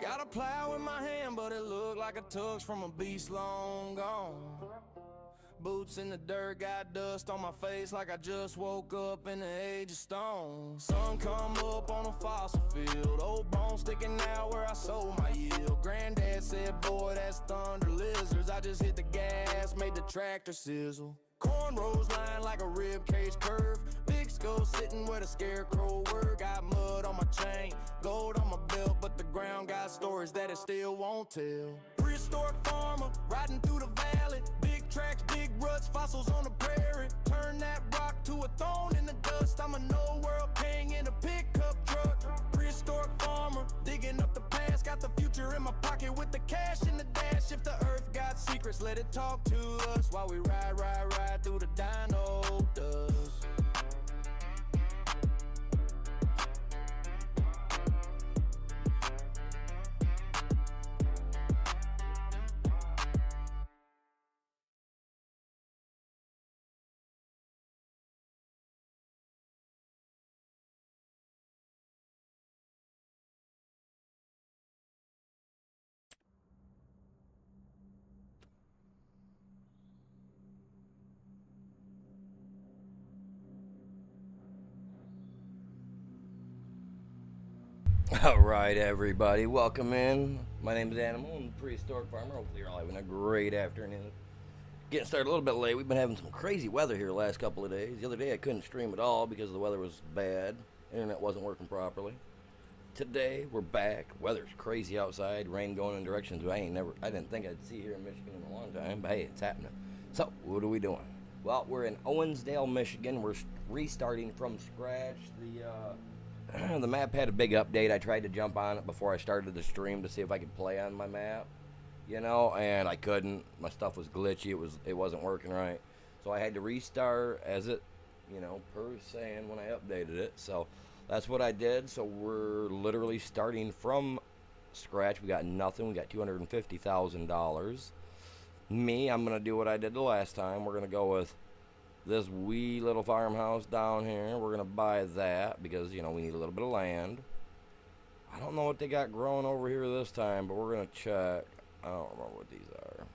Got a plow in my hand, but it looked like a tux from a beast long gone. Boots in the dirt, got dust on my face like I just woke up in the age of stone. Sun come up on a fossil field, old bones sticking out where I sold my yield. Granddad said, boy, that's thunder lizards. I just hit the gas, made the tractor sizzle. Cornrows lying like a rib cage curve. Big skull sitting where the scarecrow were. Got mud on my chain, gold on my belt, but the ground got stories that it still won't tell. Prehistoric farmer, riding through the valley. Big tracks, big ruts, fossils on the prairie. Turn that rock to a thorn in the dust. I'm a no-world king in a pickup truck. Prehistoric farmer, digging up the past. Got the future in my pocket with the cash in the dash. If the earth got secrets, let it talk to us while we ride through the dino dust. Alright everybody, welcome in. My name is Animal, I'm a prehistoric farmer. Hopefully you're all having a great afternoon. Getting started a little bit late. We've been having some crazy weather here the last couple of days. The other day I couldn't stream at all because the weather was bad. Internet wasn't working properly. Today we're back. Weather's crazy outside, rain going in directions I didn't think I'd see here in Michigan in a long time, but hey, it's happening. So, what are we doing? Well, we're in Owensdale, Michigan. We're restarting from scratch. The map had a big update. I tried to jump on it before I started the stream to see if I could play on my map, you know, and I couldn't. My stuff was glitchy. It wasn't working right. So I had to restart as it, you know, per saying when I updated it. So that's what I did. So we're literally starting from scratch. We got nothing. We got $250,000. I'm going to do what I did the last time. We're going to go with this wee little farmhouse down here. We're going to buy that because, you know, we need a little bit of land. I don't know what they got growing over here this time, but we're going to check. I don't remember what these are.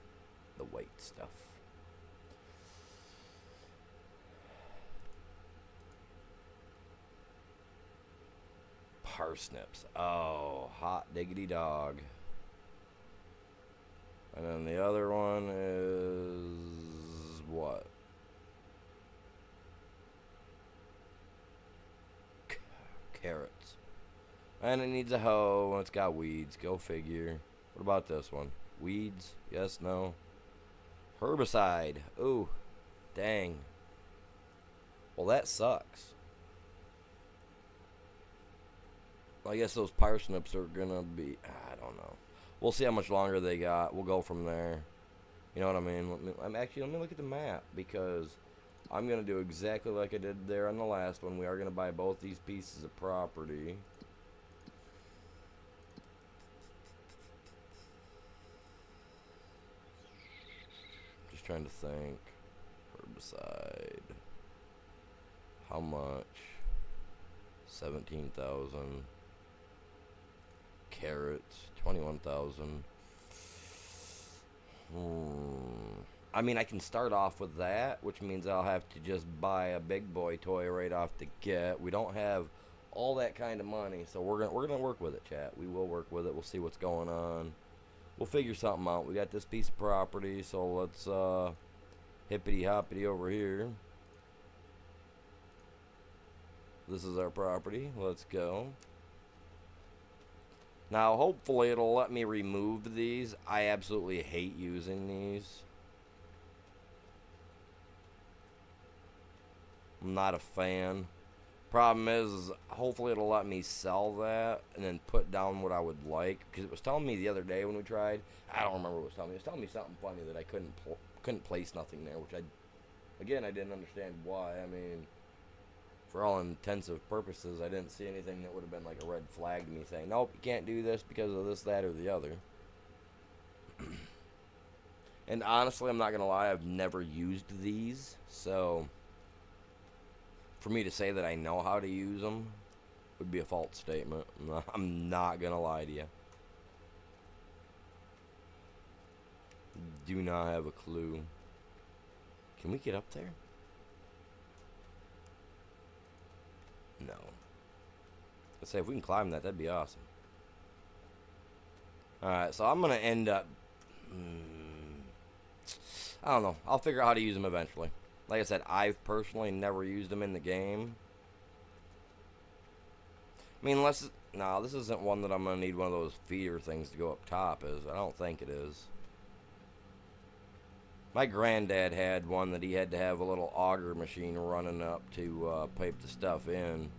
The white stuff. Parsnips. Oh, hot diggity dog. And then the other one is what? Carrots. And it needs a hoe, and it's got weeds. Go figure. What about this one? Weeds? Yes, no. Herbicide. Ooh, dang. Well, that sucks. I guess those parsnips are gonna be, I don't know. We'll see how much longer they got. We'll go from there. You know what I mean? Let me look at the map, because I'm gonna do exactly like I did there on the last one. We are gonna buy both these pieces of property. Just trying to think. Herbicide. How much? 17,000. Carrots, 21,000. I mean, I can start off with that, which means I'll have to just buy a big boy toy right off the get. We don't have all that kind of money, so we're gonna work with it, chat. We will work with it. We'll see what's going on. We'll figure something out. We got this piece of property, so let's hippity hoppity over here. This is our property. Let's go. Now, hopefully it'll let me remove these. I absolutely hate using these. I'm not a fan. Problem is hopefully it'll let me sell that and then put down what I would like. Because it was telling me the other day when we tried. I don't remember what it was telling me. It was telling me something funny that I couldn't place nothing there. Which I didn't understand why. I mean, for all intensive purposes, I didn't see anything that would have been like a red flag to me saying, nope, you can't do this because of this, that, or the other. And honestly, I'm not going to lie, I've never used these. So, for me to say that I know how to use them would be a false statement. I'm not going to lie to you. Do not have a clue. Can we get up there? No. Let's say if we can climb that, that'd be awesome. Alright, so I'm going to end up... I don't know. I'll figure out how to use them eventually. Like I said, I've personally never used them in the game. I mean, unless... No, this isn't one that I'm going to need one of those feeder things to go up top, is. I don't think it is. My granddad had one that he had to have a little auger machine running up to pipe the stuff in.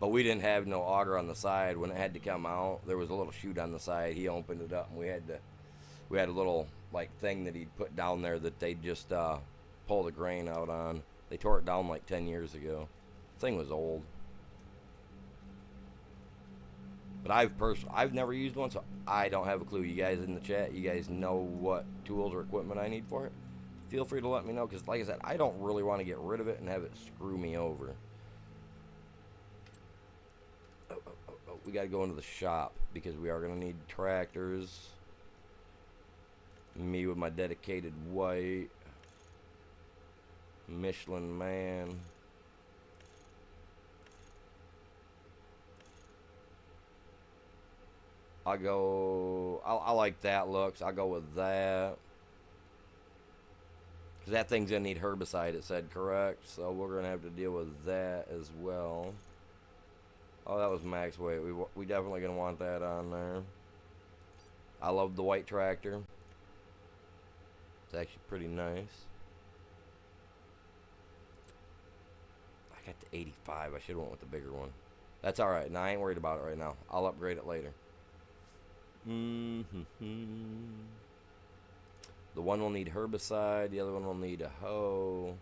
But we didn't have no auger on the side. When it had to come out, there was a little chute on the side. He opened it up, and we had a little like thing that he'd put down there that they'd just pull the grain out on. They tore it down like 10 years ago. The thing was old. But I've never used one, so I don't have a clue. You guys in the chat, you guys know what tools or equipment I need for it? Feel free to let me know, because like I said, I don't really want to get rid of it and have it screw me over. Oh, we got to go into the shop, because we are going to need tractors. Me with my dedicated white. Michelin man. I like that looks. I'll go with that. Because that thing's going to need herbicide, it said, correct? So we're going to have to deal with that as well. Oh, that was max weight. We definitely going to want that on there. I love the white tractor. It's actually pretty nice. I got the 85. I should have went with the bigger one. That's alright. Now, I ain't worried about it right now. I'll upgrade it later. The one will need herbicide, the other one will need a hoe.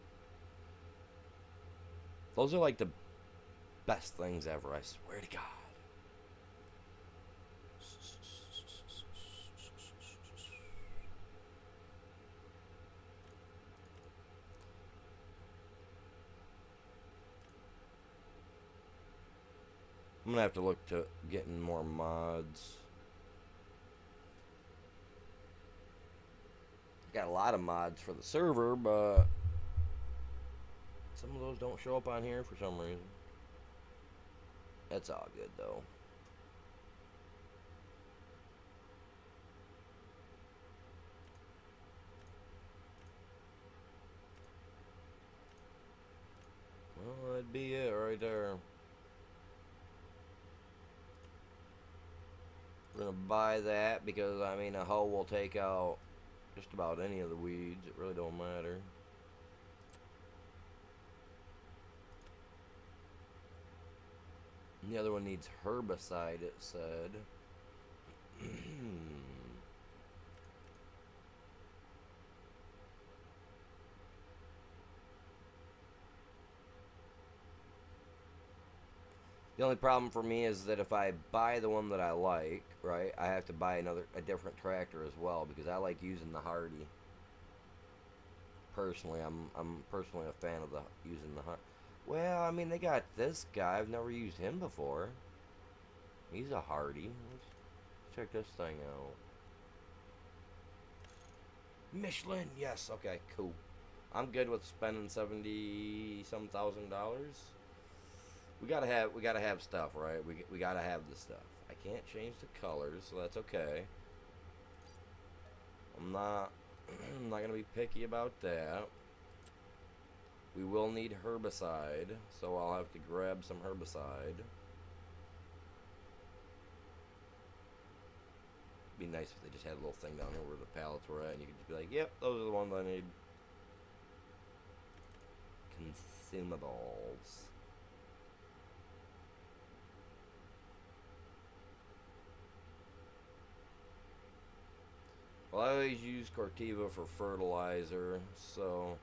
Those are like the best things ever, I swear to God. I'm gonna have to look to getting more mods. Got a lot of mods for the server, but some of those don't show up on here for some reason. That's all good though. Well, that'd be it right there. We're gonna buy that because I mean a hoe will take out just about any of the weeds. It really don't matter. And the other one needs herbicide, it said. The only problem for me is that if I buy the one that I like, right, I have to buy a different tractor as well because I like using the Hardy. Personally, I'm personally a fan of using the Hardy. Well, I mean they got this guy. I've never used him before. He's a Hardy. Let's check this thing out. Michelin, yes. Okay, cool. I'm good with spending $70-some thousand. We gotta have stuff, right? We gotta have the stuff. I can't change the colors, so that's okay. I'm not gonna be picky about that. We will need herbicide, so I'll have to grab some herbicide. Be nice if they just had a little thing down here where the pallets were at, and you could just be like, "Yep, those are the ones I need." Consumables. Well, I always use Corteva for fertilizer, so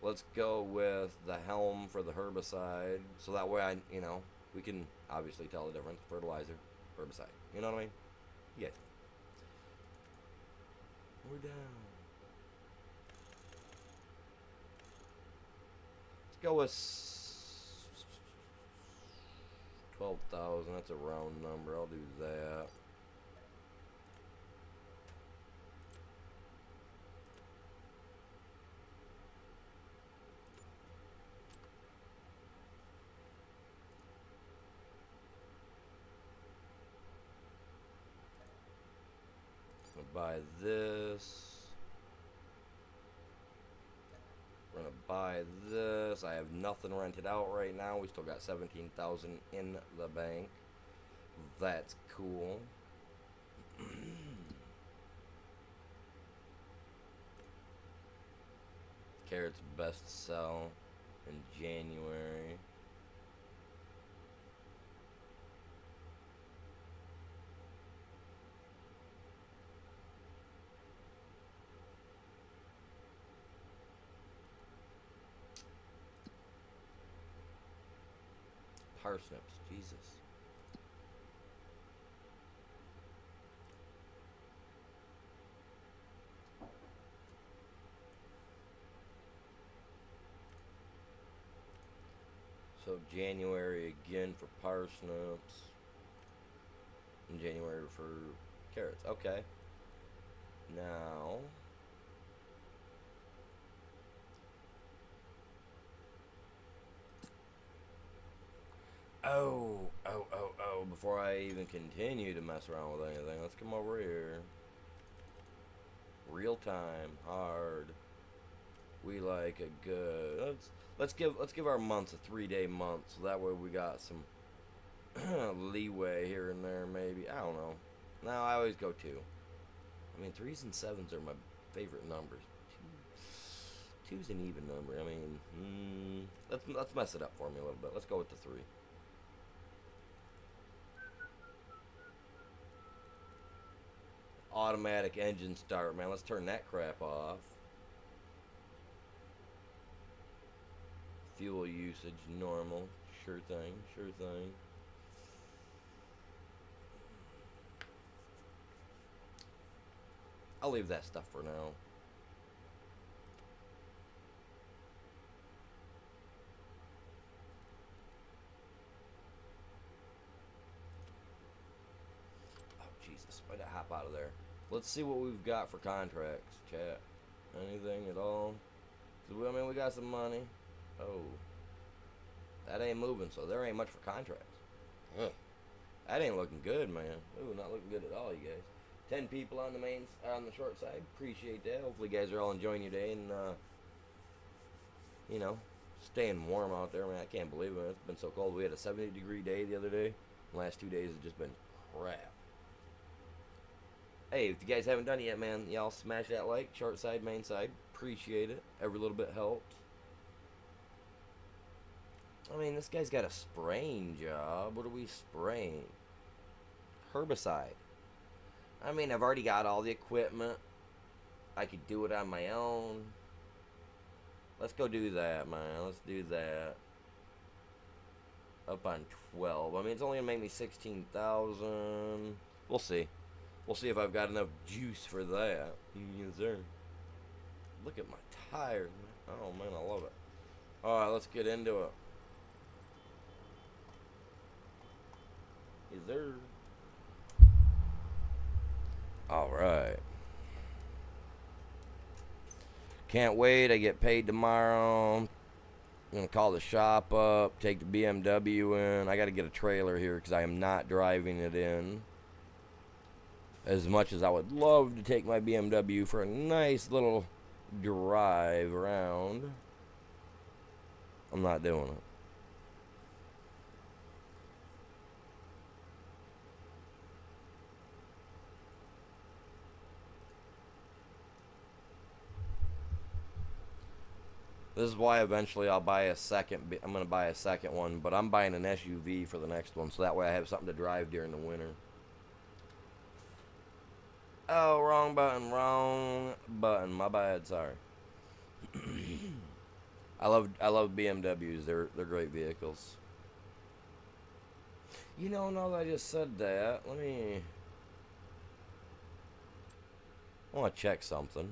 let's go with the Helm for the herbicide. So that way we can obviously tell the difference. Fertilizer, herbicide. You know what I mean? Yeah. We're down. Let's go with 12,000. That's a round number. I'll do that. Buy this. We're gonna buy this. I have nothing rented out right now. We still got 17,000 in the bank. That's cool. Carrots best sell in January. Parsnips, Jesus. So January again for parsnips. And January for carrots. Okay. Now before I even continue to mess around with anything, let's come over here. Real time, hard. We like a good. Let's give our months a 3-day month, so that way we got some leeway here and there. Maybe, I don't know. No, I always go 2. I mean, 3s and 7s are my favorite numbers. 2's an even number. I mean, let's mess it up for me a little bit. Let's go with the 3. Automatic engine start, man. Let's turn that crap off. Fuel usage normal. Sure thing, sure thing. I'll leave that stuff for now. hop out of there. Let's see what we've got for contracts, chat. Anything at all? I mean, we got some money. Oh. That ain't moving, so there ain't much for contracts. Ugh. That ain't looking good, man. Ooh, not looking good at all, you guys. 10 people on the short side. Appreciate that. Hopefully you guys are all enjoying your day and, you know, staying warm out there. Man, I can't believe it. It's been so cold. We had a 70-degree day the other day. The last 2 days have just been crap. Hey, if you guys haven't done it yet, man, y'all smash that like. Short side, main side. Appreciate it. Every little bit helps. I mean, this guy's got a spraying job. What are we spraying? Herbicide. I mean, I've already got all the equipment. I could do it on my own. Let's go do that, man. Let's do that. Up on 12. I mean, it's only going to make me 16,000. We'll see. We'll see if I've got enough juice for that. Yes, sir. Look at my tires, man. Oh, man, I love it. All right, let's get into it. Yes, sir. All right. Can't wait. I get paid tomorrow. I'm going to call the shop up, take the BMW in. I got to get a trailer here because I am not driving it in. As much as I would love to take my BMW for a nice little drive around, I'm not doing it. This is why eventually I'll buy a second. I'm going to buy a second one, but I'm buying an SUV for the next one, so that way I have something to drive during the winter. Oh, wrong button, wrong button. My bad, sorry. I love BMWs. They're great vehicles. You know, now that I just said that, I want to check something.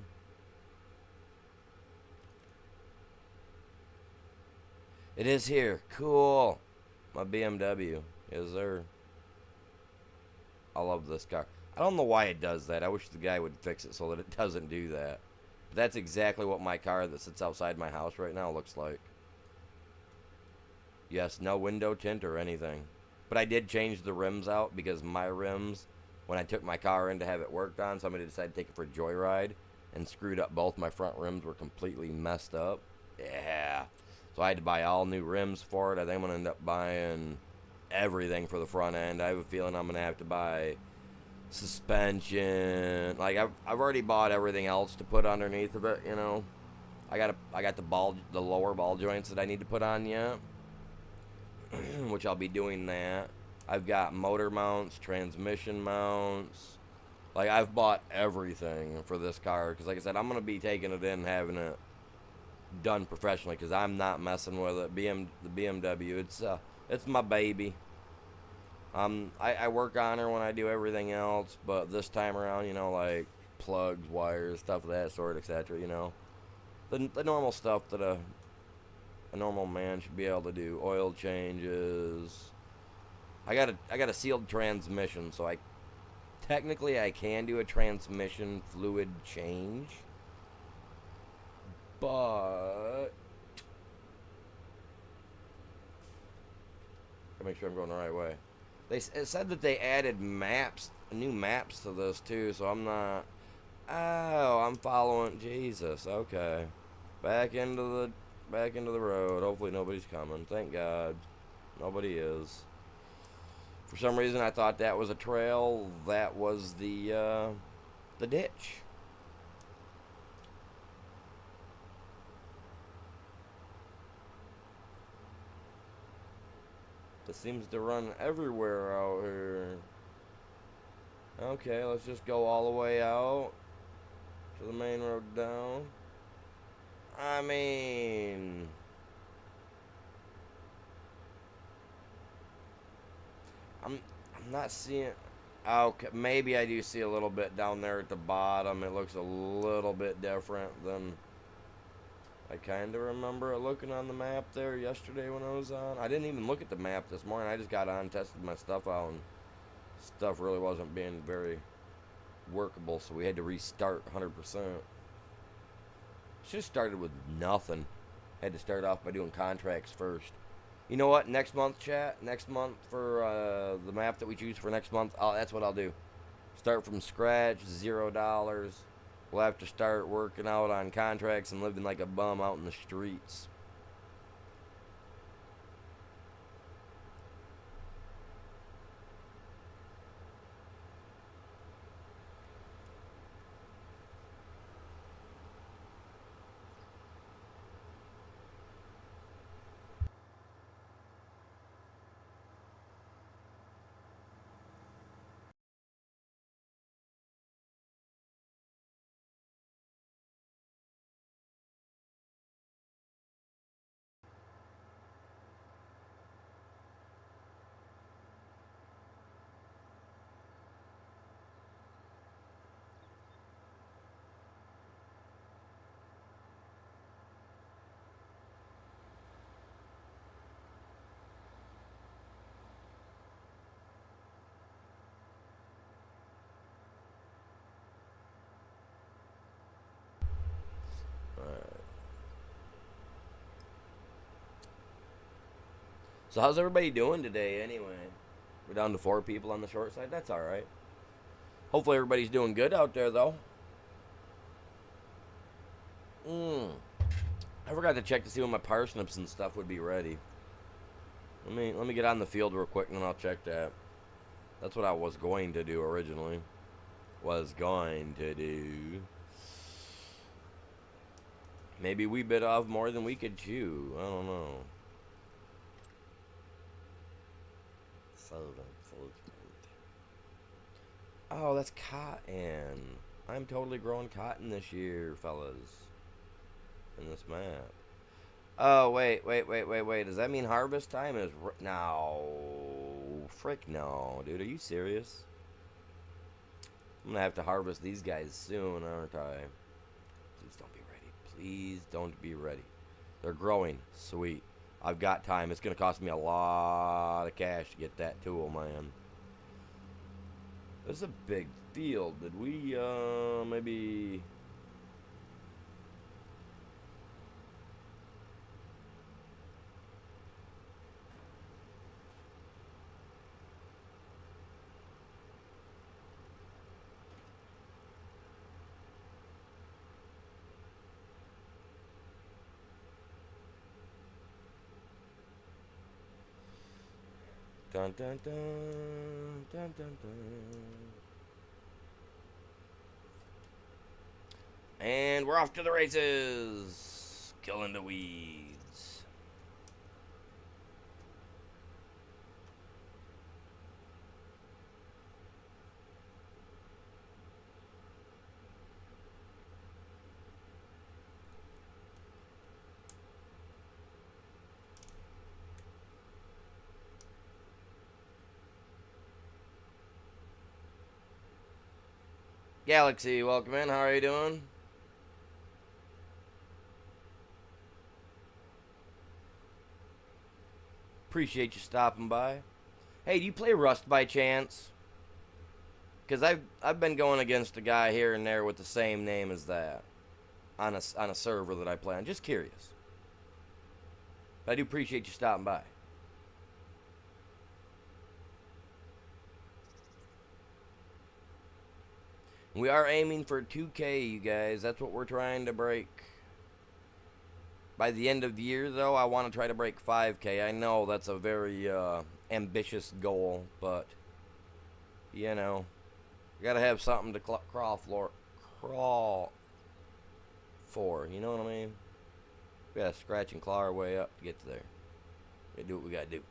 It is here. Cool. My BMW. Yes, sir. I love this car. I don't know why it does that. I wish the guy would fix it so that it doesn't do that. But that's exactly what my car that sits outside my house right now looks like. Yes, no window tint or anything. But I did change the rims out because my rims, when I took my car in to have it worked on, somebody decided to take it for a joyride and screwed up both my front rims, were completely messed up. Yeah. So I had to buy all new rims for it. I think I'm going to end up buying everything for the front end. I have a feeling I'm going to have to buy suspension. Like I've already bought everything else to put underneath of it, you know. I got the lower ball joints that I need to put on yet. Which I'll be doing that. I've got motor mounts, transmission mounts. Like I've bought everything for this car because like I said, I'm going to be taking it in and having it done professionally because I'm not messing with it. The BMW, it's my baby. I work on her when I do everything else, but this time around, you know, like plugs, wires, stuff of that sort, etc. You know, the normal stuff that a normal man should be able to do. Oil changes. I got a sealed transmission, so I can do a transmission fluid change. But I make sure I'm going the right way. It said that they added new maps to this too, so I'm not. Oh, I'm following Jesus. Okay, back into the road. Hopefully nobody's coming. Thank God, nobody is. For some reason, I thought that was a trail. That was the ditch. It seems to run everywhere out here. Okay, let's just go all the way out to the main road down. I mean, I'm not seeing. Okay, maybe I do see a little bit down there at the bottom. It looks a little bit different than I kind of remember it looking on the map there yesterday when I was on. I didn't even look at the map this morning. I just got on, tested my stuff out, and stuff really wasn't being very workable, so we had to restart 100%. Should have started with nothing. Had to start off by doing contracts first. You know what? Next month, chat. Next month for the map that we choose for next month. That's what I'll do. Start from scratch, $0. We'll have to start working out on contracts and living like a bum out in the streets. So how's everybody doing today anyway? We're down to 4 people on the short side. That's alright. Hopefully everybody's doing good out there though. I forgot to check to see when my parsnips and stuff would be ready. Let me get on the field real quick and then I'll check that. That's what I was going to do originally. Maybe we bit off more than we could chew. I don't know. Oh, that's cotton. I'm totally growing cotton this year, fellas. In this map. Oh, wait. Does that mean harvest time is... No. Frick no, dude. Are you serious? I'm gonna have to harvest these guys soon, aren't I? Please don't be ready. Please don't be ready. They're growing. Sweet. I've got time. It's gonna cost me a lot of cash to get that tool, man. This is a big field. Did we, maybe... Dun dun dun dun dun dun. And we're off to the races. Killing the weeds. Galaxy, welcome in. How are you doing? Appreciate you stopping by. Hey, do you play Rust by chance? Because I've been going against a guy here and there with the same name as that on a server that I play on. Just curious. But I do appreciate you stopping by. We are aiming for 2K, you guys. That's what we're trying to break. By the end of the year, though, I want to try to break 5K. I know that's a very ambitious goal, but, you know, you got to have something to crawl for. You know what I mean? We got to scratch and claw our way up to get to there. We gotta do what we got to do.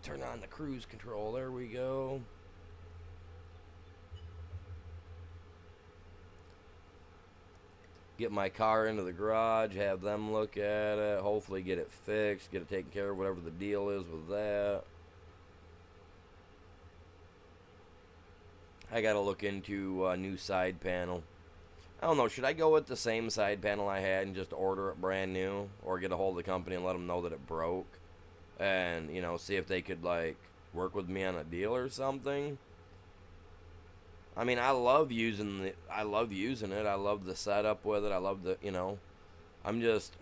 Turn on the cruise control. There we go. Get my car into the garage, have them look at it, hopefully get it fixed, get it taken care of, whatever the deal is with that. I gotta look into a new side panel. I don't know, should I go with the same side panel I had and just order it brand new? Or get a hold of the company and let them know that it broke? and, you know, see if they could, like, work with me on a deal or something. I mean, I love using it. I love the setup with it. I love the, you know, I'm just,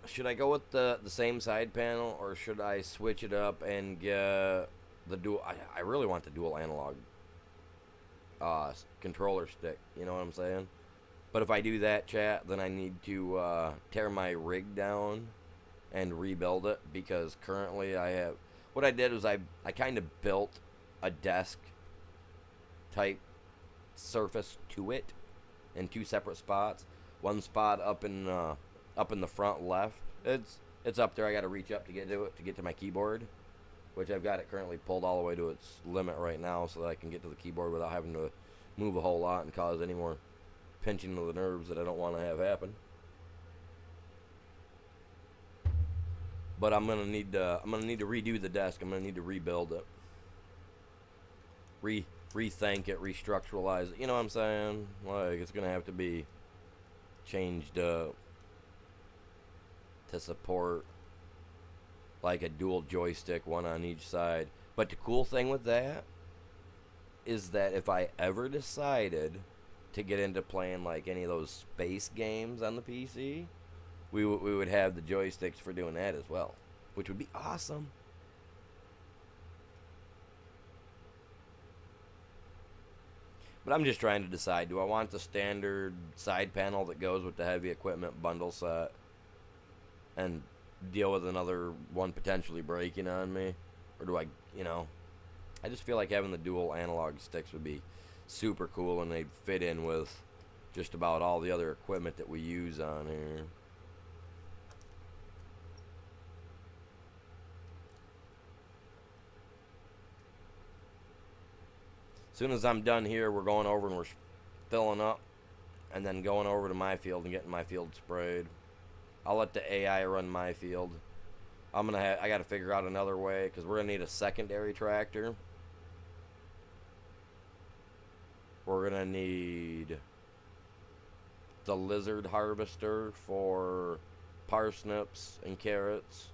should I go with the same side panel, or should I switch it up and get the dual? I really want the dual analog controller stick. You know what I'm saying? But if I do that, chat, then I need to tear my rig down and rebuild it, because currently I have, what I did was I kind of built a desk type surface to it in two separate spots. One spot up in the front left. It's up there. I got to reach up to get to it, to get to my keyboard, which I've got it currently pulled all the way to its limit right now, so that I can get to the keyboard without having to move a whole lot and cause any more pinching of the nerves that I don't want to have happen. But I'm gonna need to redo the desk. I'm gonna need to rebuild it, rethink it, restructuralize it. You know what I'm saying? Like, it's gonna have to be changed up to support like a dual joystick, one on each side. But the cool thing with that is that if I ever decided to get into playing like any of those space games on the PC, we would have the joysticks for doing that as well, which would be awesome. But I'm just trying to decide, do I want the standard side panel that goes with the heavy equipment bundle set and deal with another one potentially breaking on me? Or do I, you know, I just feel like having the dual analog sticks would be super cool, and they'd fit in with just about all the other equipment that we use on here. As soon as I'm done here, we're going over and we're filling up, and then going over to my field and getting my field sprayed. I'll let the AI run my field. I got to figure out another way, because we're gonna need a secondary tractor. We're gonna need the lizard harvester for parsnips and carrots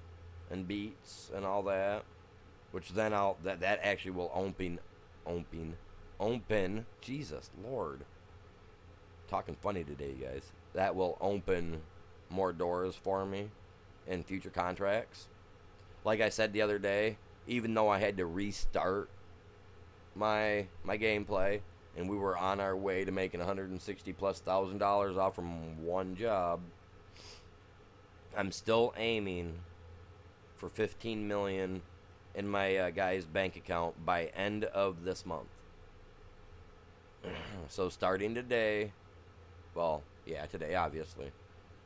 and beets and all that, which then that actually will open. Jesus Lord, talking funny today, you guys. That will open more doors for me in future contracts. Like I said the other day, even though I had to restart my gameplay, and we were on our way to making $160,000+ off from one job, I'm still aiming for $15 million in my guy's bank account by end of this month. So starting today, well, yeah, today obviously,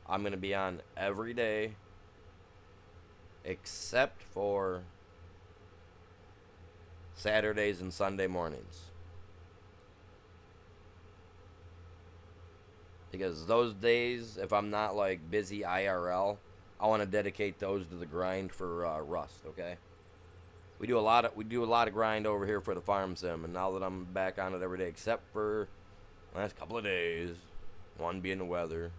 I'm going to be on every day except for Saturdays and Sunday mornings. Because those days, if I'm not like busy IRL, I want to dedicate those to the grind for Rust, okay? We do a lot of grind over here for the farm sim, and now that I'm back on it every day, except for the last couple of days, one being the weather.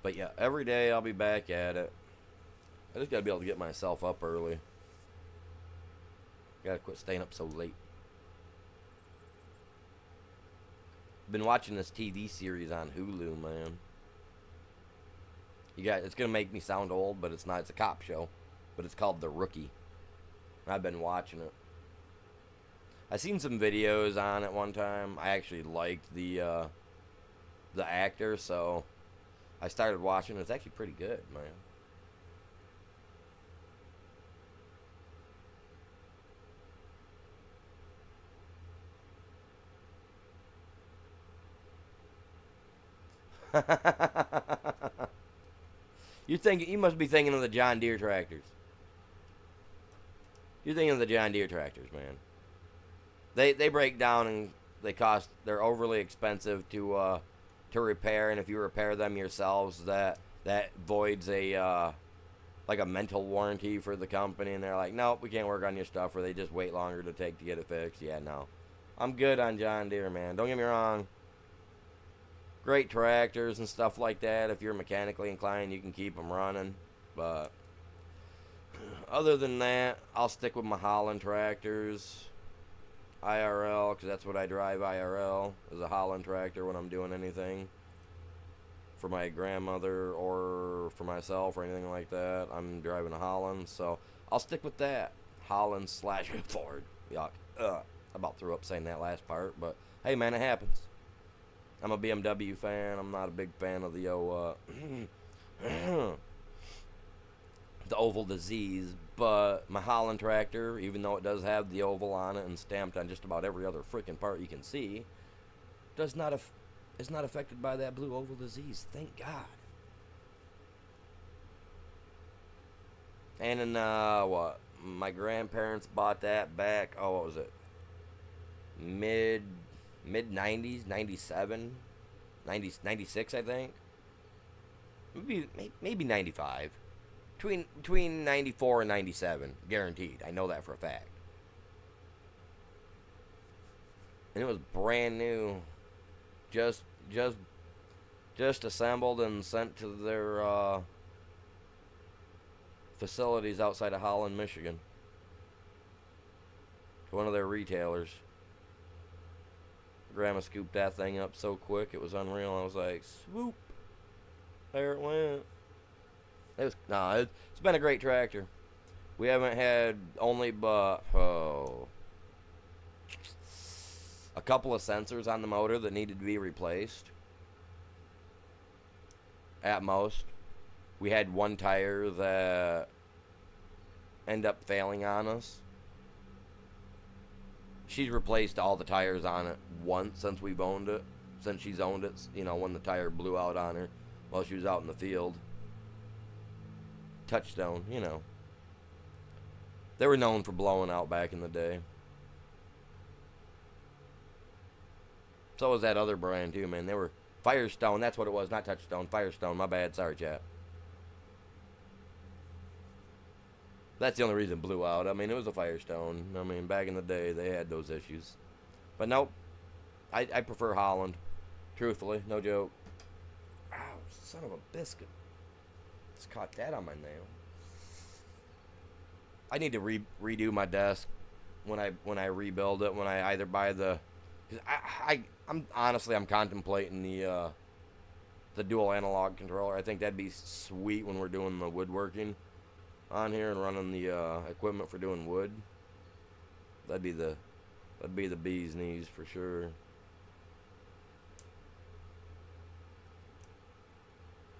But yeah, every day I'll be back at it. I just gotta be able to get myself up early. Gotta quit staying up so late. Been watching this TV series on Hulu, man. It's gonna make me sound old, but it's not. It's a cop show, but it's called The Rookie. I've been watching it. I seen some videos on it one time. I actually liked the actor, so I started watching it. It's actually pretty good, man. You must be thinking of the John Deere tractors. You're thinking of the John Deere tractors, man. They break down and they're overly expensive to repair, and if you repair them yourselves, that voids a mental warranty for the company, and they're like, nope, we can't work on your stuff, or they just wait longer to get it fixed. Yeah, no. I'm good on John Deere, man. Don't get me wrong. Great tractors and stuff like that. If you're mechanically inclined, you can keep them running. But other than that, I'll stick with my Holland tractors. IRL, because that's what I drive IRL, is a Holland tractor when I'm doing anything. For my grandmother or for myself or anything like that, I'm driving a Holland, so I'll stick with that. Holland / Ford. Yuck. I about threw up saying that last part, but hey, man, it happens. I'm a BMW fan. I'm not a big fan of the the oval disease, but my Holland tractor, even though it does have the oval on it and stamped on just about every other freaking part you can see, is not affected by that blue oval disease. Thank God. And then what? My grandparents bought that back. Oh, what was it? Mid 90s, 97, 96, I think. Maybe 95. Between 94 and 97, guaranteed. I know that for a fact. And it was brand new, just assembled and sent to their facilities outside of Holland, Michigan, to one of their retailers. Grandma scooped that thing up so quick, it was unreal. I was like, swoop, there it went. It's been a great tractor. We haven't had only but a couple of sensors on the motor that needed to be replaced. At most. We had one tire that ended up failing on us. She's replaced all the tires on it once since we've owned it. Since she's owned it, you know, when the tire blew out on her while she was out in the field. Touchstone, you know. They were known for blowing out back in the day. So was that other brand too, man. They were Firestone, that's what it was, not Touchstone. Firestone, my bad, sorry, chat. That's the only reason it blew out. I mean, it was a Firestone. I mean, back in the day, they had those issues. But nope, I prefer Holland. Truthfully, no joke. Ow, son of a biscuit. Just caught that on my nail. I need to redo my desk when I rebuild it. When I either buy the, cause I'm contemplating the dual analog controller. I think that'd be sweet when we're doing the woodworking on here and running the equipment for doing wood. That'd be the bee's knees for sure.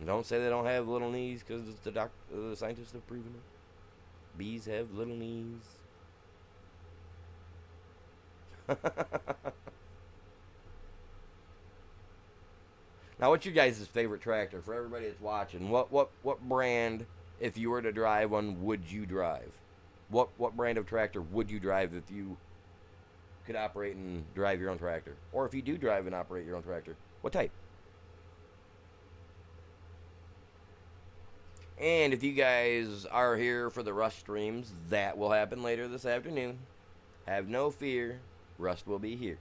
Don't say they don't have little knees, because the scientists have proven it. Bees have little knees. Now, what's your guys' favorite tractor? For everybody that's watching, what brand, if you were to drive one, would you drive? What brand of tractor would you drive if you could operate and drive your own tractor? Or if you do drive and operate your own tractor, what type? And if you guys are here for the Rust streams, that will happen later this afternoon. Have no fear, Rust will be here.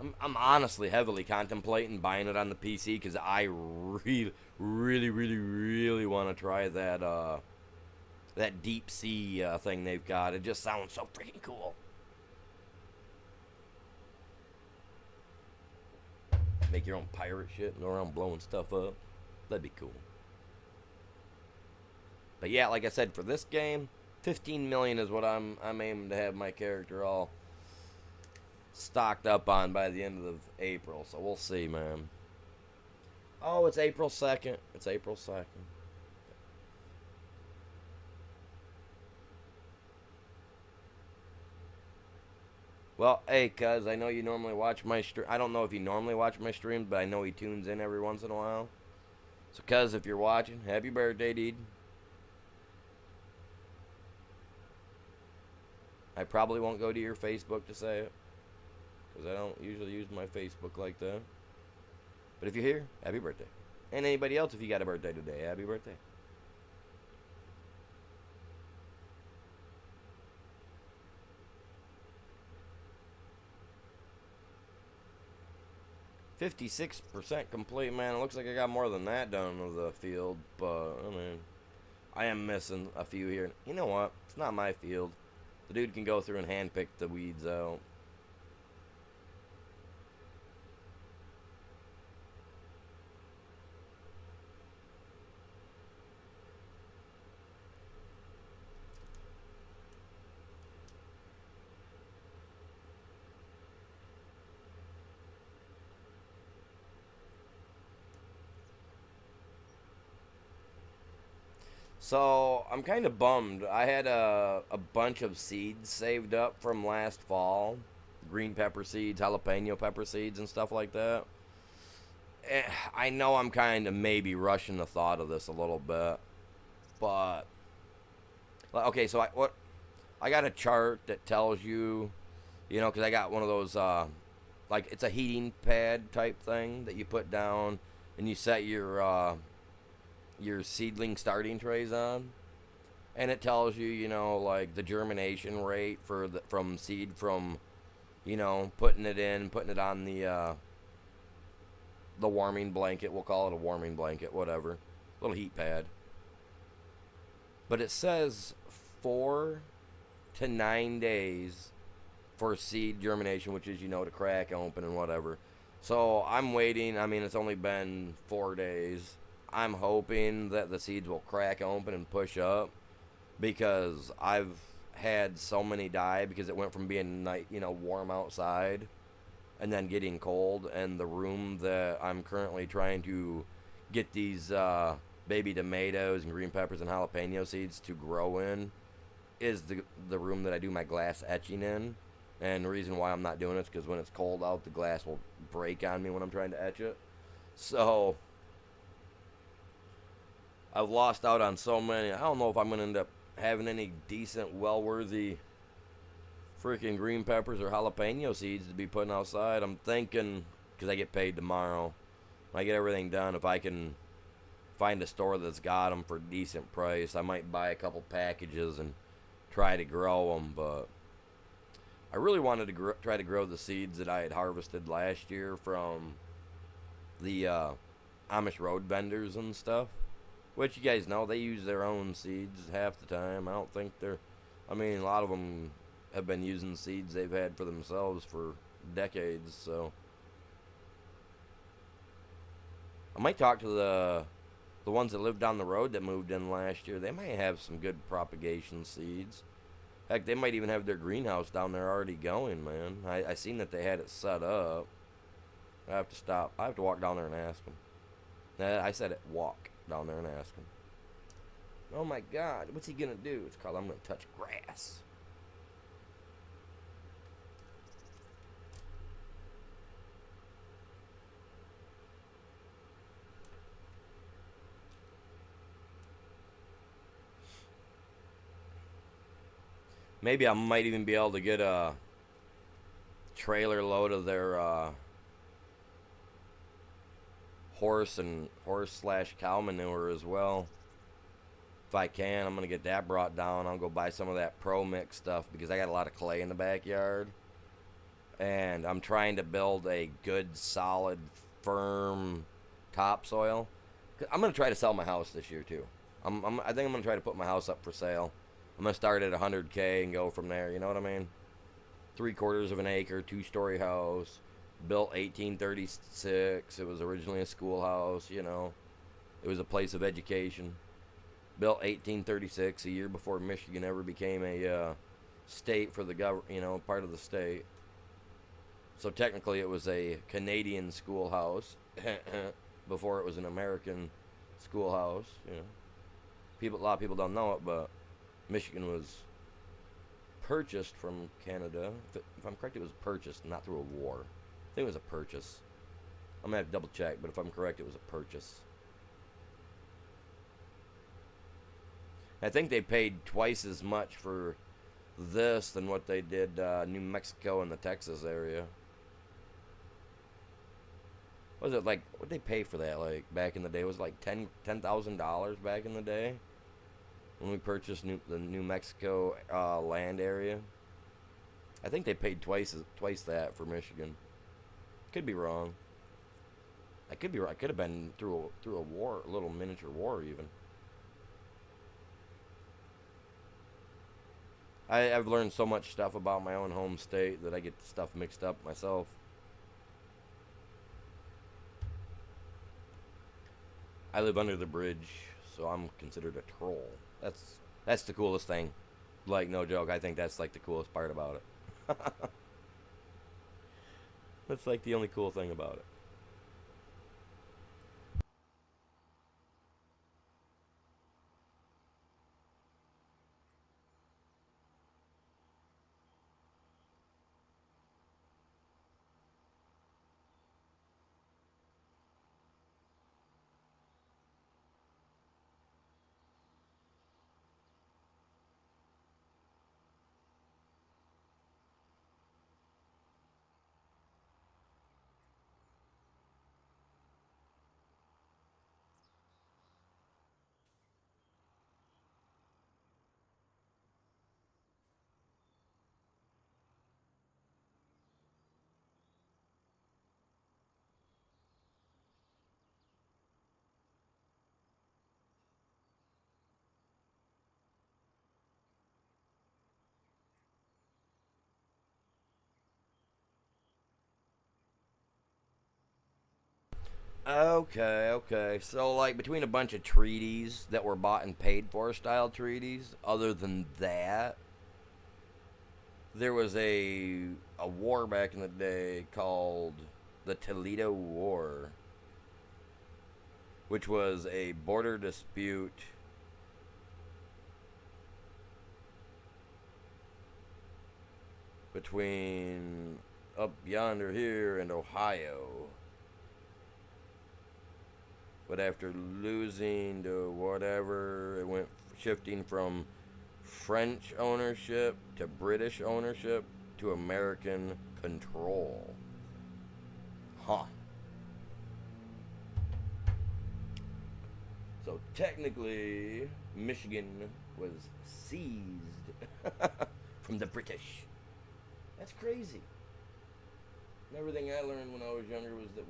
I'm honestly heavily contemplating buying it on the PC because I really want to try that that deep sea thing they've got. It just sounds so freaking cool. Make your own pirate shit and go around blowing stuff up. That'd be cool. But yeah, like I said, for this game, 15 million is what I'm aiming to have my character all stocked up on by the end of April. So we'll see, man. Oh, it's April 2nd. It's April 2nd. Well, hey, cuz, I know you normally watch my stream. I don't know if you normally watch my streams, but I know he tunes in every once in a while. So, cuz, if you're watching, happy birthday, dude. I probably won't go to your Facebook to say it, because I don't usually use my Facebook like that. But if you're here, happy birthday. And anybody else, if you got a birthday today, happy birthday. 56% complete, man. It looks like I got more than that done with the field, but I mean, I am missing a few here. You know what? It's not my field. The dude can go through and handpick the weeds out. So I'm kind of bummed. I had a bunch of seeds saved up from last fall, green pepper seeds, jalapeno pepper seeds, and stuff like that. I know I'm kind of maybe rushing the thought of this a little bit, but okay. So I got a chart that tells you, because I got one of those like it's a heating pad type thing that you put down and you set your seedling starting trays on, and it tells you, like the germination rate from seed from, putting it on the warming blanket. We'll call it a warming blanket, whatever, little heat pad. But it says 4 to 9 days for seed germination, which is, to crack open and whatever. So I'm waiting. I mean, it's only been 4 days. I'm hoping that the seeds will crack open and push up, because I've had so many die because it went from being warm outside and then getting cold, and the room that I'm currently trying to get these baby tomatoes and green peppers and jalapeno seeds to grow in is the room that I do my glass etching in. And the reason why I'm not doing it is because when it's cold out, the glass will break on me when I'm trying to etch it. So I've lost out on so many. I don't know if I'm going to end up having any decent, well-worthy freaking green peppers or jalapeno seeds to be putting outside. I'm thinking, because I get paid tomorrow, when I get everything done, if I can find a store that's got them for a decent price, I might buy a couple packages and try to grow them. But I really wanted to try to grow the seeds that I had harvested last year from the Amish road vendors and stuff. Which you guys know, they use their own seeds half the time. I don't think a lot of them have been using seeds they've had for themselves for decades, so. I might talk to the ones that lived down the road that moved in last year. They might have some good propagation seeds. Heck, they might even have their greenhouse down there already going, man. I seen that they had it set up. I have to stop. I have to walk down there and ask them. I said it, walk down there and ask him. Oh my God, what's he gonna do? It's called I'm gonna touch grass. Maybe I might even be able to get a trailer load of their horse/cow manure as well. If I can, I'm gonna get that brought down. I'll go buy some of that Pro Mix stuff because I got a lot of clay in the backyard, and I'm trying to build a good, solid, firm topsoil. I'm gonna try to sell my house this year too. I think I'm gonna try to put my house up for sale. I'm gonna start at 100K and go from there. You know what I mean? 3/4 of an acre, 2-story house. Built 1836. It was originally a schoolhouse, It was a place of education. Built 1836, a year before Michigan ever became a state for the government, part of the state. So technically it was a Canadian schoolhouse before it was an American schoolhouse, A lot of people don't know it, but Michigan was purchased from Canada. If I'm correct, it was purchased, not through a war. I think it was a purchase. I'm going to have to double check, but if I'm correct, it was a purchase. I think they paid twice as much for this than what they did New Mexico and the Texas area. What was it like? What did they pay for that? Like back in the day, was it like $10,000 back in the day when we purchased the New Mexico land area. I think they paid twice that for Michigan. Could be wrong. I could be right. I could have been through a war, a little miniature war even. I've learned so much stuff about my own home state that I get stuff mixed up myself. I live under the bridge, so I'm considered a troll. That's the coolest thing. Like, no joke, I think that's like the coolest part about it. That's like the only cool thing about it. Okay, okay. So, like, between a bunch of treaties that were bought and paid for style treaties, other than that, there was a war back in the day called the Toledo War, which was a border dispute between up yonder here and Ohio. But after losing to whatever, it went shifting from French ownership to British ownership to American control. Huh. So technically, Michigan was seized from the British. That's crazy. And everything I learned when I was younger was that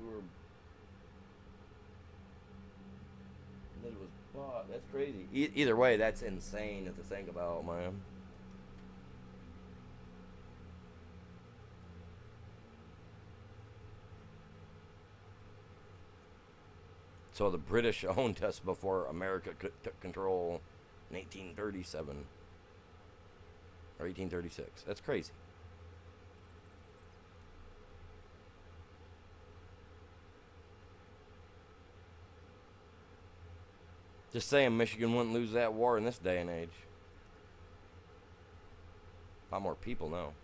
it was bought. That's crazy. Either way, that's insane to think about, man. So the British owned us before America took control in 1837 or 1836. That's crazy. Just saying, Michigan wouldn't lose that war in this day and age. A lot more people know.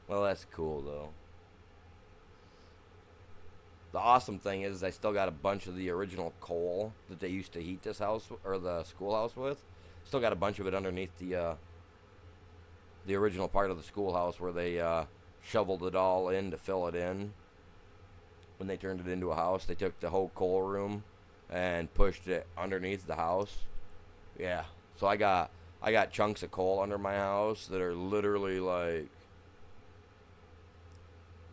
Well, that's cool, though. The awesome thing is I still got a bunch of the original coal that they used to heat this house or the schoolhouse with. Still got a bunch of it underneath the original part of the schoolhouse where they shoveled it all in to fill it in. When they turned it into a house, they took the whole coal room and pushed it underneath the house. Yeah, so I got chunks of coal under my house that are literally like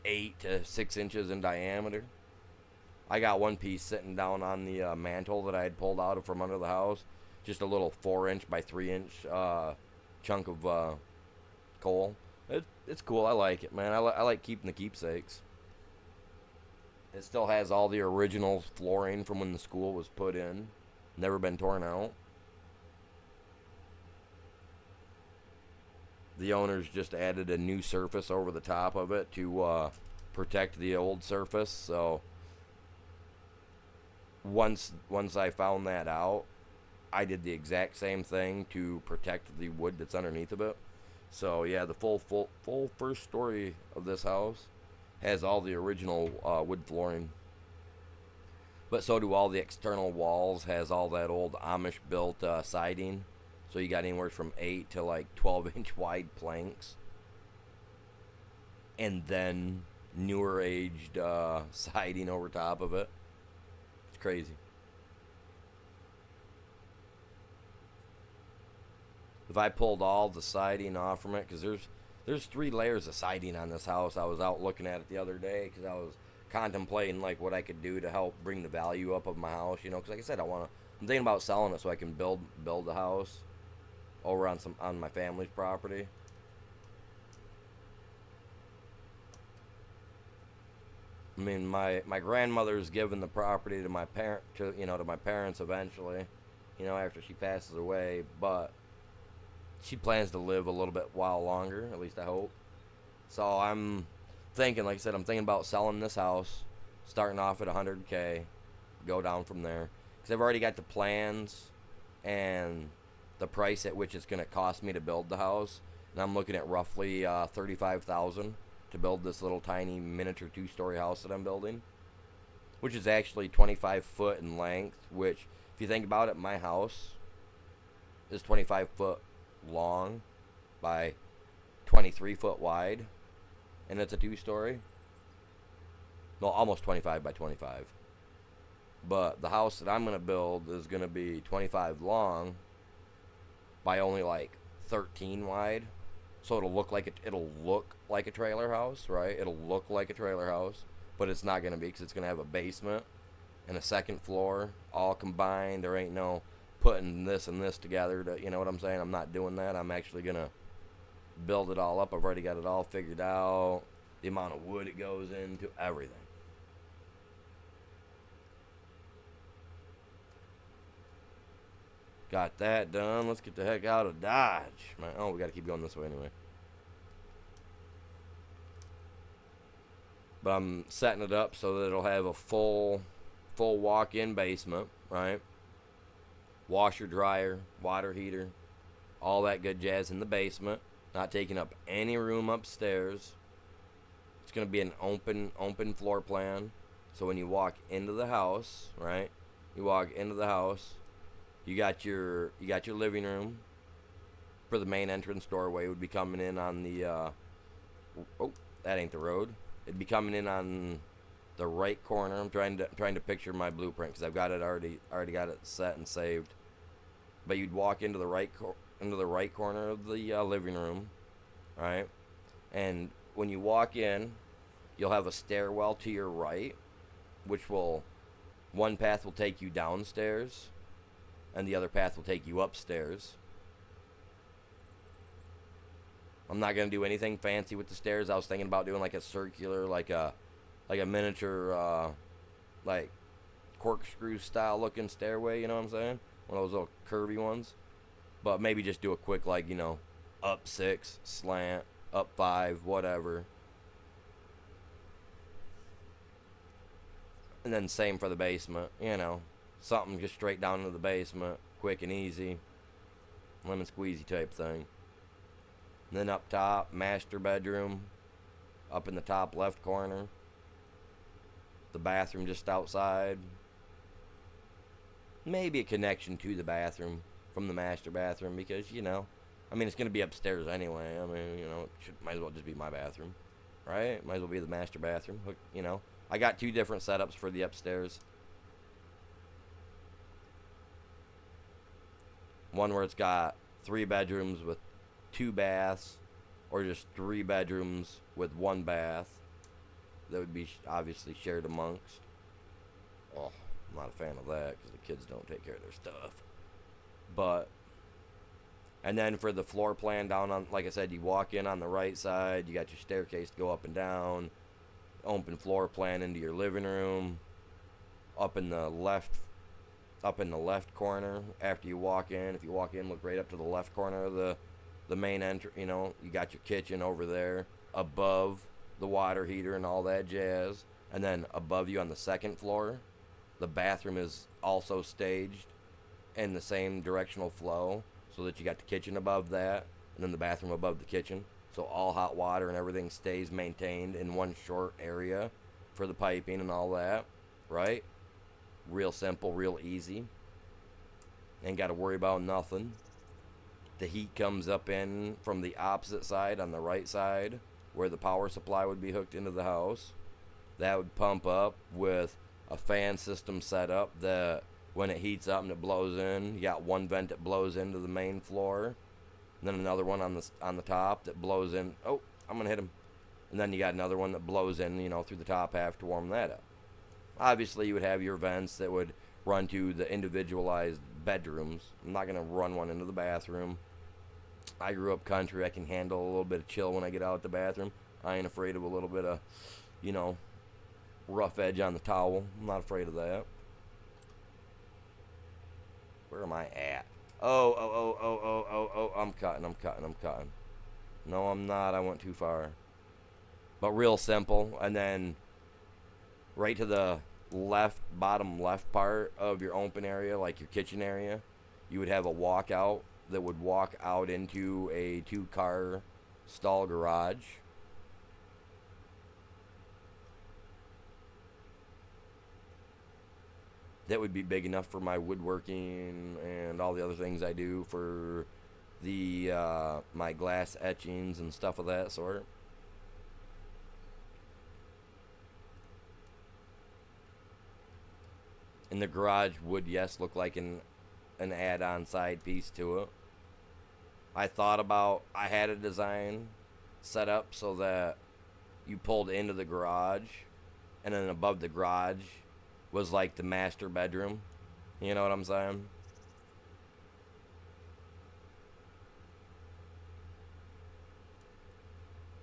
8 to 6 inches in diameter. I got one piece sitting down on the mantle that I had pulled out from under the house. Just a little 4-inch by 3-inch chunk of coal. It's cool. I like it, man. I like keeping the keepsakes. It still has all the original flooring from when the school was put in. Never been torn out. The owners just added a new surface over the top of it to protect the old surface. So once I found that out, I did the exact same thing to protect the wood that's underneath of it. So yeah, the full first story of this house has all the original wood flooring. But so do all the external walls, has all that old Amish built siding. So you got anywhere from 8 to like 12-inch wide planks. And then newer aged siding over top of it. It's crazy. if I pulled all the siding off from it, because there's 3 layers of siding on this house. I was out looking at it the other day because I was contemplating like what I could do to help bring the value up of my house. You know, because like I said, I'm thinking about selling it so I can build the house over on my family's property. I mean, my grandmother's given the property to my parents eventually, you know, after she passes away, but she plans to live a little bit while longer, at least I hope. So I'm thinking, like I said, I'm thinking about selling this house, starting off at $100K, go down from there, because I've already got the plans and the price at which it's going to cost me to build the house, and I'm looking at roughly $35,000 to build this little tiny miniature 2-story house that I'm building, which is actually 25 foot in length, which, if you think about it, my house is 25 foot long by 23 foot wide, and it's a 2-story. Well, almost 25 by 25. But the house that I'm going to build is going to be 25 long by only like 13 wide. So it'll look like a trailer house, right? It'll look like a trailer house, but it's not going to be, because it's going to have a basement and a second floor all combined. There ain't no putting this and this together to, you know what I'm saying? I'm not doing that. I'm actually going to build it all up. I've already got it all figured out. The amount of wood it goes into, everything. Got that done. Let's get the heck out of Dodge. Man, oh, we got to keep going this way anyway. But I'm setting it up so that it'll have a full walk-in basement, right? Washer, dryer, water heater, all that good jazz in the basement. Not taking up any room upstairs. It's going to be an open floor plan. So when you walk into the house, right? You walk into the house. You got your living room. For the main entrance doorway would be coming in on the oh, that ain't the road. It'd be coming in on the right corner. I'm trying to picture my blueprint because I've got it already got it set and saved. But you'd walk into the right corner of the living room, right? And when you walk in, you'll have a stairwell to your right, which one path will take you downstairs, and the other path will take you upstairs. I'm not going to do anything fancy with the stairs. I was thinking about doing like a circular, like a miniature, like corkscrew style looking stairway, you know what I'm saying? One of those little curvy ones. But maybe just do a quick, like, you know, up 6, slant, up 5, whatever. And then same for the basement, you know. Something just straight down into the basement, quick and easy. Lemon squeezy type thing. And then up top, master bedroom. Up in the top left corner. The bathroom just outside. Maybe a connection to the bathroom from the master bathroom because, you know, I mean, it's going to be upstairs anyway. I mean, you know, might as well just be my bathroom, right? Might as well be the master bathroom, you know. I got 2 different setups for the upstairs. One where it's got 3 bedrooms with 2 baths, or just 3 bedrooms with 1 bath. That would be obviously shared amongst. Oh, I'm not a fan of that because the kids don't take care of their stuff. But, and then for the floor plan down on, like I said, you walk in on the right side, you got your staircase to go up and down, open floor plan into your living room, up in the left corner after you walk in. If you walk in, look right up to the left corner of the main entrance, you know, you got your kitchen over there, above the water heater and all that jazz. And then above you on the second floor, the bathroom is also staged in the same directional flow, so that you got the kitchen above that, and then the bathroom above the kitchen. So all hot water and everything stays maintained in one short area for the piping and all that, right? Real simple, real easy. Ain't got to worry about nothing. The heat comes up in from the opposite side on the right side, where the power supply would be hooked into the house. That would pump up with a fan system set up that when it heats up and it blows in, you got one vent that blows into the main floor, And then another one on the top that blows in. Oh, I'm gonna hit him. And then you got another one that blows in, through the top half to warm that up. Obviously, you would have your vents that would run to the individualized bedrooms. I'm not gonna run one into the bathroom. I grew up country. I can handle a little bit of chill when I get out the bathroom. I ain't afraid of a little bit of, rough edge on the towel. I'm not afraid of that. Where am I at? Oh, I'm cutting. No, I'm not. I went too far. But real simple. And then right to the bottom left part of your open area, like your kitchen area, you would have a walkout that would walk out into a 2-car stall garage. That would be big enough for my woodworking and all the other things I do for the my glass etchings and stuff of that sort. And the garage would, yes, look like an add-on side piece to it. I had a design set up so that you pulled into the garage, and then above the garage was like the master bedroom. You know what I'm saying?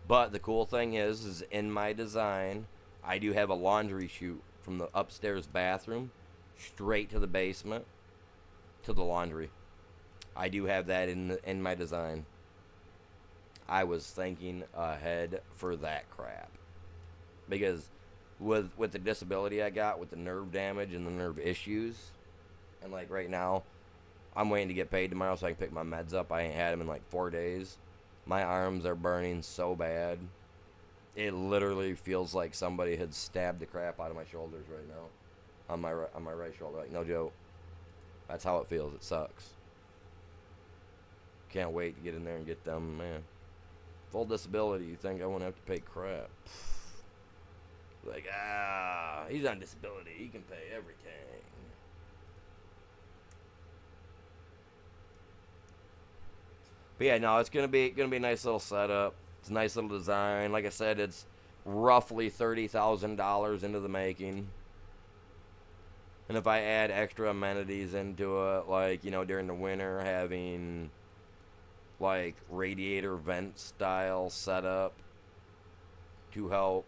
But the cool thing is in my design, I do have a laundry chute from the upstairs bathroom straight to the basement to the laundry. I do have that in my design. I was thinking ahead for that crap. Because with the disability I got, with the nerve damage and the nerve issues, and like right now, I'm waiting to get paid tomorrow so I can pick my meds up. I ain't had them in like 4 days. My arms are burning so bad. It literally feels like somebody had stabbed the crap out of my shoulders right now. On my right shoulder. Like, no joke. That's how it feels. It sucks. Can't wait to get in there and get them, man. Full disability, you think I won't have to pay crap. Like, he's on disability. He can pay everything. But yeah, no, it's gonna be a nice little setup. It's a nice little design. Like I said, it's roughly $30,000 into the making. And if I add extra amenities into it, like, during the winter, having, like, radiator vent style setup to help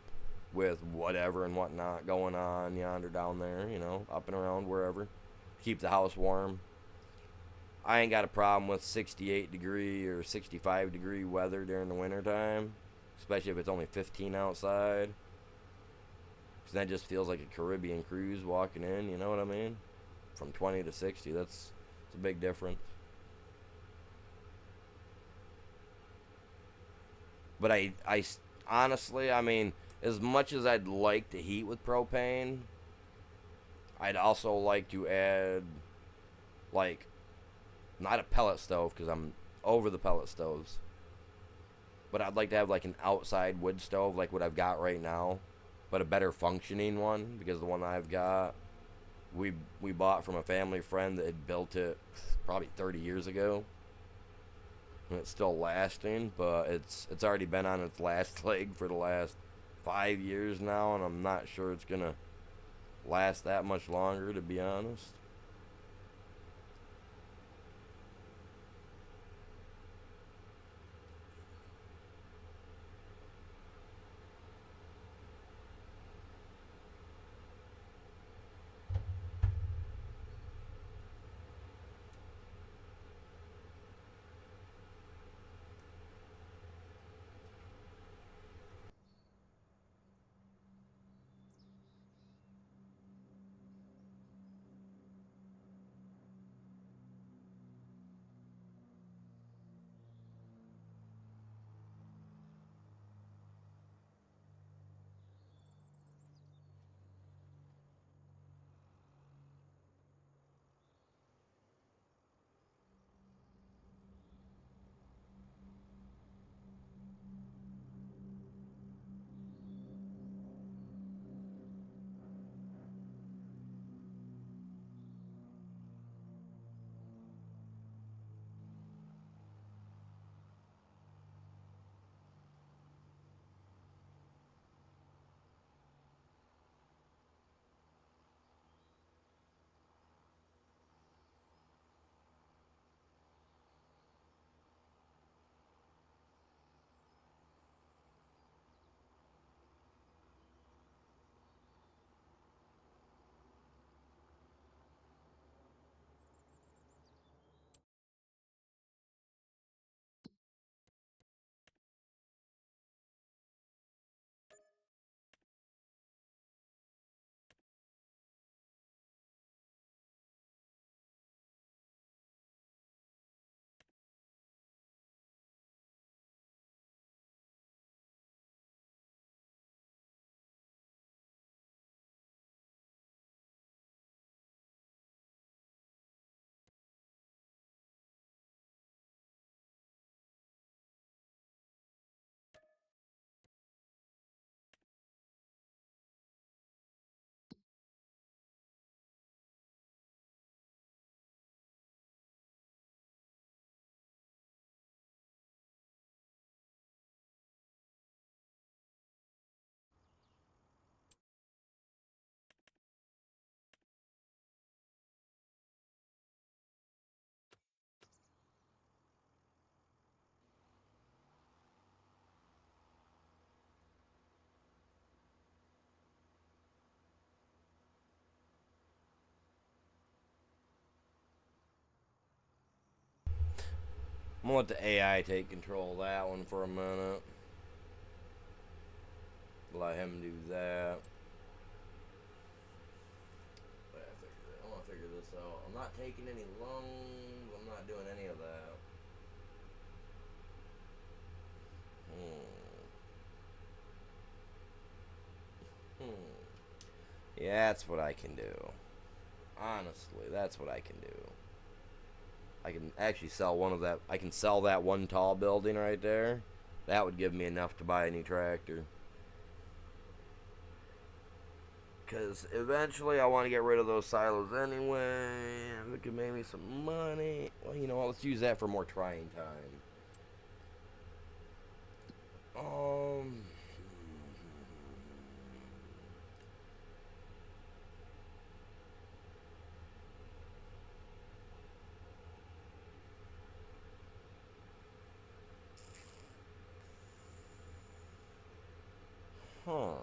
with whatever and whatnot going on yonder down there, up and around wherever. Keep the house warm. I ain't got a problem with 68 degree or 65 degree weather during the winter time, especially if it's only 15 outside. Because that just feels like a Caribbean cruise walking in, you know what I mean? From 20 to 60, it's a big difference. But I honestly, as much as I'd like to heat with propane, I'd also like to add, like, not a pellet stove, because I'm over the pellet stoves. But I'd like to have, like, an outside wood stove, like what I've got right now. But a better functioning one, because the one I've got, we bought from a family friend that had built it probably 30 years ago. And it's still lasting, but it's already been on its last leg for the last 5 years now, and I'm not sure it's going to last that much longer, to be honest. I'm gonna let the AI take control of that one for a minute. Let him do that. I want to figure this out. I'm not taking any loans. I'm not doing any of that. Yeah, that's what I can do. Honestly, that's what I can do. I can actually sell one of that. I can sell that one tall building right there. That would give me enough to buy a new tractor. Because eventually I want to get rid of those silos anyway. If it could make me some money. Well, you know what? Let's use that for more trying time. Huh.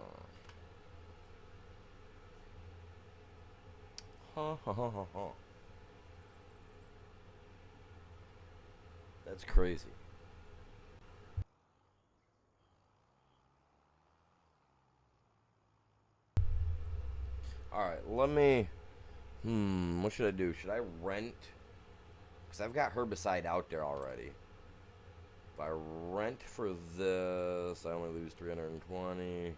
That's crazy. Alright, let me... what should I do? Should I rent? Because I've got herbicide out there already. If I rent for this, I only lose 320.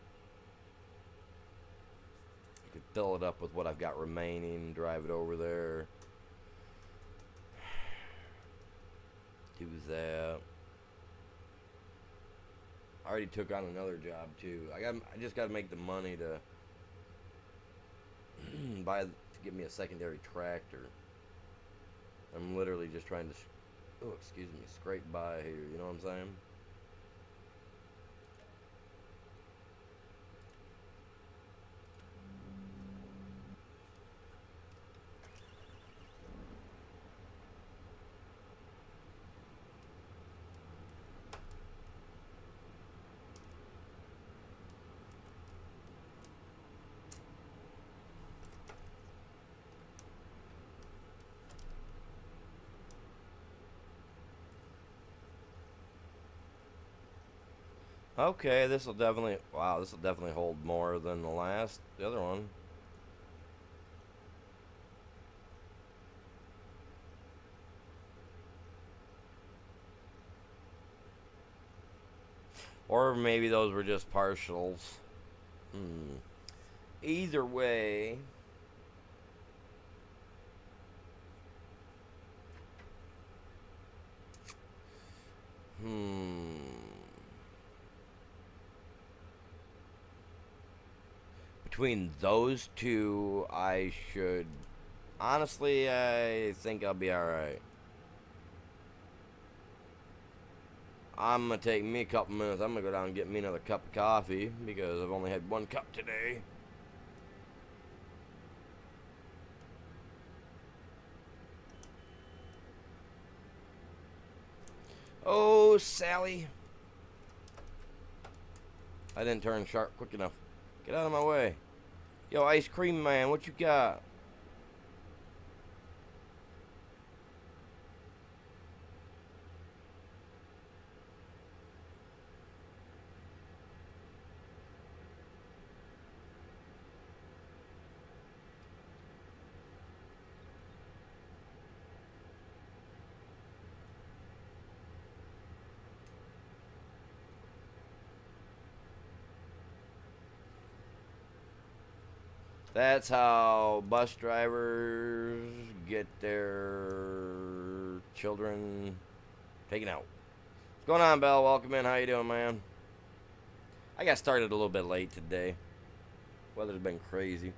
I could fill it up with what I've got remaining, drive it over there. Do that. I already took on another job too. I just got to make the money to to get me a secondary tractor. I'm literally just trying to, scrape by here. You know what I'm saying? Okay, this will definitely hold more than the other one. Or maybe those were just partials. Either way. Between those two, honestly, I think I'll be alright. I'm going to take me a couple minutes. I'm going to go down and get me another cup of coffee because I've only had one cup today. Oh, Sally. I didn't turn sharp quick enough. Get out of my way. Yo, ice cream man, what you got? That's how bus drivers get their children taken out. What's going on, Bell? Welcome in. How you doing, man? I got started a little bit late today. Weather's been crazy.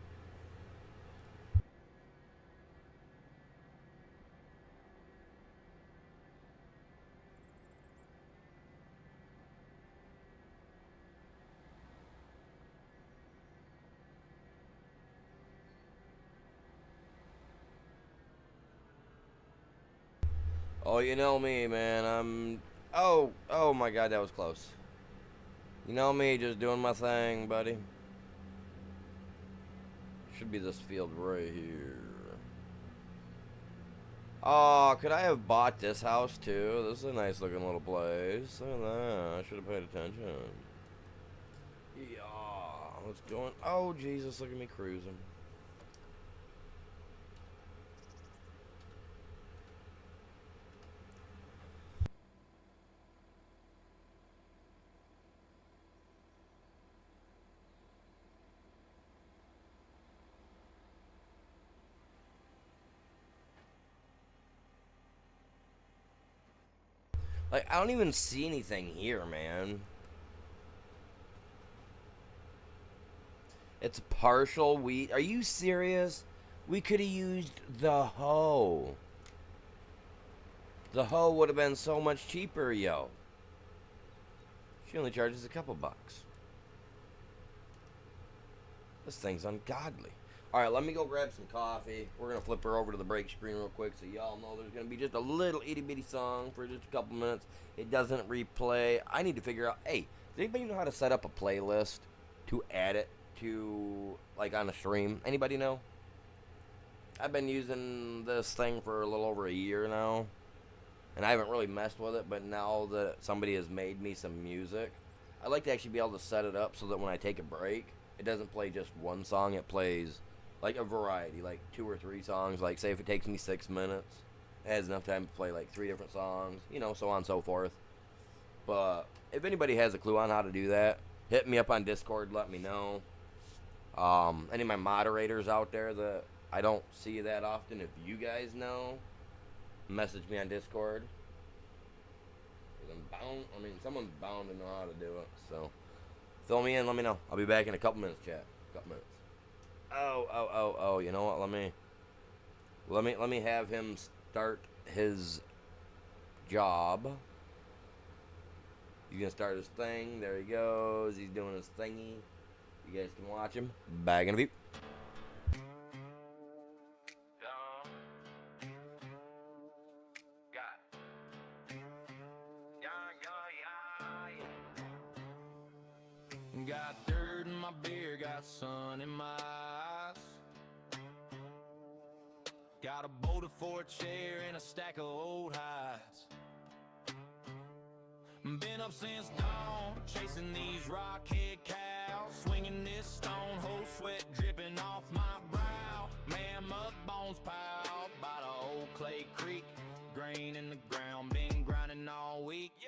Oh, you know me, man. Oh my God, that was close. You know me, just doing my thing, buddy. Should be this field right here. Oh, could I have bought this house too? This is a nice looking little place. Look at that. I should have paid attention. Yeah, what's going? Oh, Jesus, look at me cruising. Like, I don't even see anything here, man. It's partial wheat. Are you serious? We could have used the hoe. The hoe would have been so much cheaper, yo. She only charges a couple bucks. This thing's ungodly. Alright, let me go grab some coffee. We're going to flip her over to the break screen real quick so y'all know there's going to be just a little itty-bitty song for just a couple minutes. It doesn't replay. I need to figure out, hey, does anybody know how to set up a playlist to add it to, like, on a stream? Anybody know? I've been using this thing for a little over a year now, and I haven't really messed with it, but now that somebody has made me some music, I'd like to actually be able to set it up so that when I take a break, it doesn't play just one song, it plays like a variety, like 2 or 3 songs. Like, say if it takes me 6 minutes, it has enough time to play like 3 different songs, you know, so on and so forth. But if anybody has a clue on how to do that, hit me up on Discord, let me know. Any of my moderators out there that I don't see that often, if you guys know, message me on Discord. 'Cause someone's bound to know how to do it, so fill me in, let me know. I'll be back in a couple minutes, chat. Couple minutes. Oh, you know what? Let me have him start his job. He's gonna start his thing. There he goes. He's doing his thingy. You guys can watch him. Back in a few. Got dirt in my beer, got sun in my eyes. Got a boulder for a chair and a stack of old hides. Been up since dawn, chasing these rockhead cows, swinging this stone, whole sweat dripping off my brow. Mammoth bones piled by the old clay creek, grain in the ground, been grinding all week. Yeah,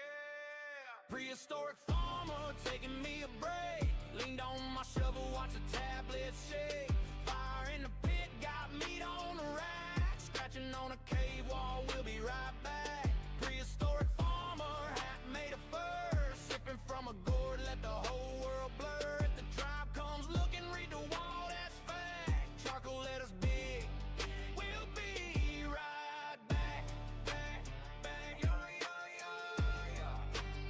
prehistoric farmer taking me a break, leaned on my shovel, watch the tablets shake. Fire in the pit, got meat on the rack, scratching on a cave wall, we'll be right back. Prehistoric farmer, hat made of fur, sipping from a gourd, let the whole world blur. If the tribe comes looking, read the wall, that's fact. Charcoal letters big, we'll be right back, back, back. Yo, yo, yo, yo.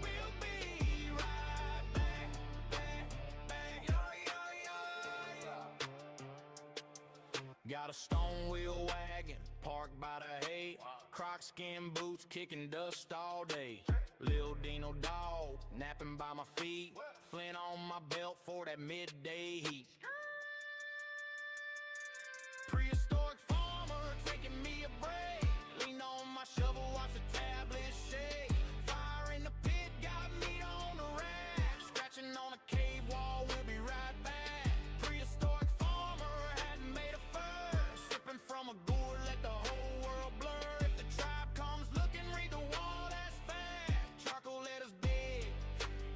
We'll be right back, back, back. Yo, yo, yo, yo. Got a stone wheel wagon parked by the hay, croc skin boots kicking dust all day. Lil Dino dog napping by my feet, flint on my belt for that midday heat. Prehistoric farmer taking me a break, leaned on my shovel, watch the tablet shake. Fire in the pit, got meat on the rack, scratching on a cave wall, we'll be right back. Prehistoric farmer, hat made of fur, sipping from a gourd, let the whole world blur. If the tribe comes looking, read the wall, that's fact. Charcoal letters big,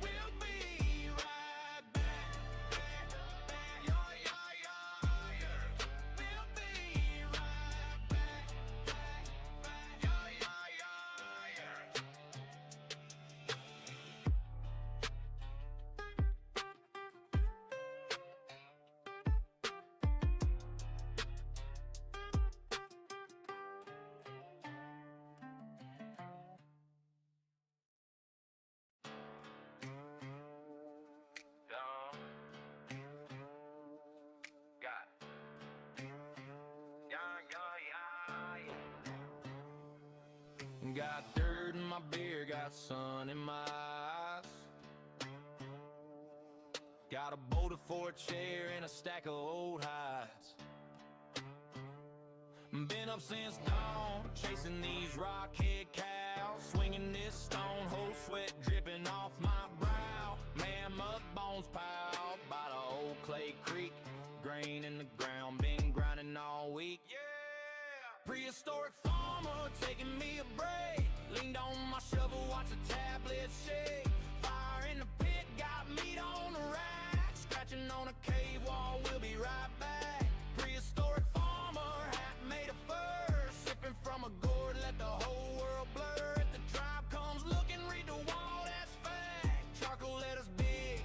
we'll be right back, back, back. Yo, yo, yo, yo. We'll be right back, back, back. Yo, yo, yo, yo. Got dirt in my beer, got sun in my eyes. Got a boulder for a chair and a stack of old hides. Been up since dawn, chasing these rockhead cows, swinging this stone, whole sweat dripping off my brow. Mammoth bones piled by the old clay creek, grain in the ground, been grinding all week. Yeah, prehistoric farmer taking me a break, leaned on my shovel, watch the tablets shake. Fire in the pit, got meat on the rack, scratching on a cave wall, we'll be right back. Prehistoric farmer, hat made of fur, sipping from a gourd, let the whole world blur. If the tribe comes looking, read the wall, that's fact. Charcoal letters big,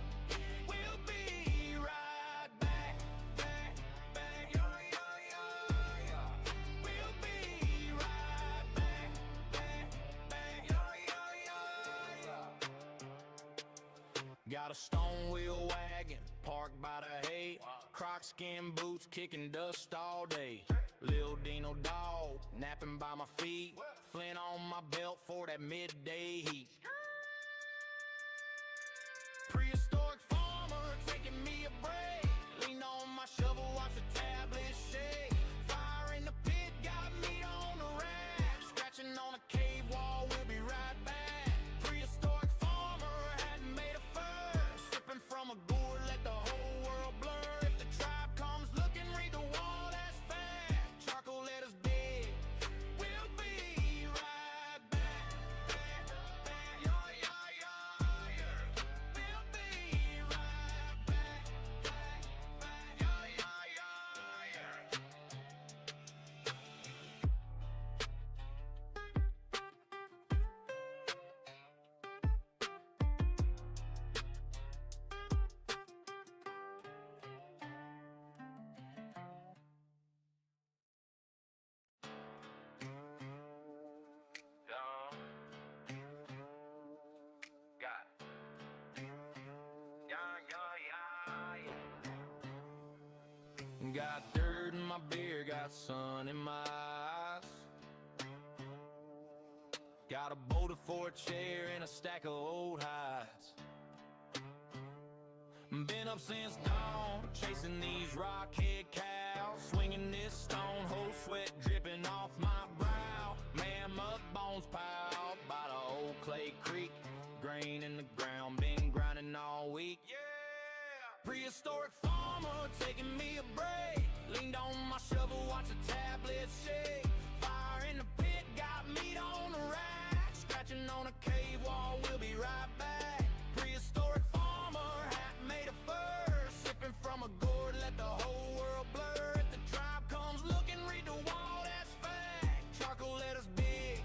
we'll be right back, back, back. Yo, yo, yo, yo. We'll be right back, back, back. Yo, yo, yo, yo. Got a stone wheel wagon parked by the hay, croc skin boots kicking dust all day. Lil Dino dog napping by my feet, flint on my belt for that midday heat. Prehistoric farmer taking me a break, lean on my shovel, watch the tablet shake. Fire in the pit, got meat on the rack, scratching on a cave wall, we'll be right back. Prehistoric farmer, hat made of fur, sipping from a gourd, let the whole world blur. If the tribe comes looking, read the wall, that's fact. Charcoal letters big, we'll be right back, back, back. Yo, yo, yo, yo. We'll be right back, back, back. Yo, yo, yo, yo. Got dirt in my beer, got sun in my eyes. Got a boulder for a chair and a stack of old hides. Been up since dawn, chasing these rockhead cows, swinging this stone, whole sweat dripping off my brow. Mammoth bones piled by the old clay creek, grain in the ground, been grinding all week. Yeah, prehistoric farmer taking me a break, leaned on my shovel, watch the tablets shake. Fire in the pit, got meat on the rack, scratching on a cave wall, we'll be right back. Prehistoric farmer, hat made of fur, sipping from a gourd, let the whole world blur. If the tribe comes looking, read the wall, that's fact. Charcoal letters big,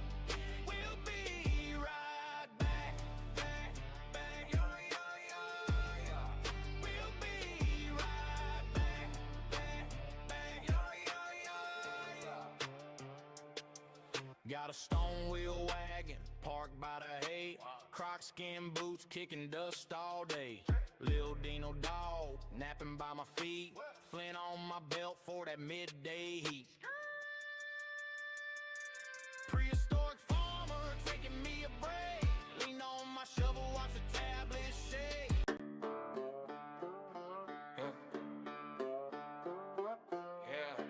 we'll be right back, back, back. Yo, yo, yo, yo. We'll be right back, back, back. Yo, yo, yo, yo. Got a stone wheel wagon parked by the hay, croc skin boots kicking dust all day. Lil Dino dog napping by my feet, flint on my belt for that midday heat. Prehistoric farmer taking me a break, lean on my shovel, watch the tablet shake. Yeah.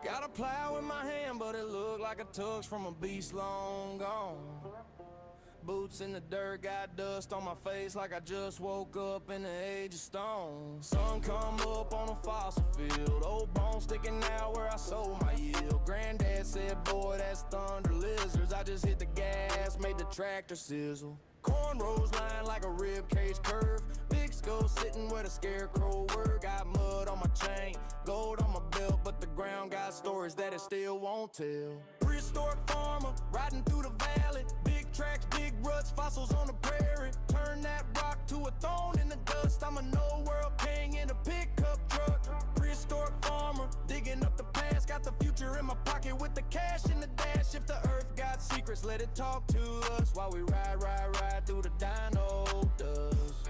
Got a plow in my hand, but it looked like a tux from a beast long gone. Boots in the dirt, got dust on my face like I just woke up in the age of stone. Sun come up on a fossil field, old bones sticking out where I sold my yield. Granddad said, boy, that's thunder lizards. I just hit the gas, made the tractor sizzle. Cornrows lying like a rib cage curve, big skull sitting where the scarecrow were. Got mud on my chain, gold on my belt, but the ground got stories that it still won't tell. Prehistoric farmer, riding through the valley, big tracks, big ruts, fossils on the prairie. Turn that rock to a thorn in the dust. I'm an old world king in a pickup truck. Prehistoric farmer, digging up the past, got the future in my pocket with the cash in the dash. If the earth got secrets, let it talk to us while we ride through the dino dust.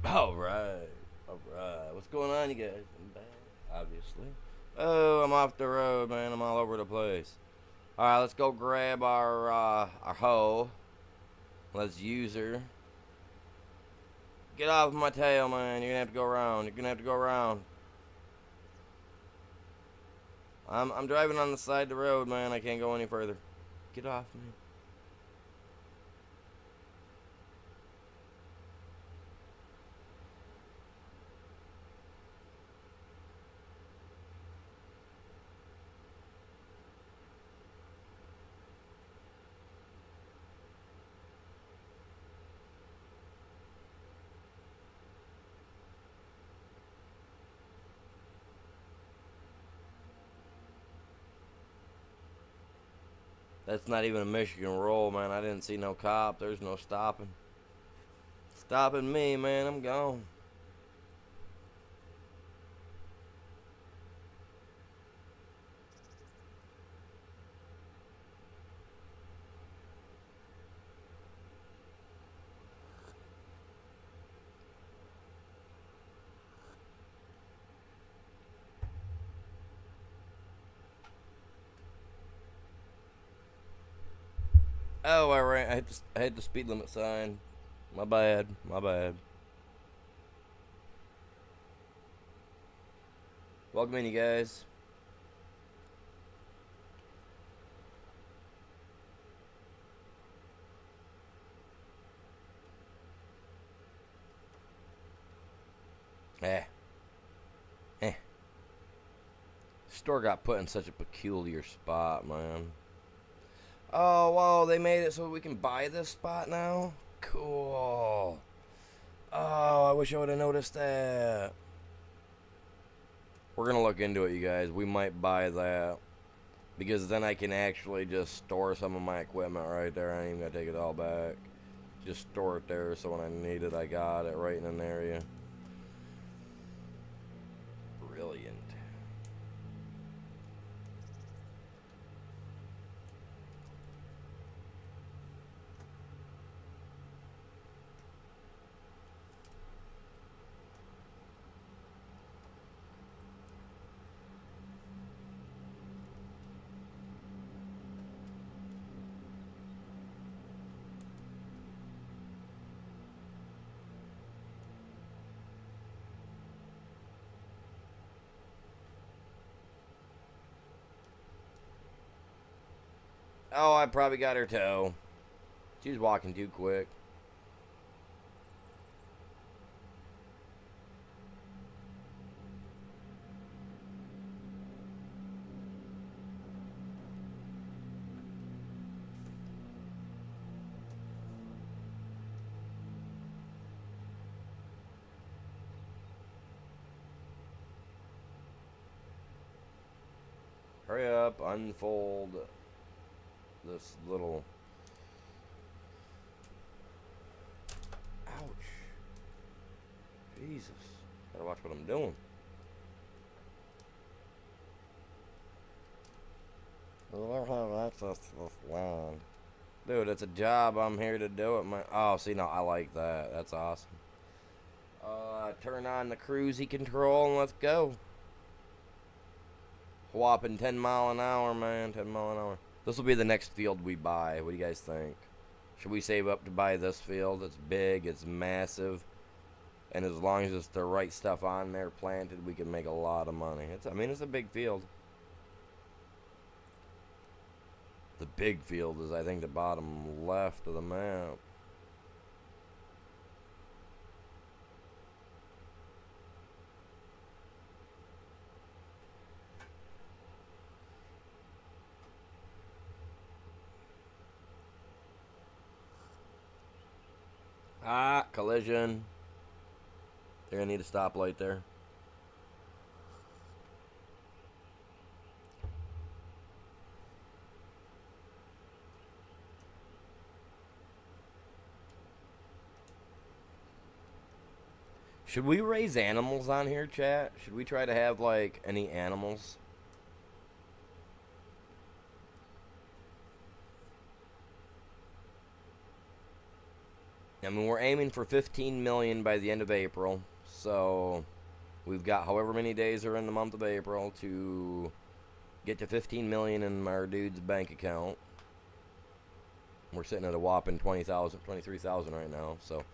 Alright. Alright. What's going on, you guys? I'm back, obviously. Oh, I'm off the road, man. I'm all over the place. Alright, let's go grab our hoe. Let's use her. Get off my tail, man. You're gonna have to go around. You're gonna have to go around. I'm driving on the side of the road, man. I can't go any further. Get off me. That's not even a Michigan roll, man. I didn't see no cop. There's no stopping. Stopping me, man. I'm gone. Oh, I hit the speed limit sign. My bad. My bad. Welcome in, you guys. Store got put in such a peculiar spot, man. Oh, whoa, they made it so we can buy this spot now? Cool. Oh, I wish I would have noticed that. We're going to look into it, you guys. We might buy that. Because then I can actually just store some of my equipment right there. I ain't even going to take it all back. Just store it there so when I need it, I got it right in an area. Brilliant. Oh, I probably got her toe. She's walking too quick. Hurry up, unfold this little... Ouch. Jesus. Gotta watch what I'm doing. I don't have access to this land. Dude, it's a job. I'm here to do it, man. Oh, see, no, I like that. That's awesome. Turn on the cruisey control and let's go. Whopping 10 mile an hour, man. 10 mile an hour. This will be the next field we buy. What do you guys think? Should we save up to buy this field? It's big, it's massive, and as long as it's the right stuff on there planted, we can make a lot of money. It's a big field. The big field is, I think, the bottom left of the map. Ah, collision. They're gonna need a stoplight there. Should we raise animals on here, chat? Should we try to have, like, any animals? I mean, we're aiming for 15 million by the end of April. So we've got however many days are in the month of April to get to 15 million in our dude's bank account. We're sitting at a whopping 20,000, 23,000 right now. So,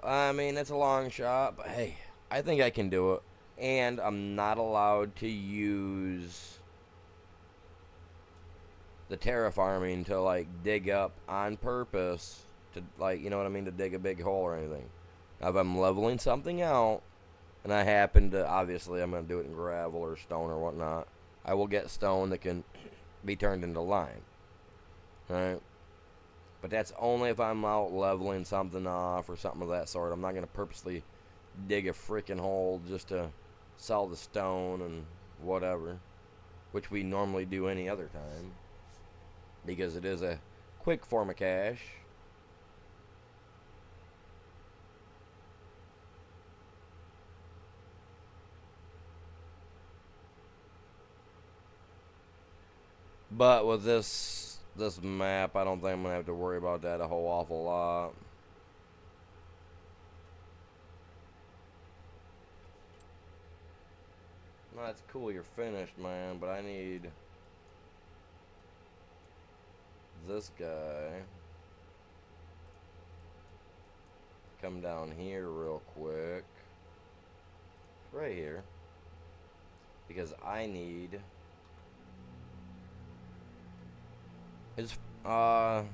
I mean, it's a long shot, but hey, I think I can do it. And I'm not allowed to use the terraforming to, like, dig up on purpose to, like, you know what I mean, to dig a big hole or anything. Now, if I'm leveling something out, and I happen to, obviously, I'm going to do it in gravel or stone or whatnot, I will get stone that can be turned into lime. Right? But that's only if I'm out leveling something off or something of that sort. I'm not going to purposely dig a freaking hole just to sell the stone and whatever, which we normally do any other time, because it is a quick form of cash. But with this map, I don't think I'm going to have to worry about that a whole awful lot. No, that's cool, you're finished, man, but I need this guy come down here real quick. Right here. Because I need his the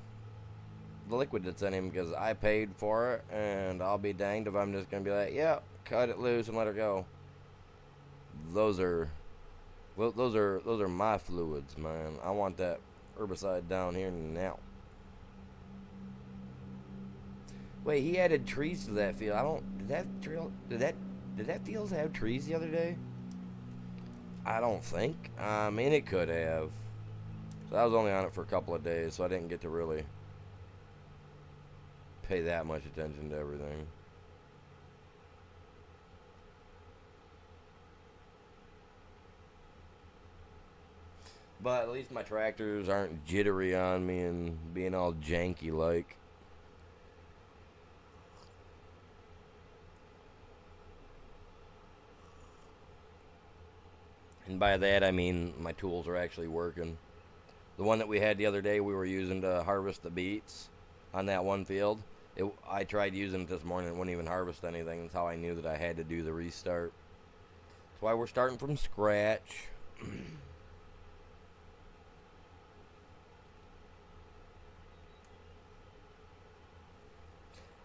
liquid that's in him, because I paid for it, and I'll be danged if I'm just gonna be like, yeah, cut it loose and let her go. Those are my fluids, man. I want that herbicide down here now. Wait, he added trees to that field. I don't. Did that field have trees the other day? I don't think. I mean, it could have. So I was only on it for a couple of days, so I didn't get to really pay that much attention to everything. But at least my tractors aren't jittery on me and being all janky like. And by that I mean my tools are actually working. The one that we had the other day we were using to harvest the beets on that one field. I tried using it this morning, it wouldn't even harvest anything. That's how I knew that I had to do the restart. That's why we're starting from scratch.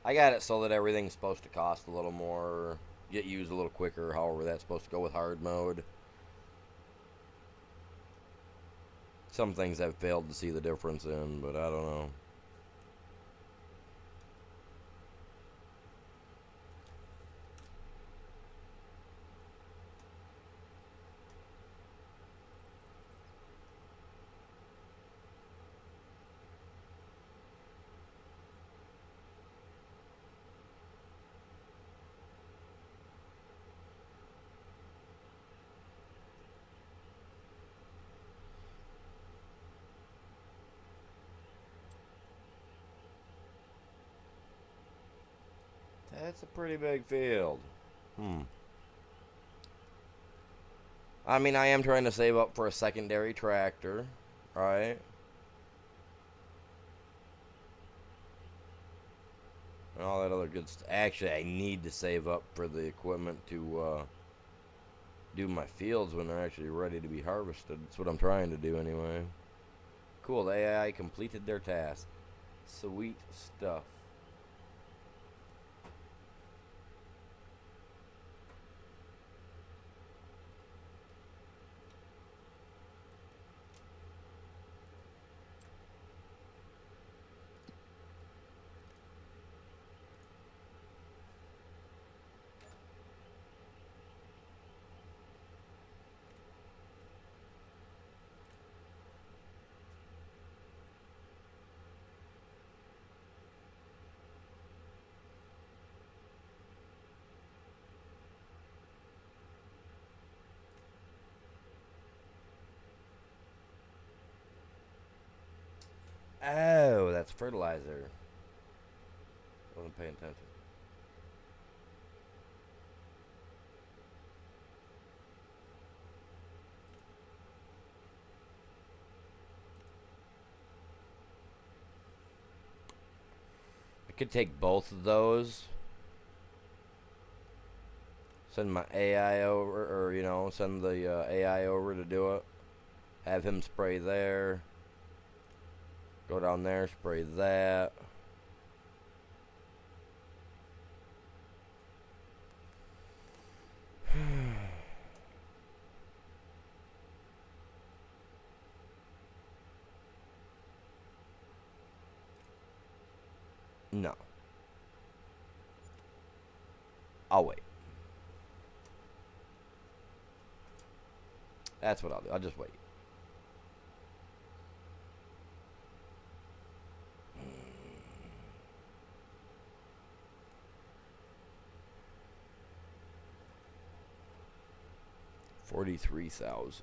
I got it so that everything's supposed to cost a little more, get used a little quicker, however that's supposed to go with hard mode. Some things I've failed to see the difference in, but I don't know. That's a pretty big field. I mean, I am trying to save up for a secondary tractor, right? And all that other good stuff. Actually, I need to save up for the equipment to do my fields when they're actually ready to be harvested. That's what I'm trying to do anyway. Cool, the AI completed their task. Sweet stuff. Oh, that's fertilizer. Wasn't paying attention. I could take both of those. Send my AI over, or, you know, send the AI over to do it. Have him spray there. Go down there, spray that. No. I'll wait. That's what I'll do. I'll just wait. $43,000.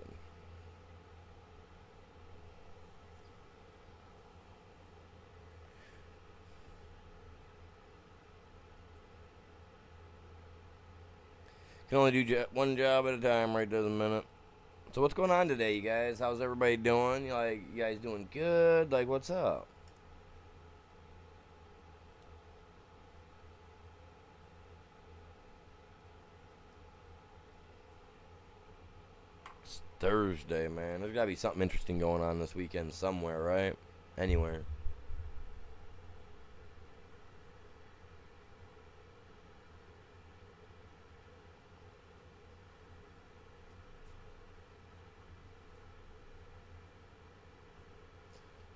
Can only do one job at a time right this minute. So what's going on today, you guys? How's everybody doing? You guys doing good? Like, what's up? It's Thursday, man. There's gotta be something interesting going on this weekend somewhere, right? Anywhere.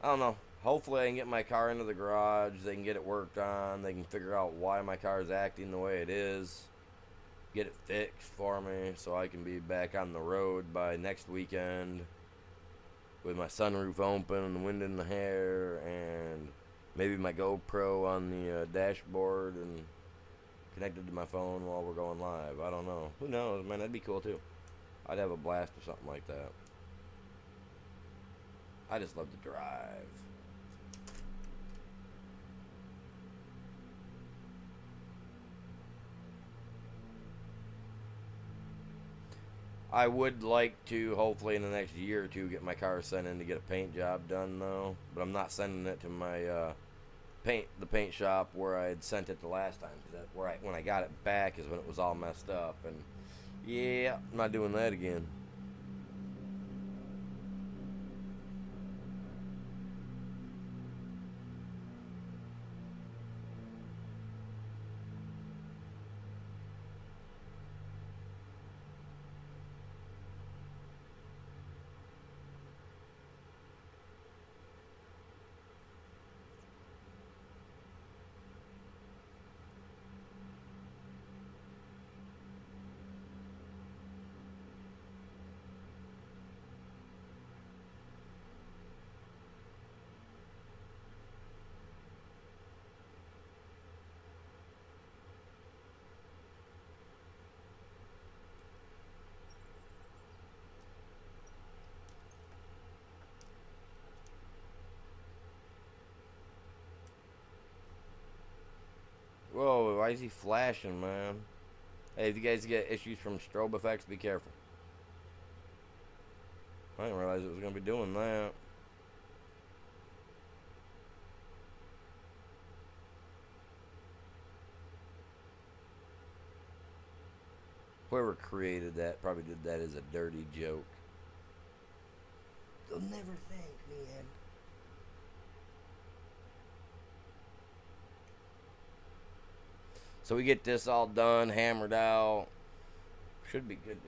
I don't know. Hopefully I can get my car into the garage. They can get it worked on. They can figure out why my car is acting the way it is. Get it fixed for me so I can be back on the road by next weekend with my sunroof open and the wind in the hair and maybe my GoPro on the dashboard and connected to my phone while we're going live. I don't know. Who knows, man? That'd be cool too. I'd have a blast or something like that. I just love to drive. I would like to, hopefully in the next year or two, get my car sent in to get a paint job done, though. But I'm not sending it to my the paint shop where I had sent it the last time. Cause when I got it back is when it was all messed up. And yeah, I'm not doing that again. Whoa, why is he flashing, man? Hey, if you guys get issues from strobe effects, be careful. I didn't realize it was going to be doing that. Whoever created that probably did that as a dirty joke. They'll never thank me, and so we get this all done, hammered out. Should be good.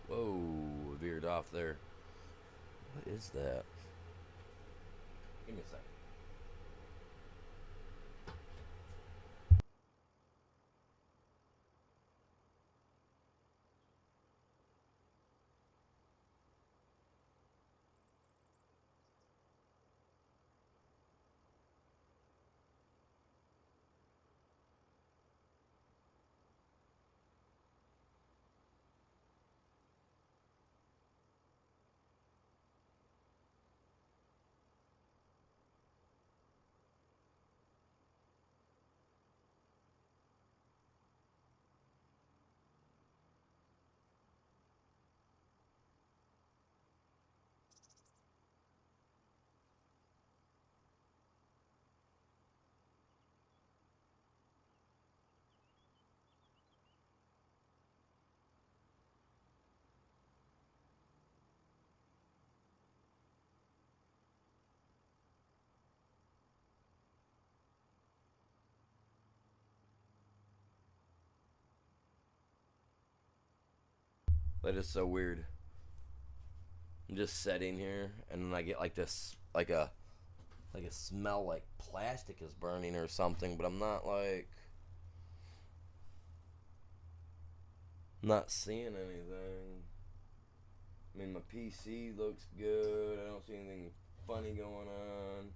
Whoa, veered off there. What is that? Give me a second. That is so weird. I'm just sitting here, and then I get like this, like a smell like plastic is burning or something, but I'm not seeing anything. I mean, my PC looks good. I don't see anything funny going on.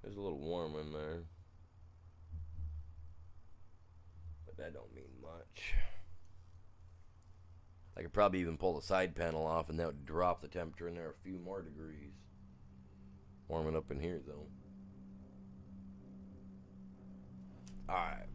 There's a little warm in there, but that don't mean much. I could probably even pull the side panel off, and that would drop the temperature in there a few more degrees. Warming up in here, though. Alright.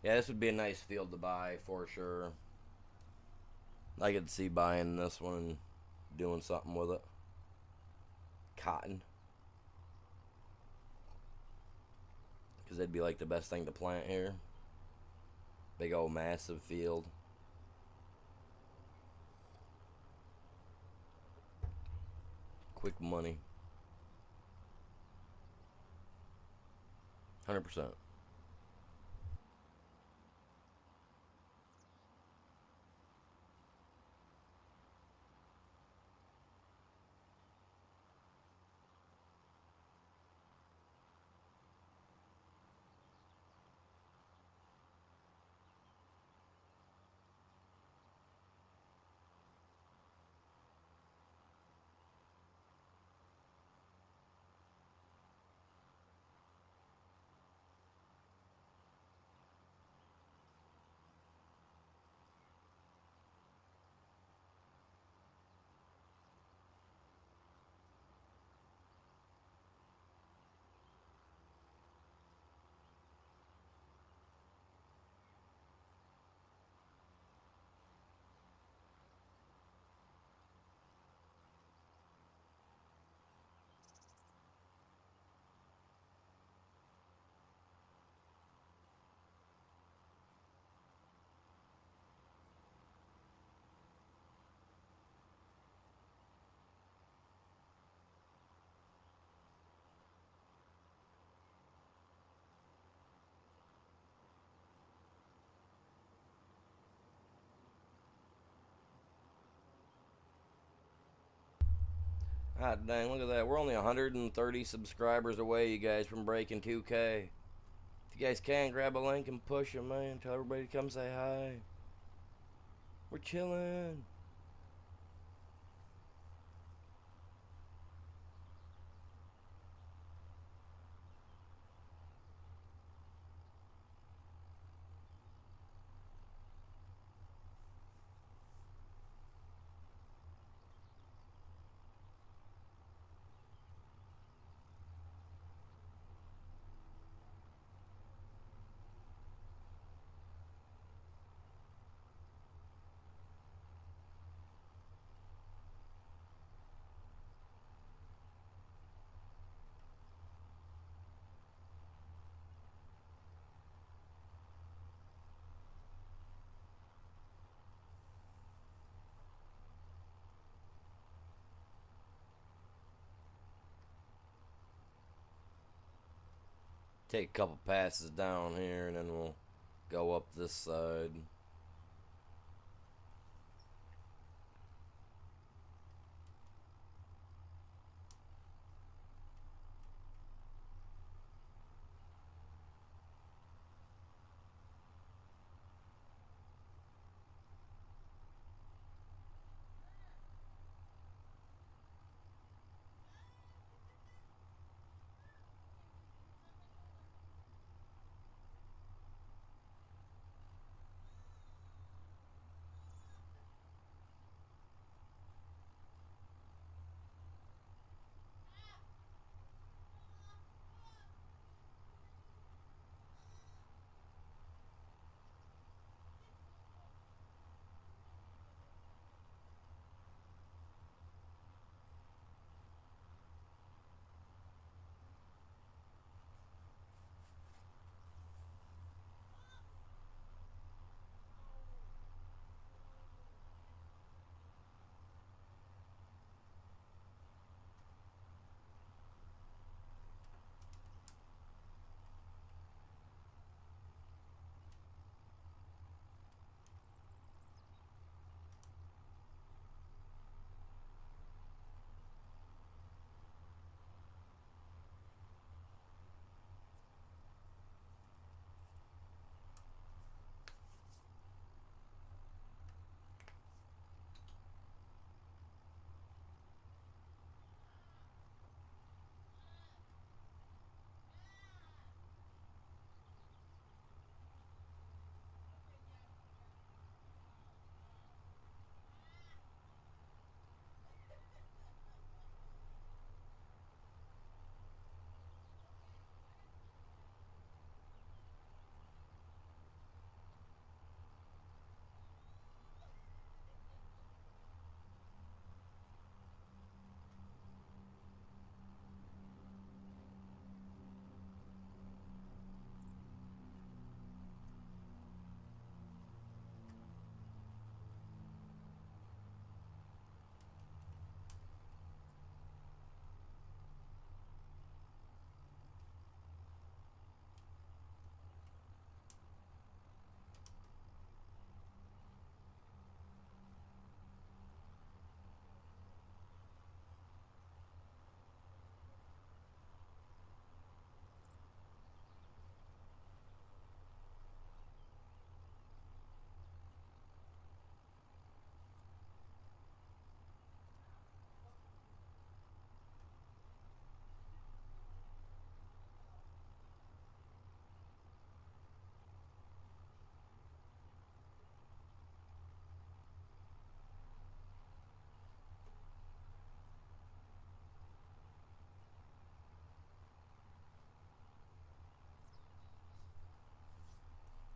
Yeah, this would be a nice field to buy for sure. I could see buying this one and doing something with it. Cotton. Because that'd be like the best thing to plant here. Big old massive field. Quick money. 100%. God dang, look at that. We're only 130 subscribers away, you guys, from breaking 2K. If you guys can, grab a link and push them, man. Tell everybody to come say hi. We're chilling. take a couple passes down here, and then we'll go up this side.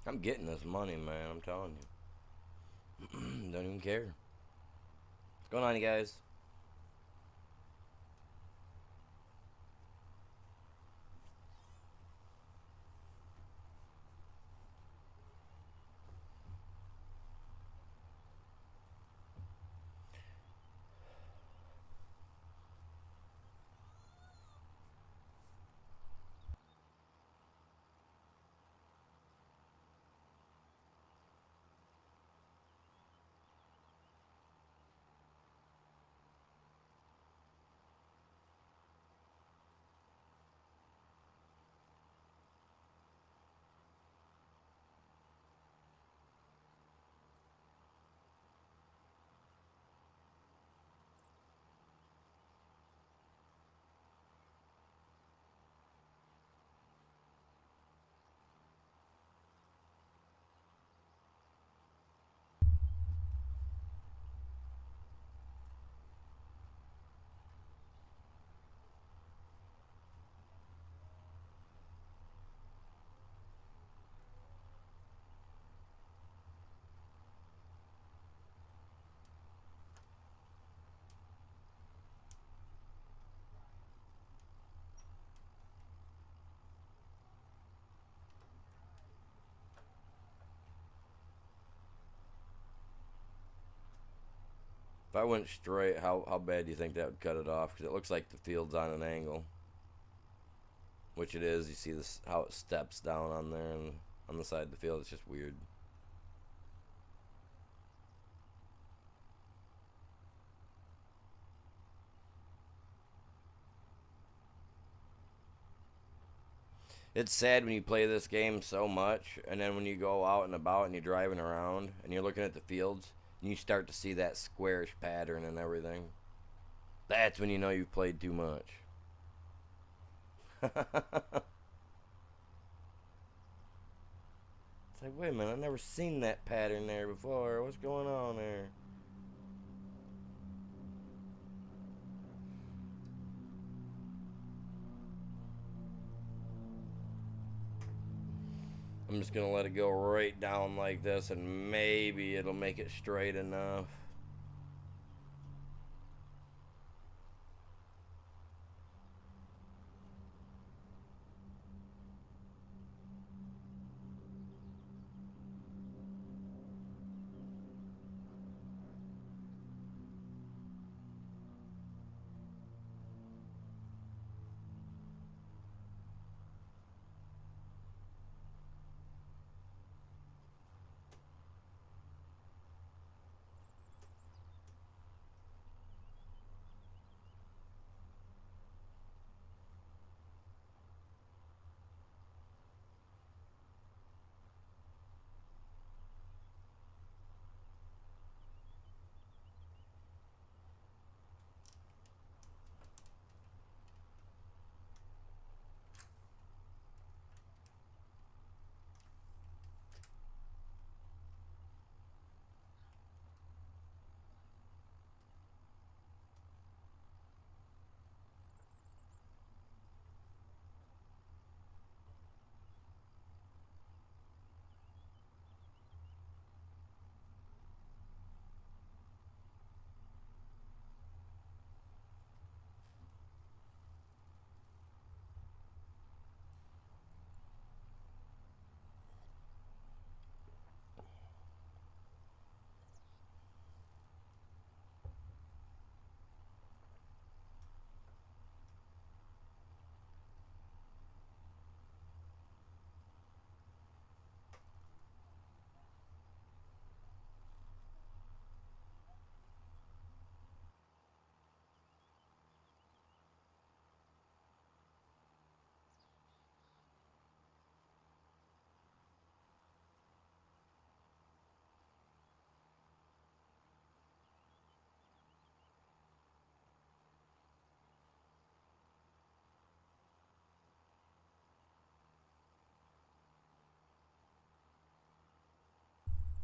I'm getting this money, man. I'm telling you. Don't even care. What's going on, you guys? If I went straight, how bad do you think that would cut it off? Because it looks like the field's on an angle. which it is. You see this how it steps down on there and on the side of the field. It's just weird. It's sad when you play this game so much, and then when you go out and about and you're driving around and you're looking at the fields and you start to see that squarish pattern and everything. That's when you know you've played too much. It's like, wait a minute, I've never seen that pattern there before. What's going on there? I'm just gonna let it go right down like this, and maybe it'll make it straight enough.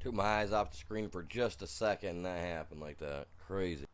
Took my eyes off the screen for just a second and that happened like that. Crazy.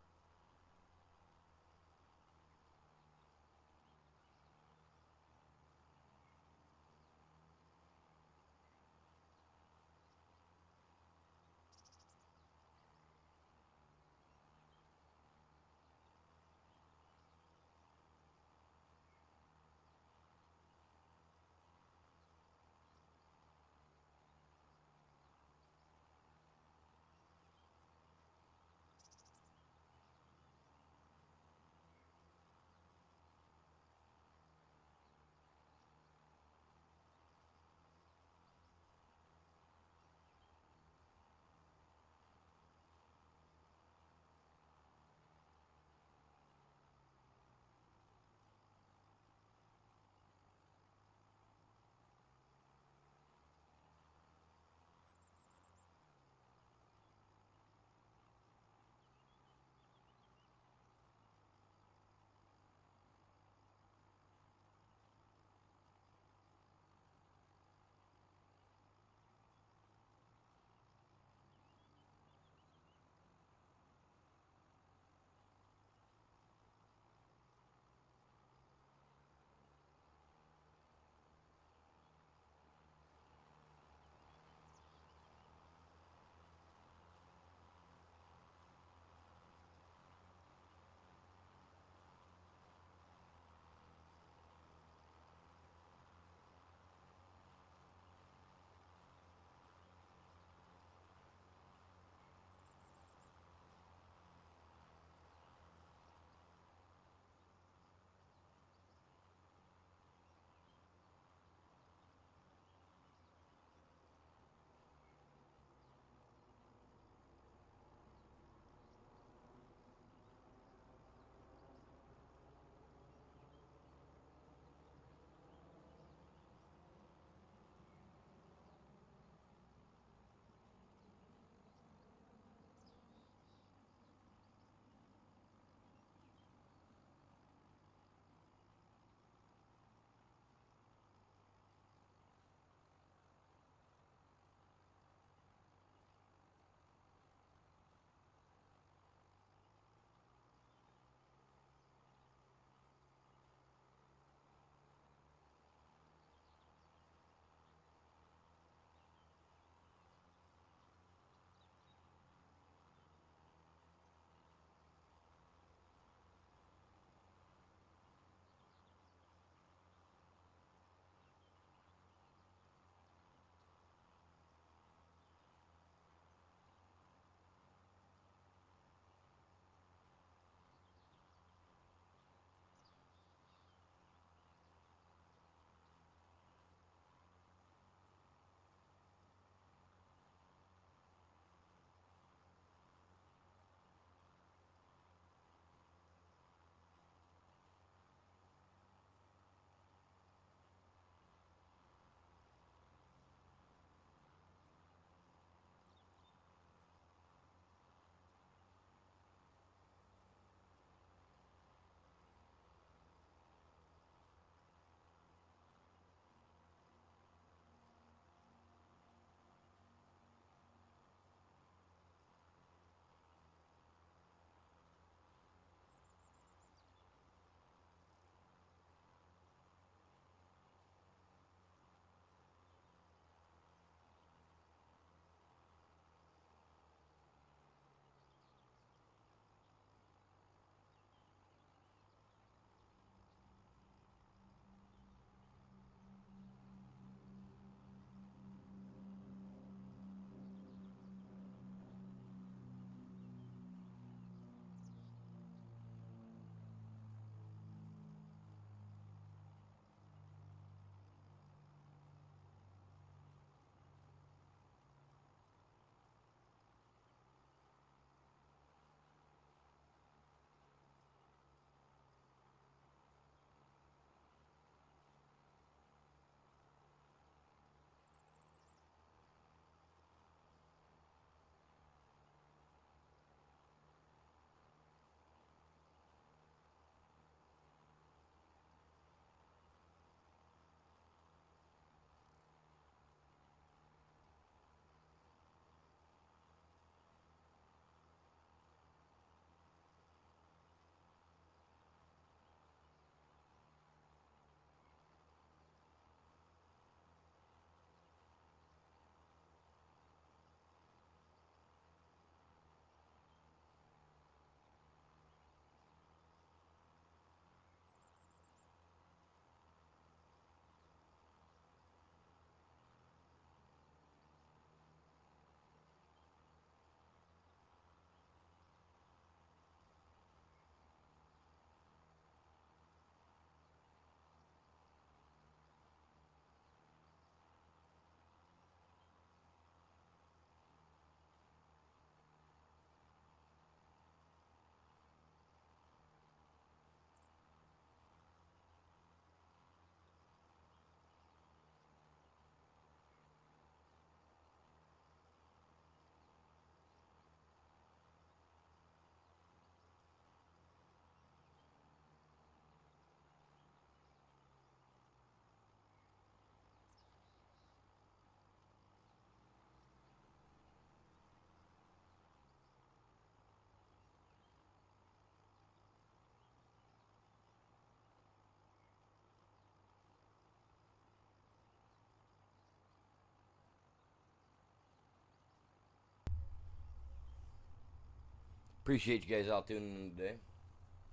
Appreciate you guys all tuning in today.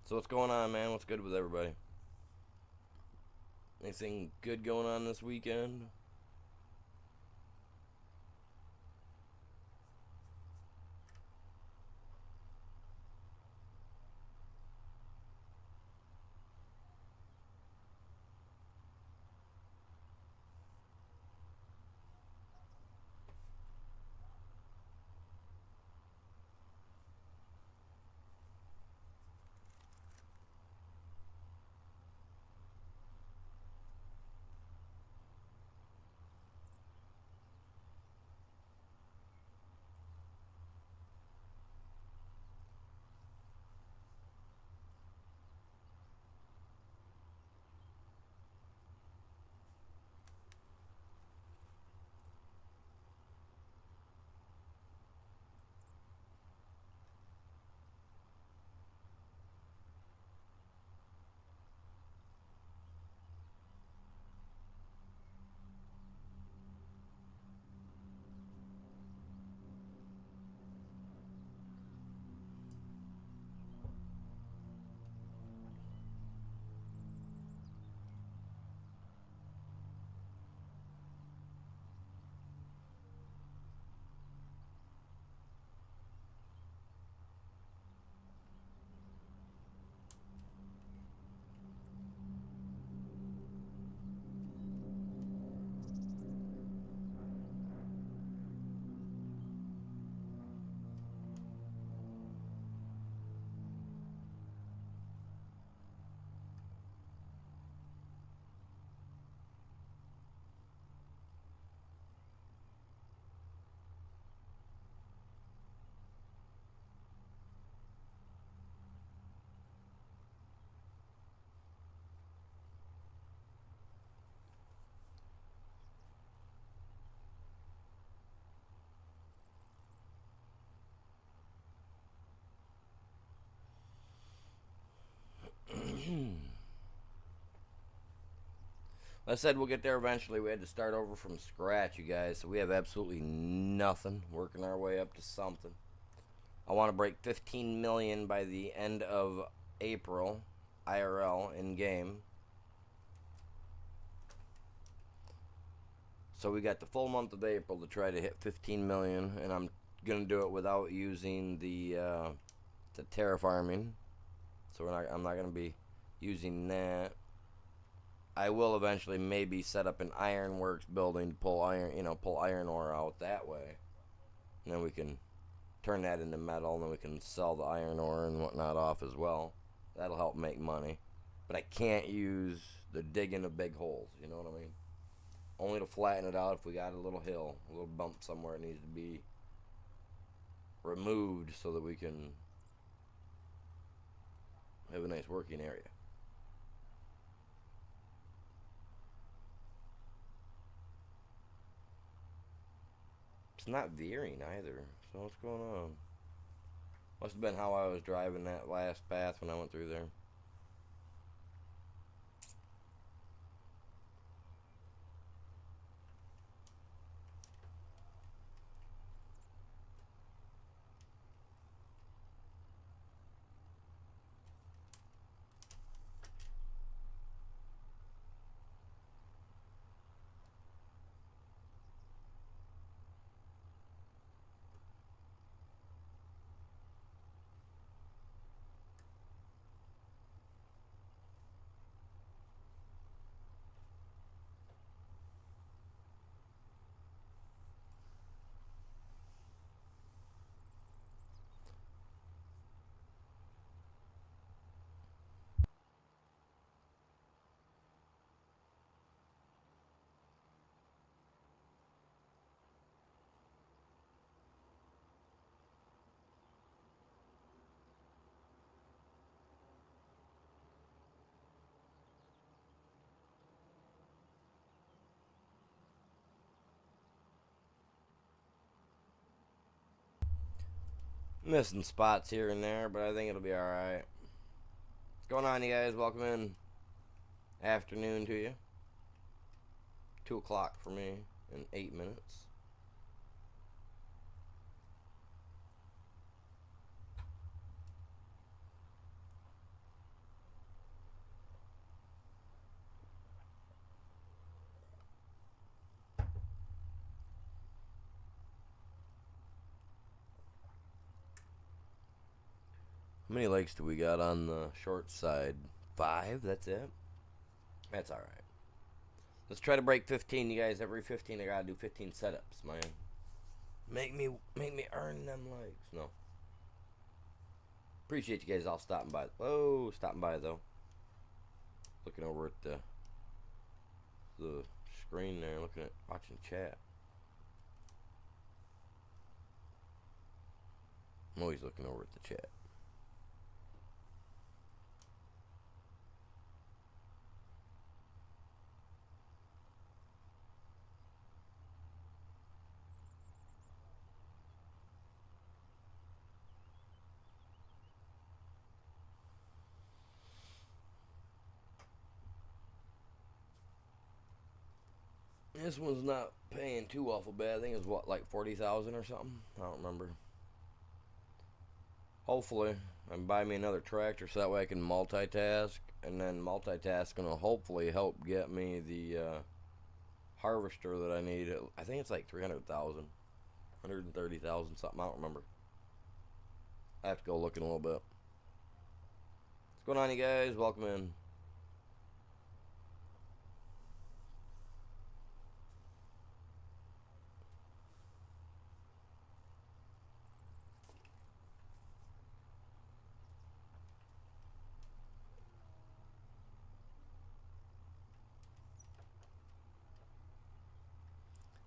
So what's going on, man? What's good with everybody? Anything good going on this weekend? I said we'll get there eventually. We had to start over from scratch, you guys. So we have absolutely nothing. Working our way up to something. I want to break 15 million by the end of April, IRL in game. So we got the full month of April to try to hit 15 million, and I'm gonna do it without using the terraforming. So I'm not gonna be using that. I will eventually maybe set up an ironworks building to pull iron ore out that way. And then we can turn that into metal, and then we can sell the iron ore and whatnot off as well. That'll help make money. But I can't use the digging of big holes, you know what I mean? Only to flatten it out if we got a little hill, a little bump somewhere it needs to be removed so that we can have a nice working area. It's not veering either. So what's going on? Must have been how I was driving that last path when I went through there. Missing spots here and there, but I think it'll be alright. What's going on, you guys? Welcome in. Afternoon to you. 2 o'clock for me in 8 minutes. How many lakes do we got on the short side? 5, that's it? That's alright. Let's try to break 15, you guys. Every 15 I gotta do 15 setups, man. Make me earn them likes. No. Appreciate you guys all stopping by. Whoa, stopping by though. Looking over at the screen there, watching chat. I'm always looking over at the chat. This one's not paying too awful bad. I think it's what, like 40,000 or something? I don't remember. Hopefully, I'm buy me another tractor so that way I can multitask, and then multitasking will hopefully help get me the harvester that I need. I think it's like 300,000, 130,000 something. I don't remember. I have to go look in a little bit. What's going on, you guys? Welcome in.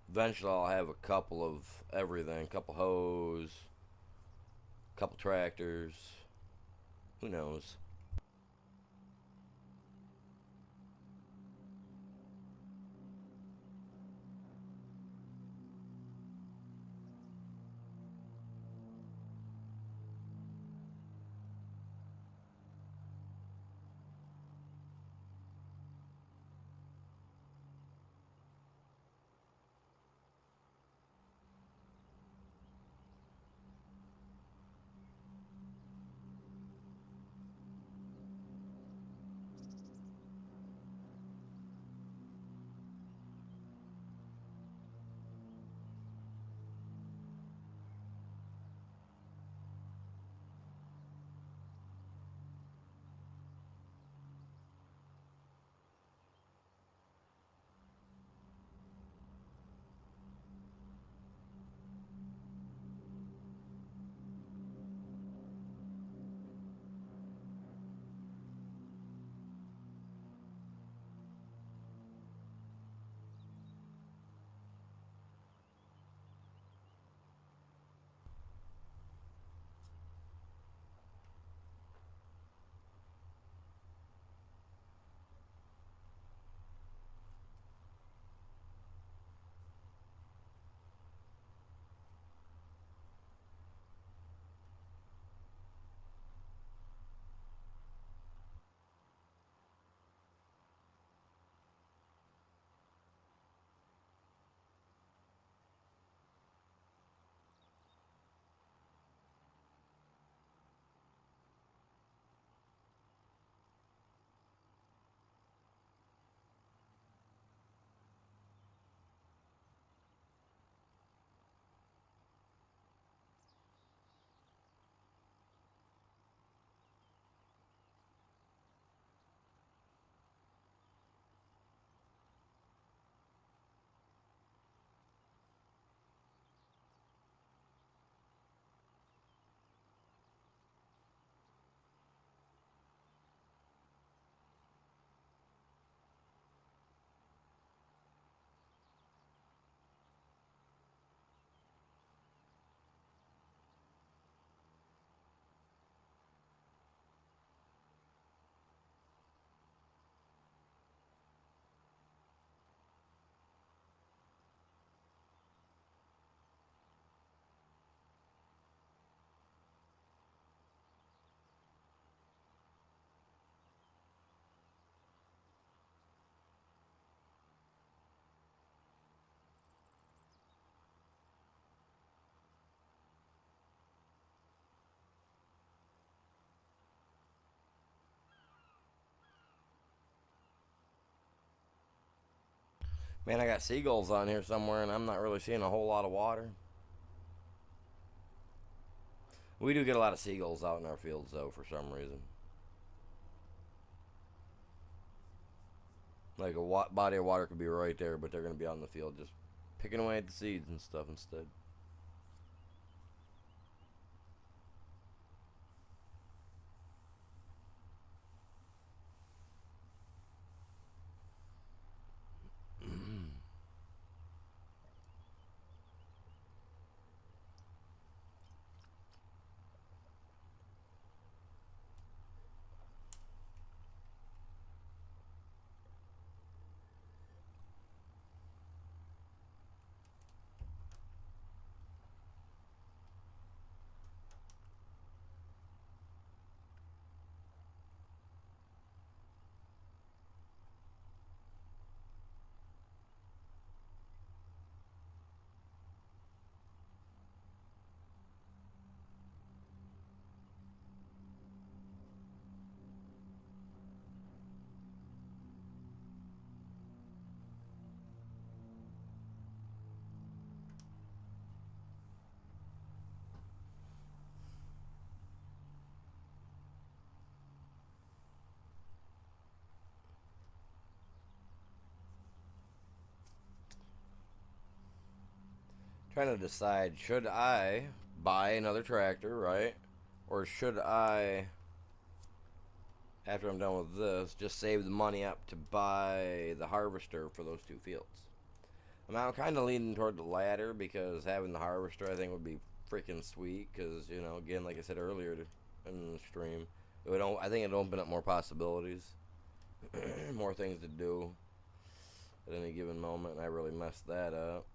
Eventually, I'll have a couple of everything. A couple hoes, a couple tractors. Who knows? Man, I got seagulls on here somewhere, and I'm not really seeing a whole lot of water. We do get a lot of seagulls out in our fields, though, for some reason. Like a body of water could be right there, but they're going to be out in the field just picking away at the seeds and stuff instead. Trying to decide, should I buy another tractor, right? Or should I, after I'm done with this, just save the money up to buy the harvester for those 2 fields? I mean, I'm kind of leaning toward the latter because having the harvester I think would be freaking sweet because, you know, again, like I said earlier in the stream, it would, I think it'd open up more possibilities, more things to do at any given moment, and I really messed that up.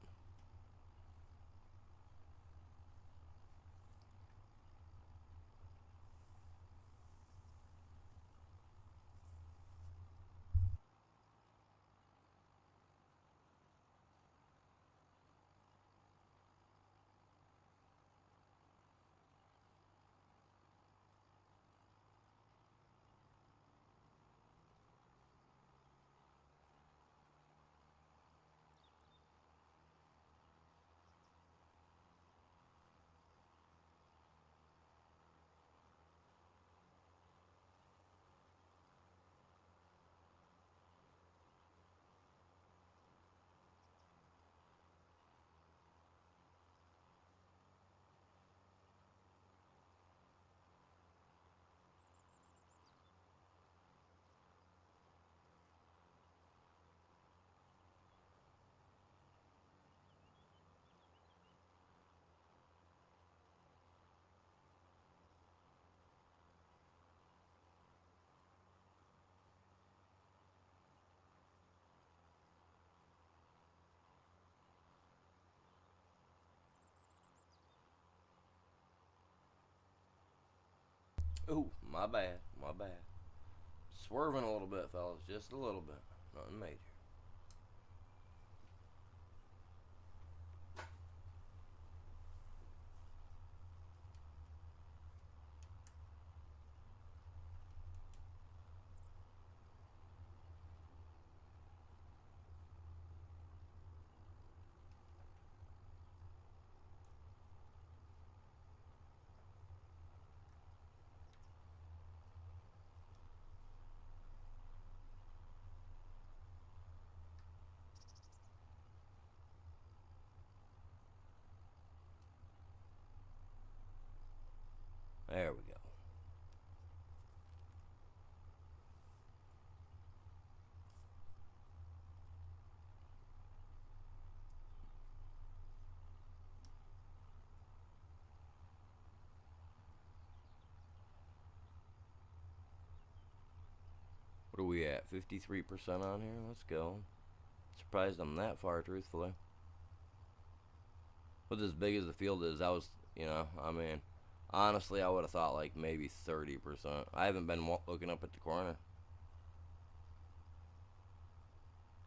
Ooh, my bad, my bad. Swerving a little bit, fellas, just a little bit. Nothing major. There we go. What are we at? 53% on here? Let's go. Surprised I'm that far, truthfully. With as big as the field is, I was, you know, I mean, honestly, I would have thought like maybe 30%. I haven't been looking up at the corner.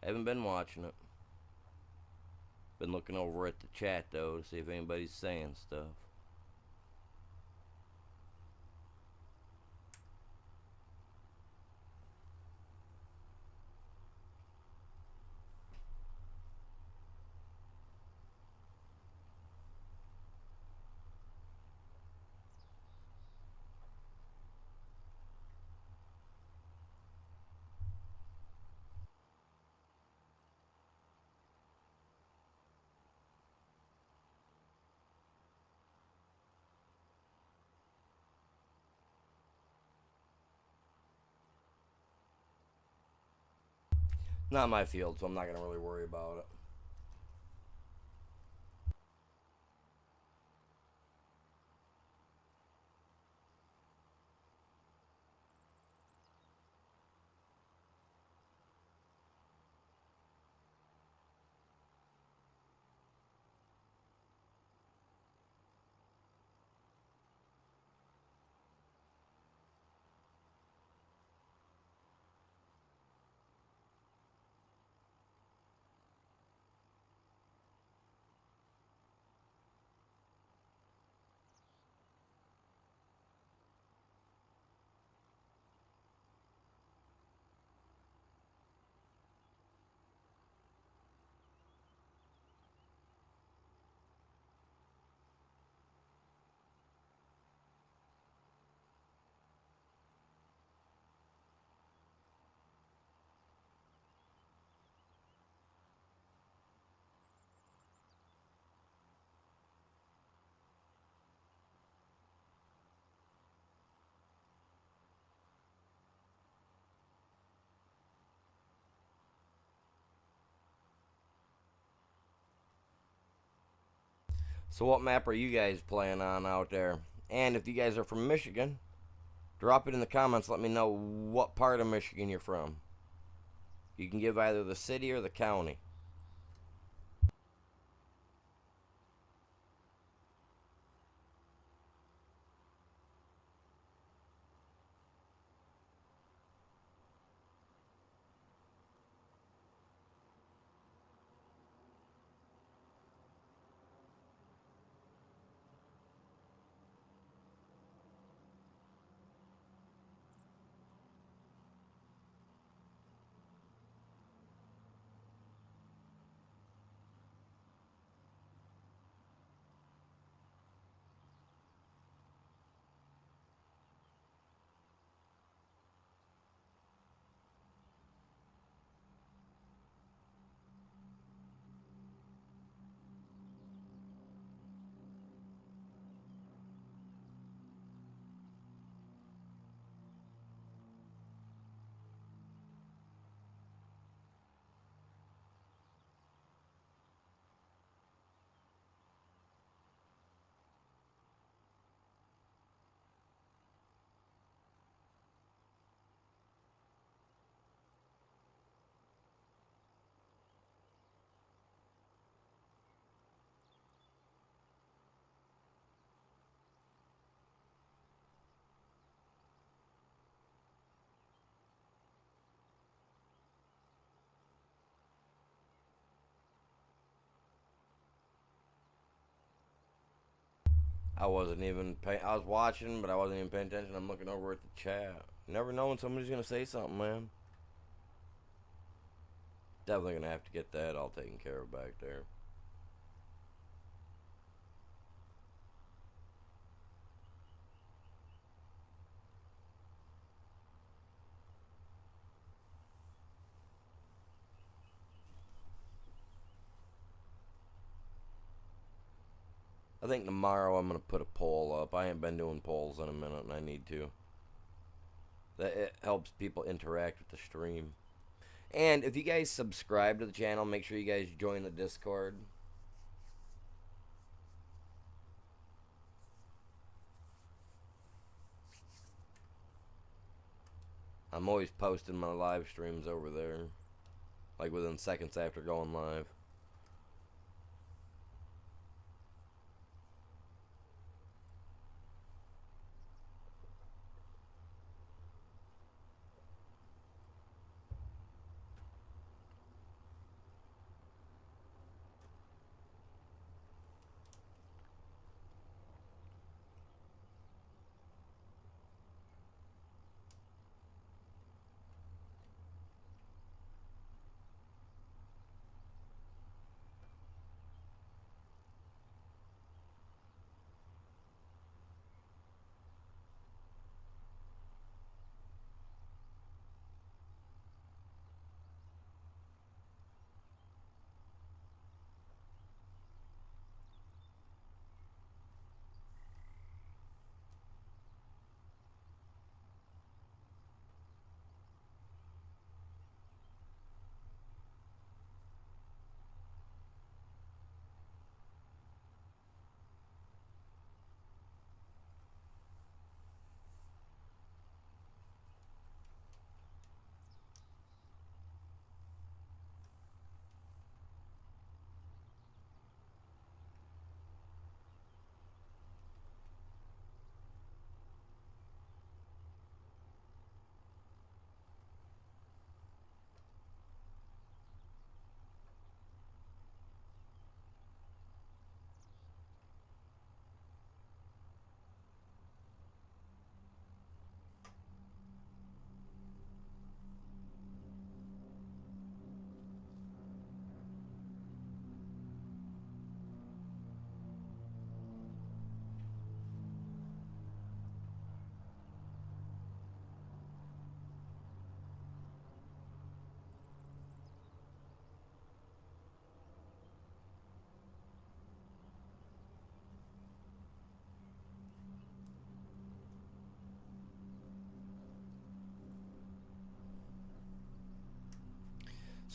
I haven't been watching it. Been looking over at the chat, though, to see if anybody's saying stuff. Not my field, so I'm not gonna really worry about it. So what map are you guys playing on out there? And if you guys are from Michigan, drop it in the comments. Let me know what part of Michigan you're from. You can give either the city or the county. I wasn't even paying. I was watching, but I wasn't even paying attention. I'm looking over at the chat. Never know when somebody's gonna say something, man. Definitely gonna have to get that all taken care of back there. I think tomorrow I'm gonna put a poll up. I ain't been doing polls in a minute, and I need to. That it helps people interact with the stream. And if you guys subscribe to the channel, make sure you guys join the Discord. I'm always posting my live streams over there, like within seconds after going live.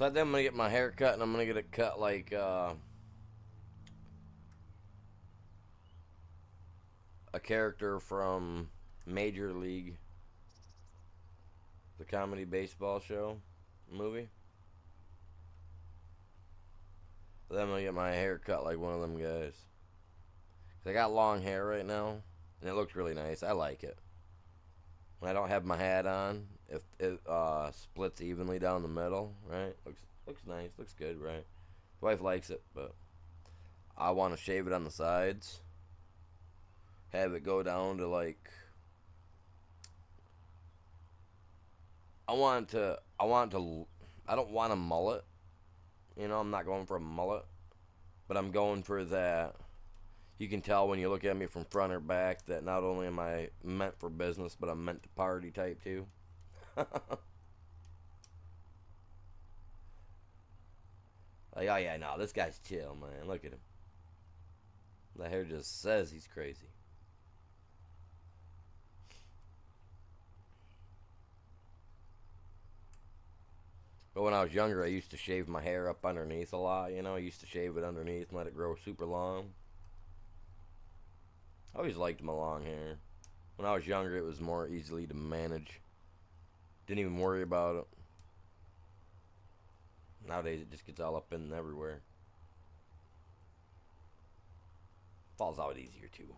So I think I'm gonna get my hair cut, and I'm gonna get it cut like a character from Major League, the comedy baseball show movie. Then I'm gonna get my hair cut like one of them guys. I got long hair right now, and it looks really nice. I like it. When I don't have my hat on, if it splits evenly down the middle, right? Looks nice. Looks good, right? The wife likes it, but I want to shave it on the sides. Have it go down to like. I don't want a mullet. You know, I'm not going for a mullet, but I'm going for that. You can tell when you look at me from front or back that not only am I meant for business, but I'm meant to party type too. Like, oh yeah, no, this guy's chill, man. Look at him. The hair just says he's crazy. But when I was younger, I used to shave my hair up underneath a lot, you know. I used to shave it underneath and let it grow super long. I always liked my long hair. When I was younger, it was more easily to manage. Didn't even worry about it. Nowadays, it just gets all up in everywhere. Falls out easier, too.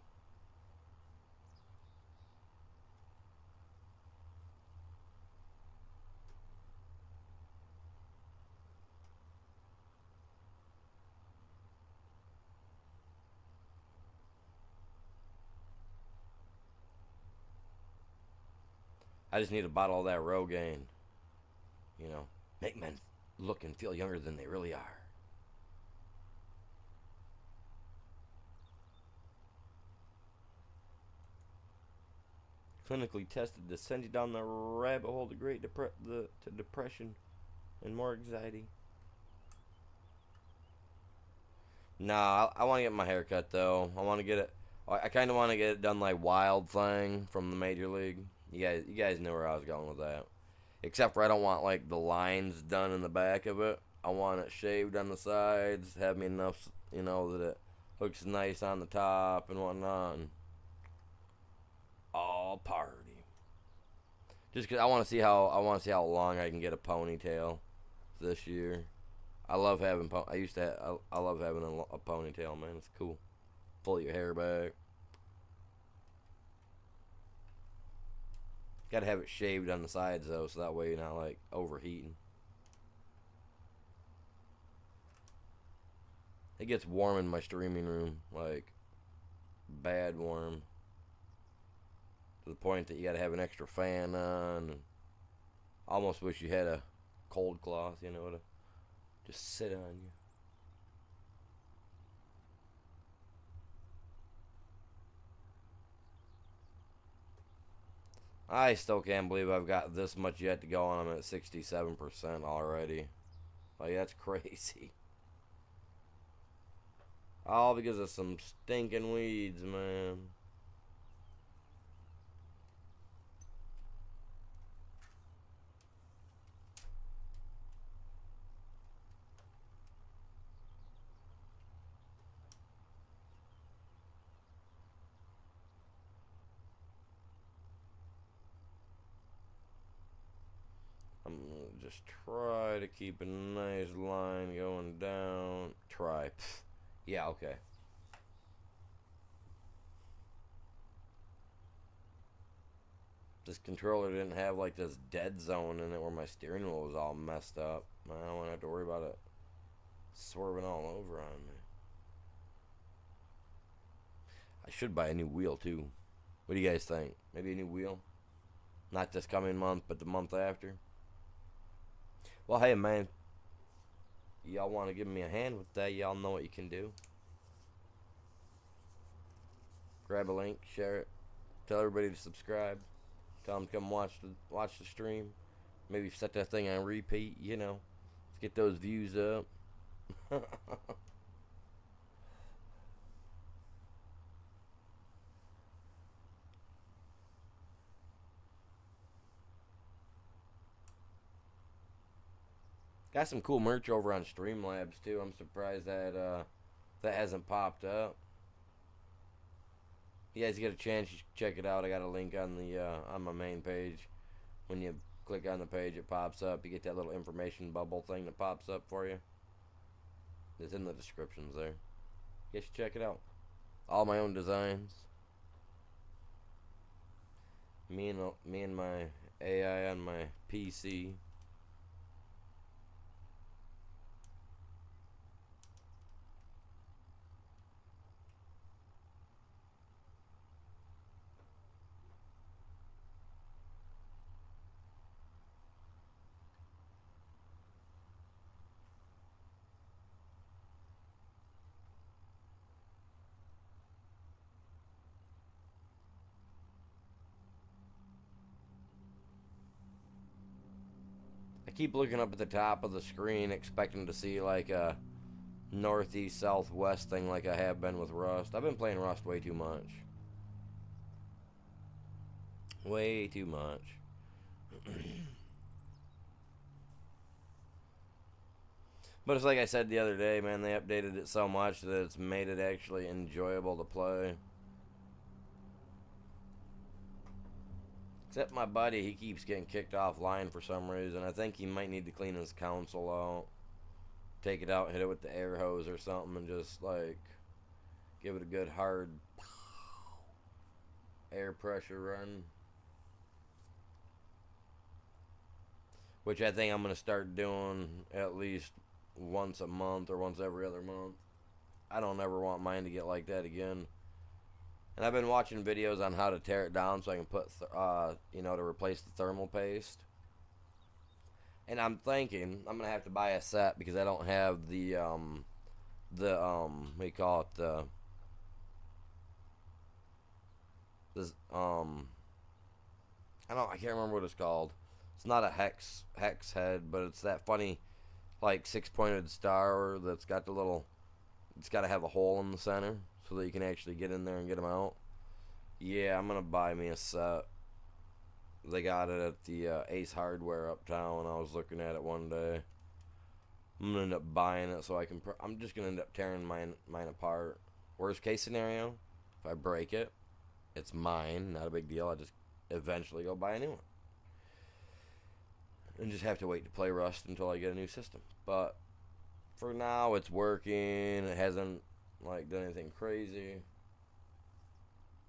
I just need to bottle all that Rogaine. You know, make men look and feel younger than they really are. Clinically tested to send you down the rabbit hole to to depression and more anxiety. Nah, I want to get my hair cut though. I want to get it. I kind of want to get it done like Wild Thing from the Major League. You guys know where I was going with that. Except for I don't want like the lines done in the back of it. I want it shaved on the sides, have me enough, you know, that it looks nice on the top and whatnot. And all party. Just 'cause I want to see how long I can get a ponytail this year. I love having I love having a ponytail, man. It's cool. Pull your hair back. Gotta have it shaved on the sides though, so that way you're not like overheating. It gets warm in my streaming room, like bad warm, to the point that you gotta have an extra fan on. And I almost wish you had a cold cloth, you know, to just sit on you. I still can't believe I've got this much yet to go, and I'm at 67% already. Like, that's crazy. All because of some stinking weeds, man. I'm gonna just try to keep a nice line going down. Try. Pfft. Yeah, okay. This controller didn't have like this dead zone in it where my steering wheel was all messed up. I don't want to have to worry about it swerving all over on me. I should buy a new wheel too. What do you guys think? Maybe a new wheel? Not this coming month, but the month after? Well, hey, man. Y'all want to give me a hand with that? Y'all know what you can do. Grab a link, share it. Tell everybody to subscribe. Tell them to come watch the stream. Maybe set that thing on repeat, you know. Let's get those views up. Got some cool merch over on Streamlabs too. I'm surprised that that hasn't popped up. You guys get a chance, you should check it out. I got a link on my main page. When you click on the page, it pops up. You get that little information bubble thing that pops up for you. It's in the descriptions there. You should check it out. All my own designs. Me and my AI on my PC. I keep looking up at the top of the screen expecting to see like a northeast southwest thing like I have been with Rust. I've been playing Rust way too much. Way too much. But it's like I said the other day, man, they updated it so much that it's made it actually enjoyable to play. Except my buddy, he keeps getting kicked offline for some reason. I think he might need to clean his console out. Take it out, hit it with the air hose or something, and just, like, give it a good hard air pressure run. Which I think I'm going to start doing at least once a month or once every other month. I don't ever want mine to get like that again. And I've been watching videos on how to tear it down so I can put, to replace the thermal paste. And I'm thinking I'm going to have to buy a set because I don't have the we call it, I can't remember what it's called. It's not a hex head, but it's that funny, like, 6-pointed star that's got the little, it's got to have a hole in the center so that you can actually get in there and get them out. Yeah, I'm going to buy me a set. They got it at the Ace Hardware uptown. I was looking at it one day. I'm going to end up buying it so I can, I'm just going to end up tearing mine apart. Worst case scenario, if I break it, it's mine. Not a big deal. I just eventually go buy a new one. And just have to wait to play Rust until I get a new system. But for now, it's working. It hasn't like done anything crazy.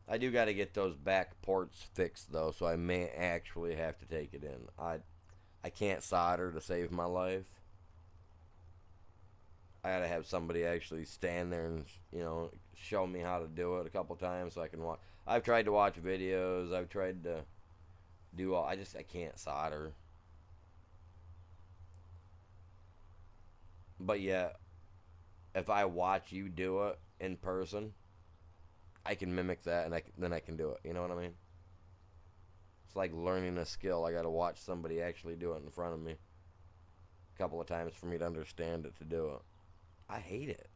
I do got to get those back ports fixed though, so I may actually have to take it in. I can't solder to save my life. I gotta have somebody actually stand there and show me how to do it a couple times so I can watch. I've tried to watch videos. I've tried to do all. I can't solder. But yeah, if I watch you do it in person, I can mimic that, and then I can do it. You know what I mean? It's like learning a skill. I got to watch somebody actually do it in front of me a couple of times for me to understand it to do it. I hate it.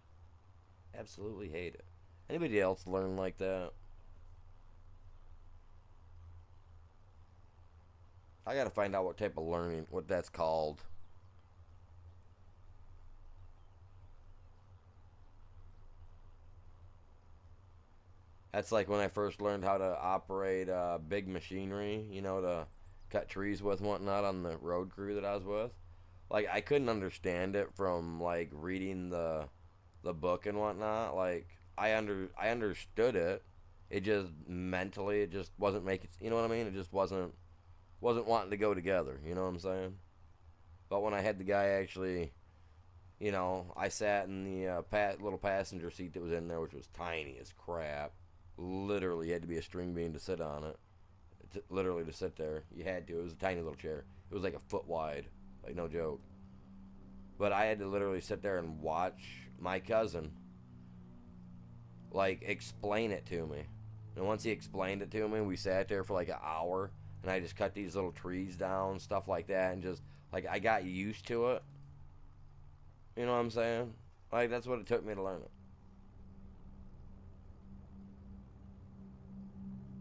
Absolutely hate it. Anybody else learn like that? I got to find out what type of learning, what that's called. That's like when I first learned how to operate big machinery, to cut trees with and whatnot on the road crew that I was with. Like, I couldn't understand it from, like, reading the book and whatnot. Like, I understood it. It just mentally, it just wasn't making, you know what I mean? It just wasn't wanting to go together, you know what I'm saying? But when I had the guy actually, I sat in the little passenger seat that was in there, which was tiny as crap. Literally, you had to be a string bean to sit on it. Literally to sit there. You had to. It was a tiny little chair. It was like a foot wide. Like, no joke. But I had to literally sit there and watch my cousin, like, explain it to me. And once he explained it to me, we sat there for like an hour. And I just cut these little trees down, stuff like that. And just, like, I got used to it. You know what I'm saying? Like, that's what it took me to learn it.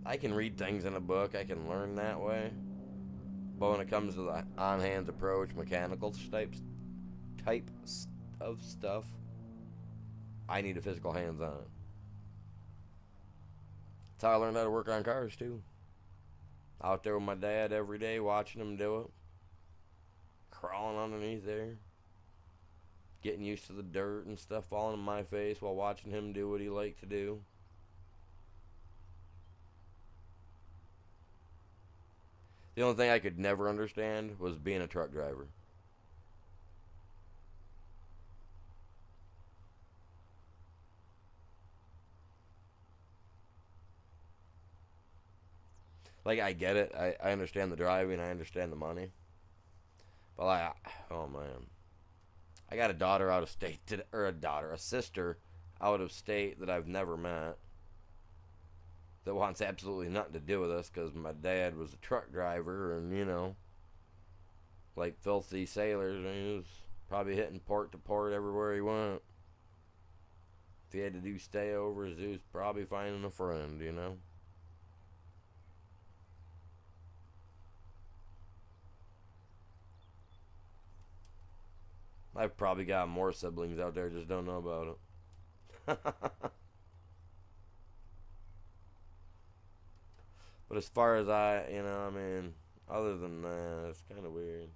I can read things in a book. I can learn that way. But when it comes to the on-hands approach, mechanical type of stuff, I need a physical hands-on. That's how I learned how to work on cars too. Out there with my dad every day, watching him do it, crawling underneath there, getting used to the dirt and stuff falling in my face while watching him do what he liked to do. The only thing I could never understand was being a truck driver. Like, I get it. I understand the driving. I understand the money. But, like, oh, man. I got a daughter out of state, a sister out of state that I've never met that wants absolutely nothing to do with us because my dad was a truck driver and, you know, like filthy sailors. And he was probably hitting port to port everywhere he went. If he had to do stayovers, he was probably finding a friend, you know. I've probably got more siblings out there, just don't know about it. But as far as I mean, other than that, it's kind of weird.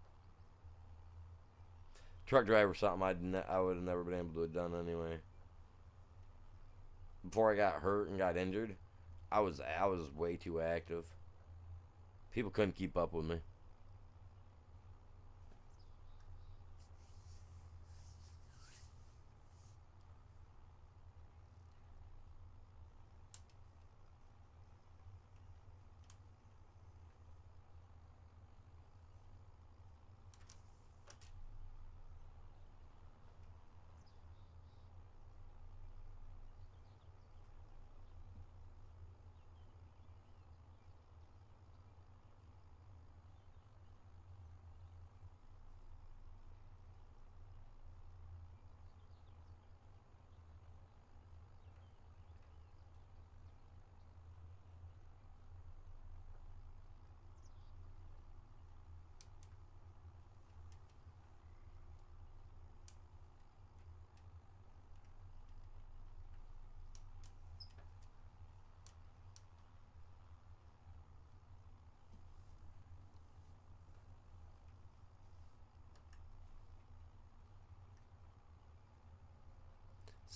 Truck driver, something I would have never been able to have done anyway. Before I got hurt and got injured, I was way too active. People couldn't keep up with me.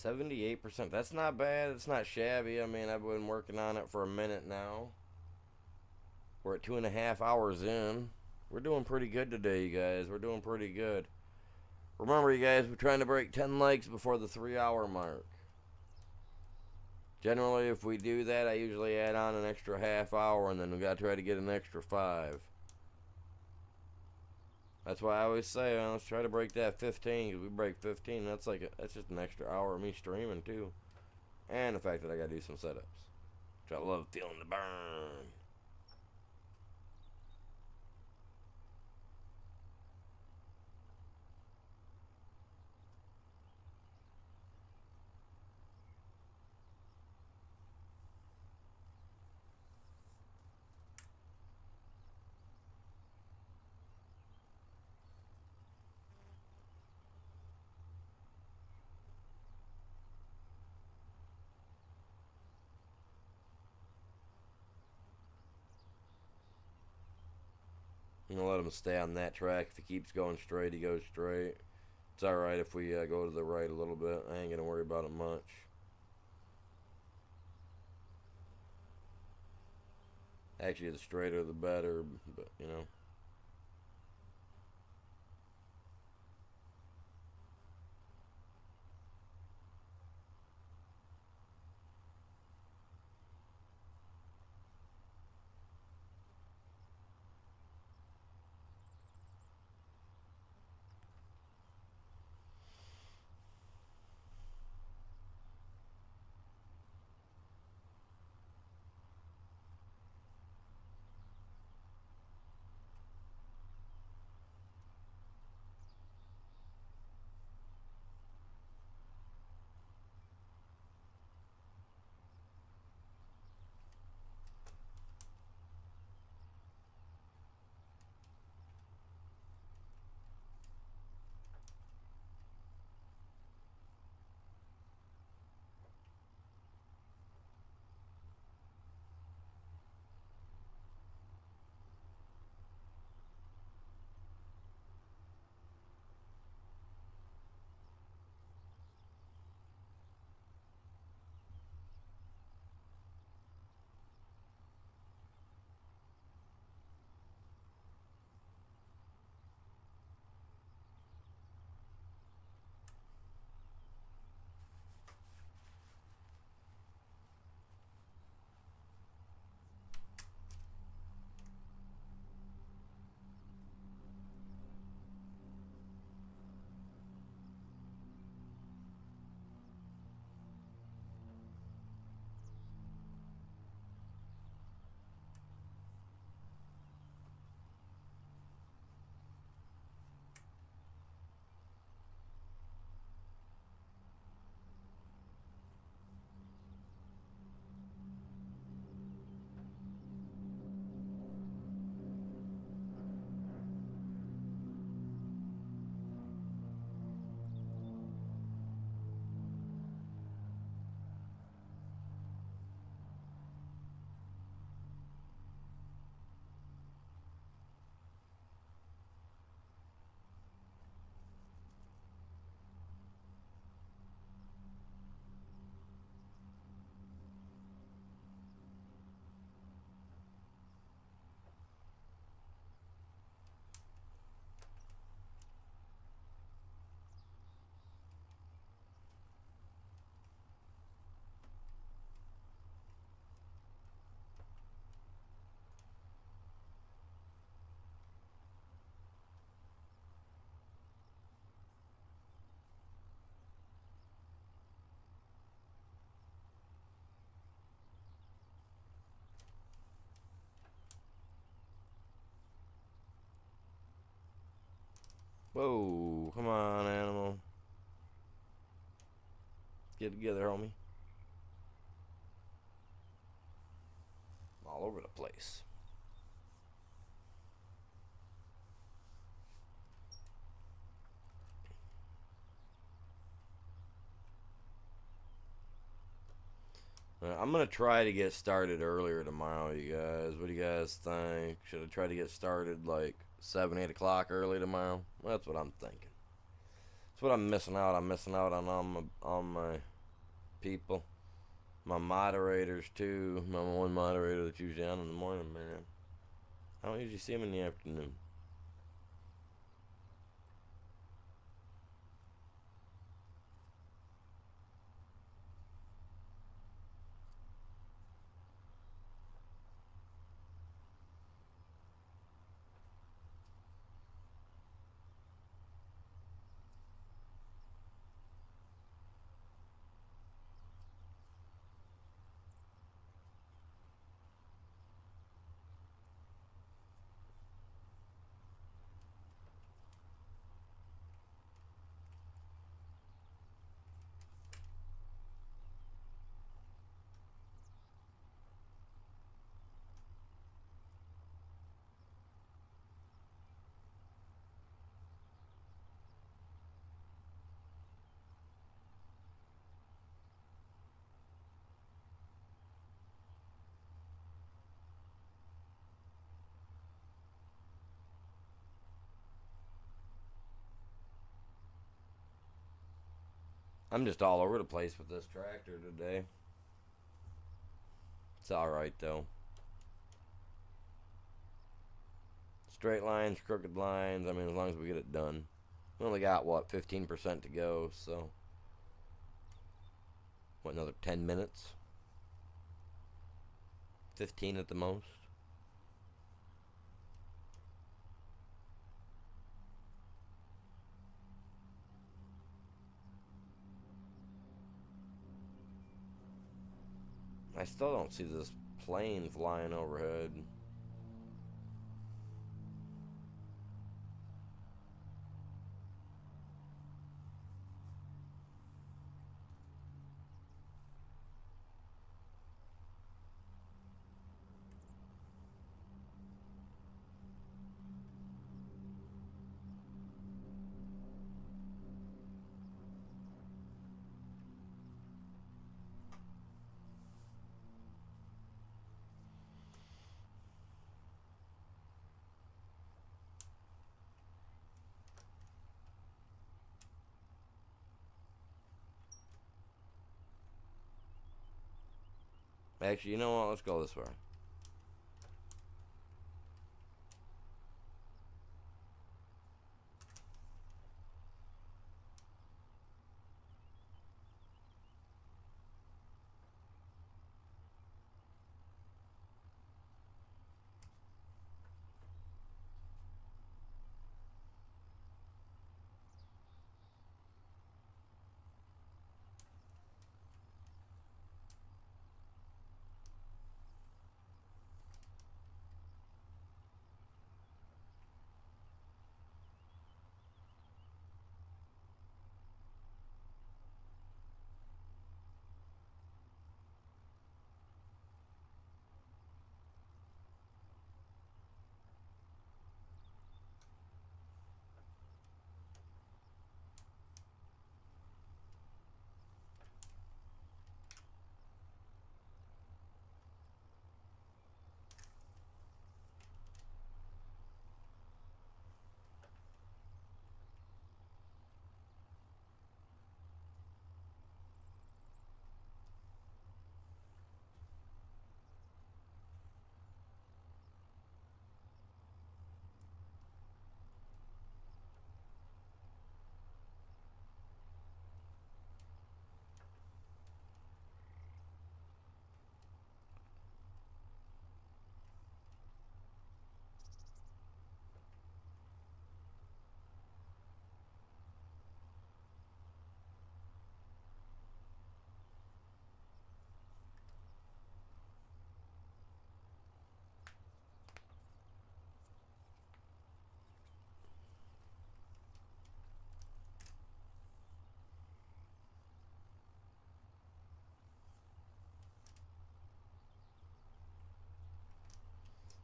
%78. That's not bad. It's not shabby. I mean, I've been working on it for a minute now. We're at 2.5 hours in. We're doing pretty good today, you guys. We're doing pretty good. Remember, you guys, we're trying to break 10 likes before the 3-hour mark. Generally, if we do that, I usually add on an extra half hour, and then we got to try to get an extra 5. That's why I always say, let's try to break that 15. Because we break 15, that's just an extra hour of me streaming too, and the fact that I gotta do some setups. Which I love feeling the burn. I'm gonna let him stay on that track. If he keeps going straight, he goes straight. It's alright if we go to the right a little bit. I ain't gonna worry about it much. Actually, the straighter the better, but you know. Whoa, come on, animal. Get together, homie. All over the place. I'm going to try to get started earlier tomorrow, you guys. What do you guys think? Should I try to get started like 7, 8 o'clock early tomorrow? Well, that's what I'm thinking. That's what I'm missing out. I'm missing out on all my people. My moderators, too. My one moderator that's usually on in the morning, man. I don't usually see him in the afternoon. I'm just all over the place with this tractor today. It's alright, though. Straight lines, crooked lines. I mean, as long as we get it done. We only got, what, 15% to go, so. What, another 10 minutes? 15 at the most. I still don't see this plane flying overhead. Actually, you know what? Let's go this way.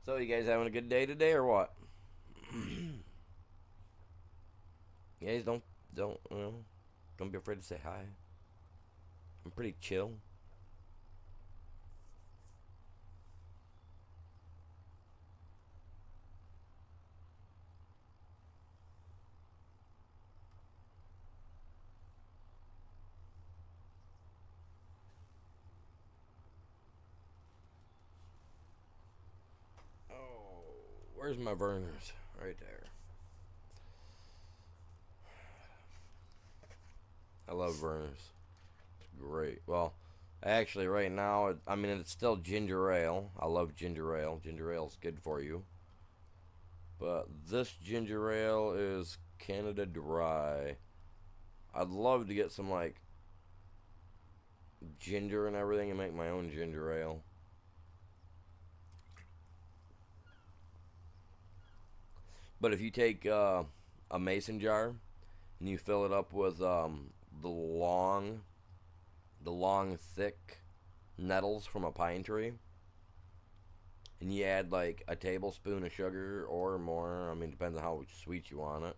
So, you guys having a good day today or what? You guys don't be afraid to say hi. I'm pretty chill. Oh, where's my burners? Right there. I love burners. It's great. Well, actually, right now, I mean, it's still ginger ale. I love ginger ale. Ginger ale's good for you. But this ginger ale is Canada Dry. I'd love to get some, like, ginger and everything and make my own ginger ale. But if you take a mason jar and you fill it up with the long, thick nettles from a pine tree, and you add like a tablespoon of sugar or more. I mean, depends on how sweet you want it.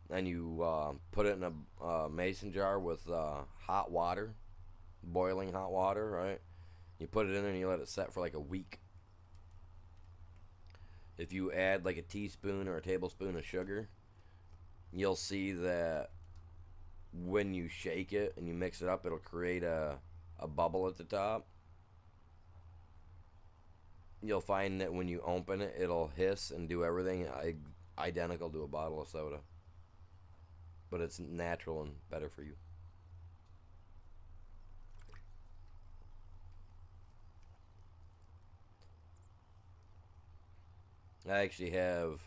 And you put it in a mason jar with hot water, boiling hot water, right? You put it in there and you let it set for like a week. If you add like a teaspoon or a tablespoon of sugar, you'll see that when you shake it and you mix it up, it'll create a bubble at the top. You'll find that when you open it, it'll hiss and do everything identical to a bottle of soda. But it's natural and better for you. I actually have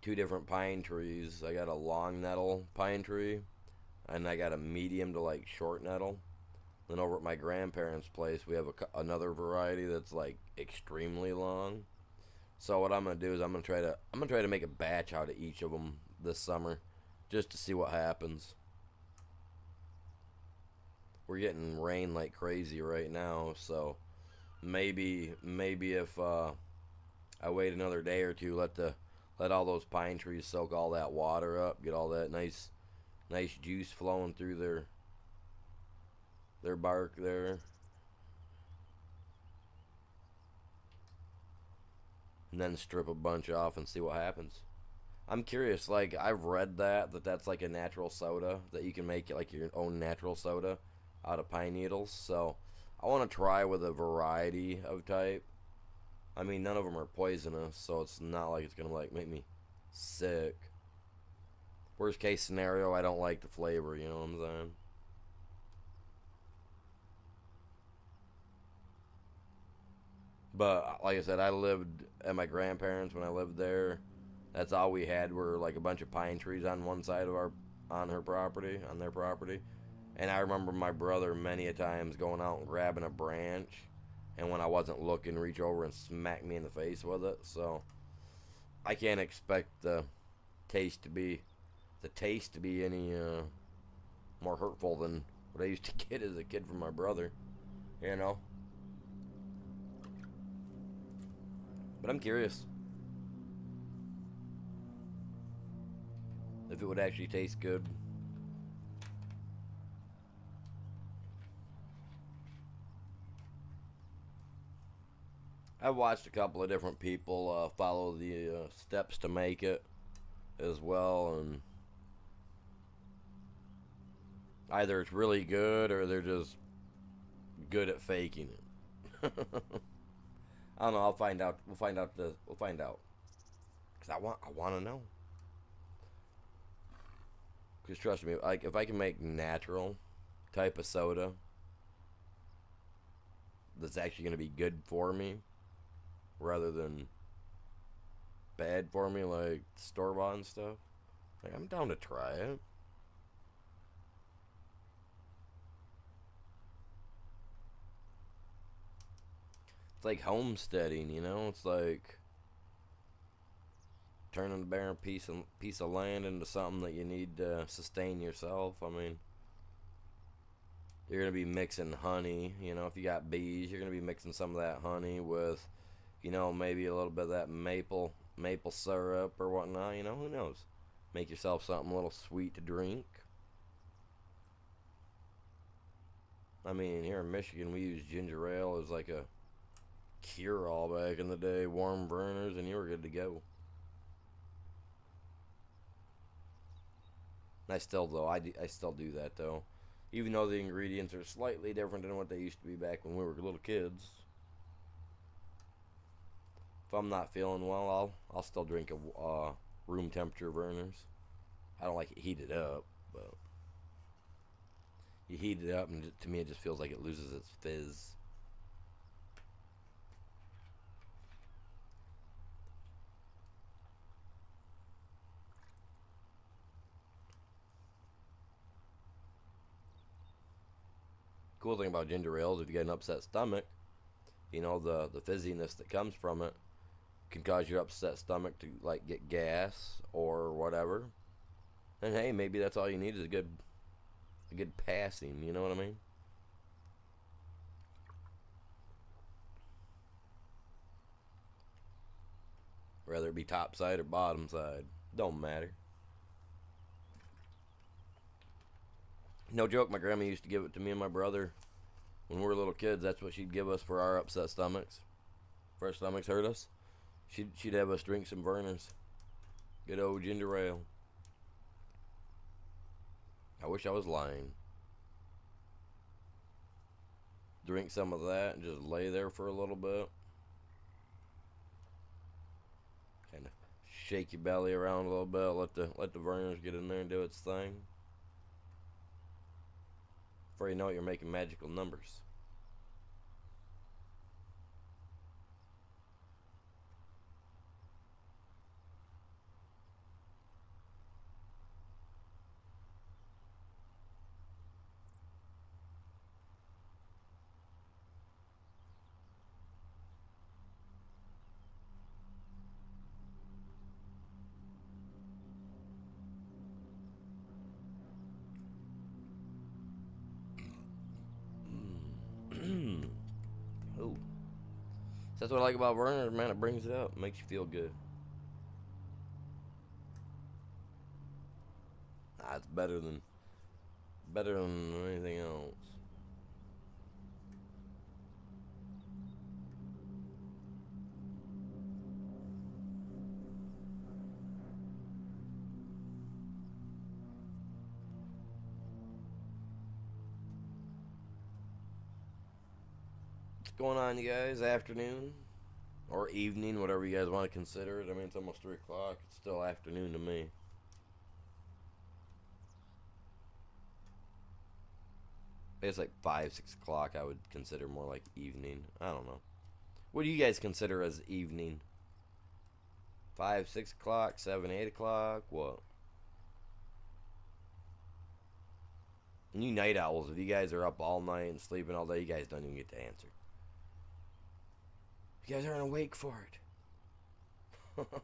two different pine trees. I got a long nettle pine tree, and I got a medium to like short nettle. Then over at my grandparents' place, we have another variety that's like extremely long. So what I'm gonna do is I'm gonna try to make a batch out of each of them this summer, just to see what happens. We're getting rain like crazy right now, so maybe if I wait another day or two, let all those pine trees soak all that water up, get all that nice juice flowing through their bark there. And then strip a bunch off and see what happens. I'm curious, like, I've read that's like a natural soda, that you can make like your own natural soda out of pine needles. So I want to try with a variety of type. I mean, none of them are poisonous, so it's not like it's gonna like make me sick. Worst case scenario, I don't like the flavor, you know what I'm saying? But like I said, I lived at my grandparents when I lived there. That's all we had were like a bunch of pine trees on one side of on their property. And I remember my brother many a times going out and grabbing a branch, and when I wasn't looking, reach over and smack me in the face with it. So I can't expect taste to be any more hurtful than what I used to get as a kid from my brother, you know. But I'm curious if it would actually taste good. I've watched a couple of different people follow the steps to make it as well, and either it's really good or they're just good at faking it. I don't know. I'll find out. We'll find out. We'll find out. Cause I want to know. Cause trust me, like if I can make natural type of soda that's actually gonna be good for me, rather than bad for me like store bought and stuff, like I'm down to try it. It's like homesteading, you know. It's like turning a barren piece of land into something that you need to sustain yourself. I mean, you're gonna be mixing honey. You know, if you got bees, you're gonna be mixing some of that honey with You know, maybe a little bit of that maple syrup or whatnot. You know, who knows? Make yourself something a little sweet to drink. I mean, here in Michigan, we use ginger ale as like a cure-all back in the day. Warm burners, and you were good to go. I still do that though, even though the ingredients are slightly different than what they used to be back when we were little kids. If I'm not feeling well, I'll still drink a room temperature burners. I don't like it heated up, but you heat it up, and to me, it just feels like it loses its fizz. Cool thing about ginger ale is if you get an upset stomach, you know, the fizziness that comes from it can cause your upset stomach to like get gas or whatever. And hey, maybe that's all you need is a good passing, you know what I mean? Whether it be top side or bottom side, don't matter. No joke, my grandma used to give it to me and my brother when we were little kids. That's what she'd give us for our upset stomachs. If our stomachs hurt us, she'd have us drink some Vernors. Good old ginger ale. I wish I was lying. Drink some of that and just lay there for a little bit. Kind of shake your belly around a little bit. Let the Vernors get in there and do its thing. Before you know it, you're making magical numbers. Oh, that's what I like about Vernors, man. It brings it up, makes you feel good. It's better than anything else. What's going on, you guys? Afternoon or evening, whatever you guys want to consider it. I mean, it's almost 3 o'clock. It's still afternoon to me. It's like 5, 6 o'clock. I would consider more like evening. I don't know. What do you guys consider as evening? 5, 6 o'clock, 7, 8 o'clock? What? And you night owls, if you guys are up all night and sleeping all day, you guys don't even get to answer. You guys aren't awake for it.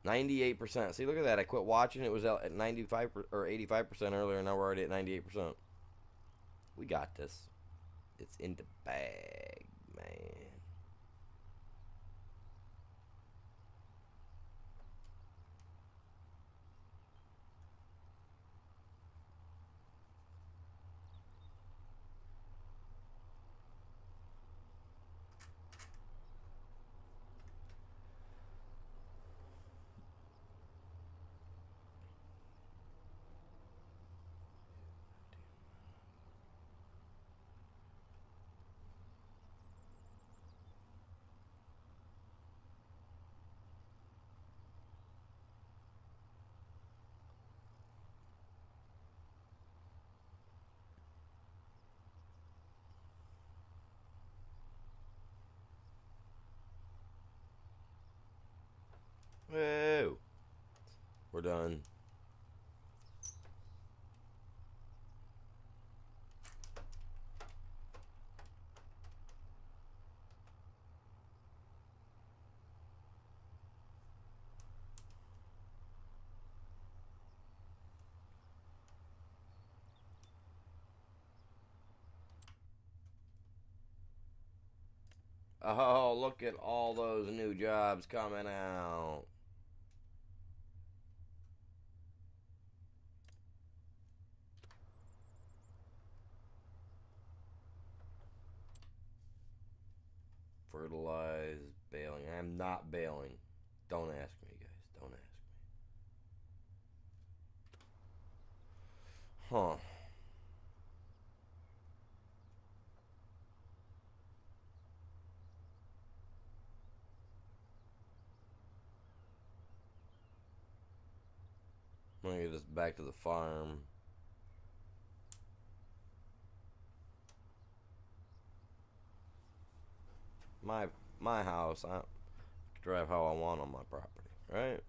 98%. See, look at that. I quit watching. It was at 95 or 85% earlier, and now we're already at 98%. We got this. It's in the bag, man. Whoa. We're done. Oh, look at all those new jobs coming out. Fertilize, baling. I'm not baling. Don't ask me, guys. Don't ask me. Huh. I'm gonna get this back to the farm. My my house. I drive how I want on my property, right?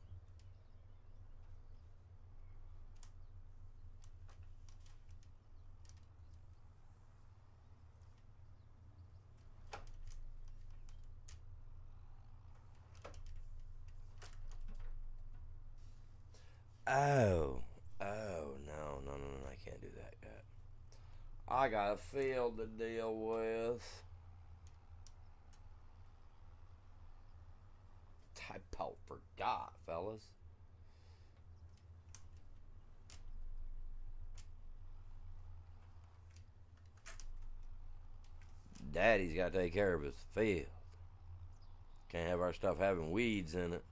Oh, no, no, no, no! I can't do that yet. I got a field to deal with. I about forgot, fellas. Daddy's got to take care of his field. Can't have our stuff having weeds in it.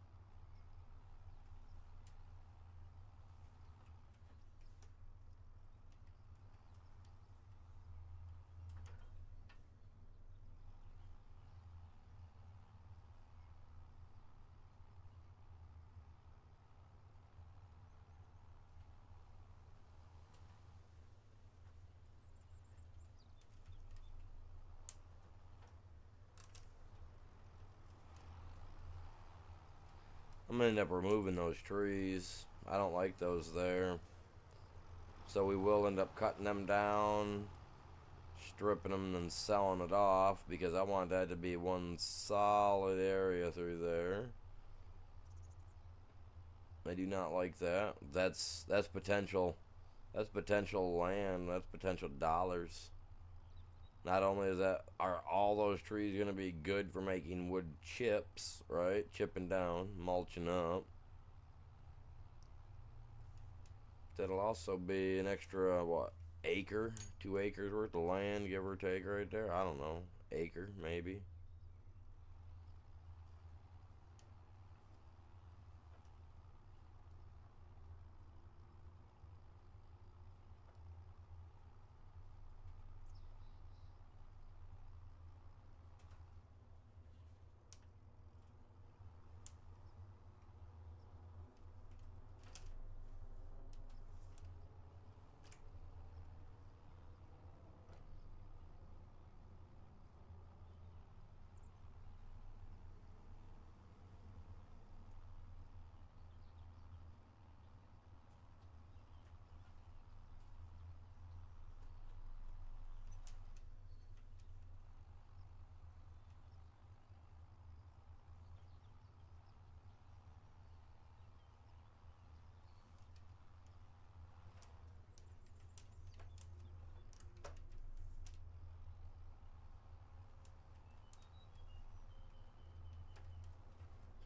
I'm gonna end up removing those trees. I don't like those there. So we will end up cutting them down, stripping them, and selling it off because I want that to be one solid area through there. I do not like that. That's potential. That's potential land. That's potential dollars. Not only is that, are all those trees going to be good for making wood chips, right? Chipping down, mulching up. That'll also be an extra, what, acre? 2 acres worth of land, give or take, right there? I don't know. Acre, maybe.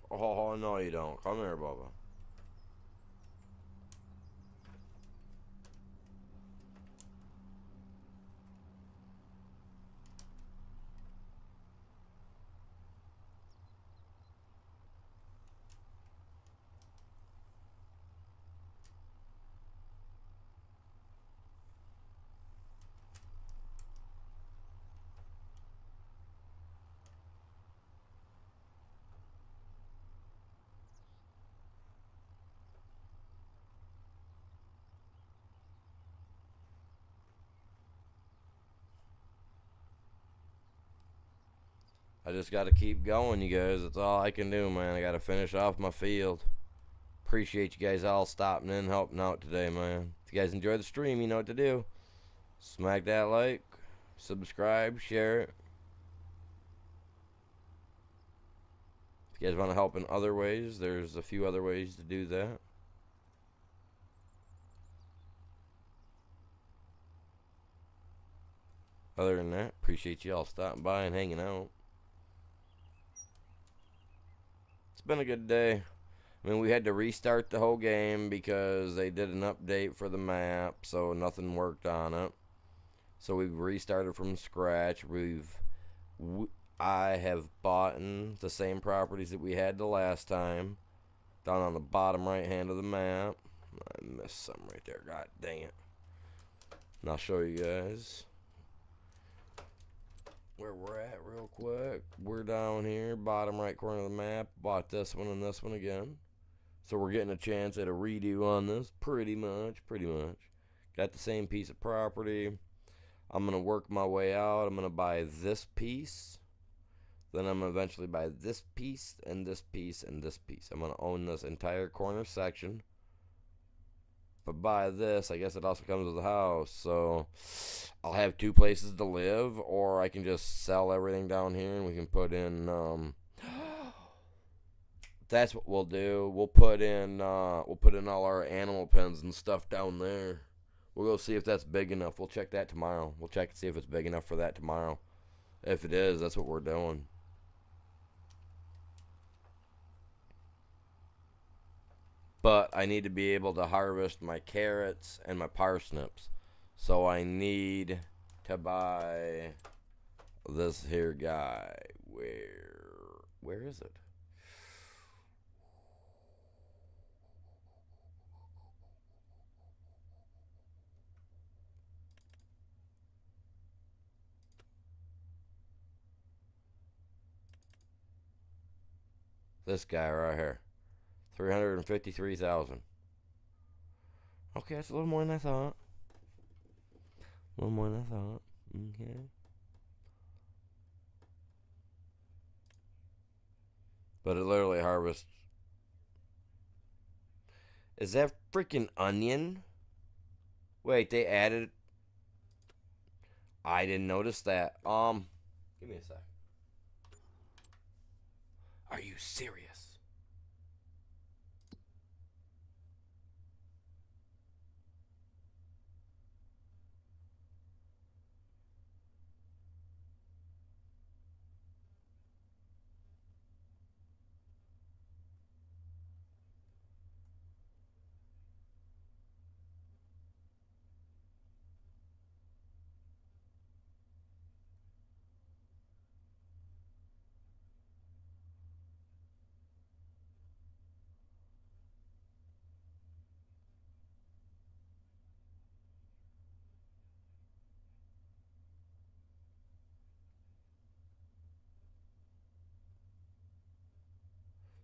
Oh, no, you don't. Come here, Bubba. I just got to keep going, you guys. That's all I can do, man. I got to finish off my field. Appreciate you guys all stopping in and helping out today, man. If you guys enjoyed the stream, you know what to do. Smack that like, subscribe, share it. If you guys want to help in other ways, there's a few other ways to do that. Other than that, appreciate you all stopping by and hanging out. been a good day. I mean, we had to restart the whole game because they did an update for the map, so nothing worked on it. So we've restarted from scratch. I have bought the same properties that we had the last time, down on the bottom right hand of the map. I missed something right there. God dang it. And I'll show you guys where we're at real quick. We're down here, bottom right corner of the map. Bought this one and this one again. So we're getting a chance at a redo on this, pretty much. Got the same piece of property. I'm going to work my way out. I'm going to buy this piece. Then I'm going to eventually buy this piece and this piece and this piece. I'm going to own this entire corner section. If I buy this, I guess it also comes with a house. So I'll have two places to live, or I can just sell everything down here and we can put in... that's what we'll do. We'll put in all our animal pens and stuff down there. We'll go see if that's big enough. We'll check that tomorrow. We'll check and see if it's big enough for that tomorrow. If it is, that's what we're doing. But I need to be able to harvest my carrots and my parsnips. So I need to buy this here guy. Where is it? This guy right here. 353,000. Okay, that's a little more than I thought. Okay. But it literally harvests. Is that freaking onion? Wait, they added. I didn't notice that. Give me a sec. Are you serious?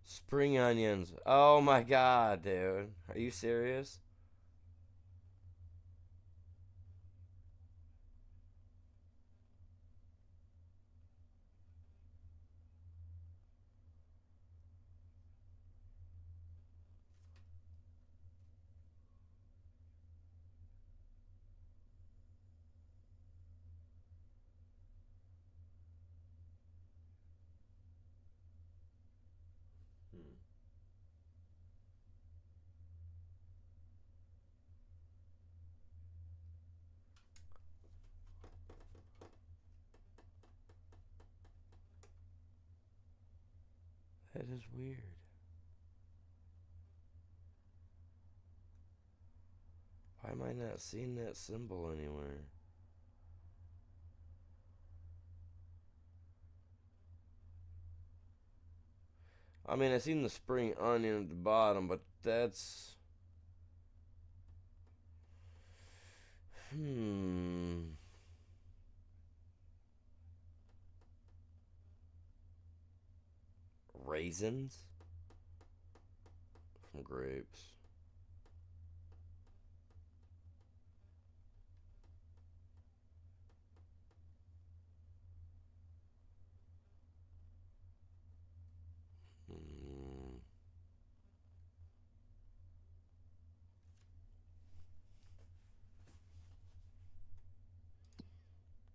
Spring onions. Oh my god, dude. Are you serious? That is weird. Why am I not seeing that symbol anywhere? I mean, I seen the spring onion at the bottom, but that's... Raisins? From grapes.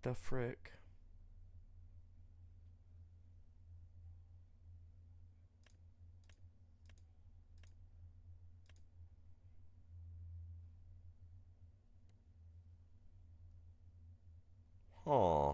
The frick? Huh.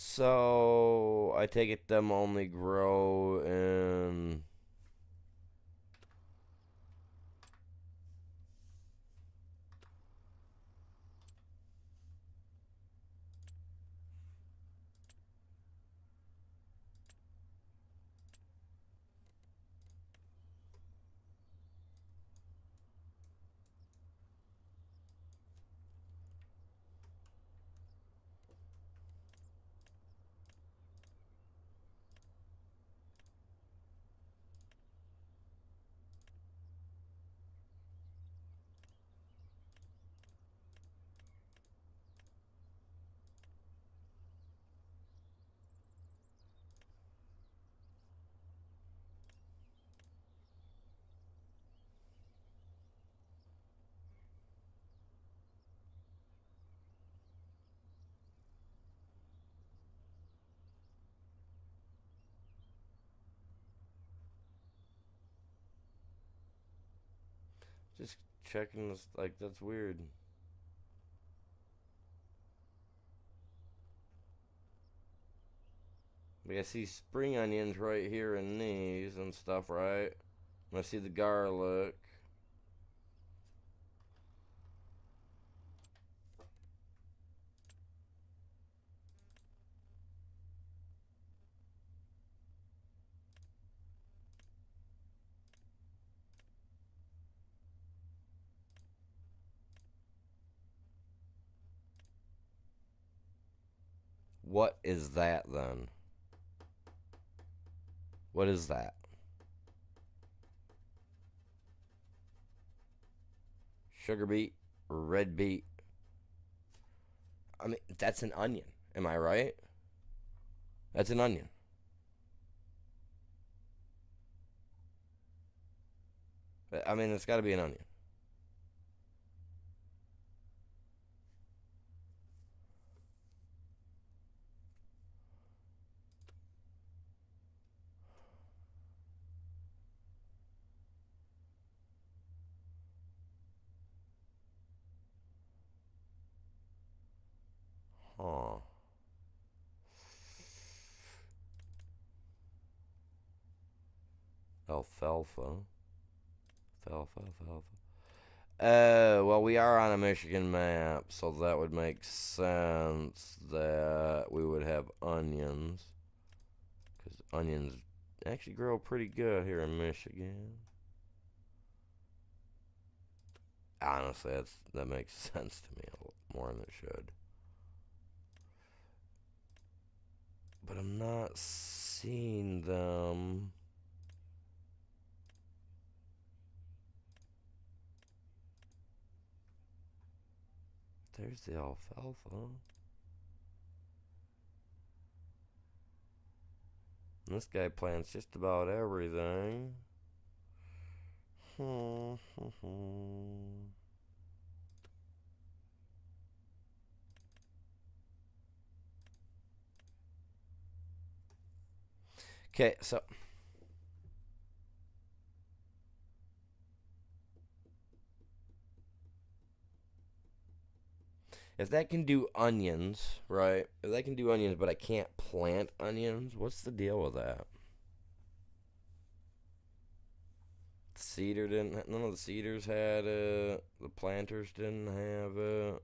So I take it them only grow in. Just checking this, like, that's weird. Like, I see spring onions right here in these and stuff, right? And I see the garlic. What is that then? What is that? Sugar beet, red beet. I mean, that's an onion. Am I right? That's an onion. I mean, it's got to be an onion. Huh. Alfalfa. Alfalfa. Well, we are on a Michigan map, so that would make sense that we would have onions. Because onions actually grow pretty good here in Michigan. Honestly, that makes sense to me a lot more than it should. But I'm not seeing them. There's the alfalfa. And this guy plants just about everything. Okay, so if that can do onions, right? If that can do onions, but I can't plant onions, what's the deal with that? Cedar didn't. None of the cedars had it. The planters didn't have it.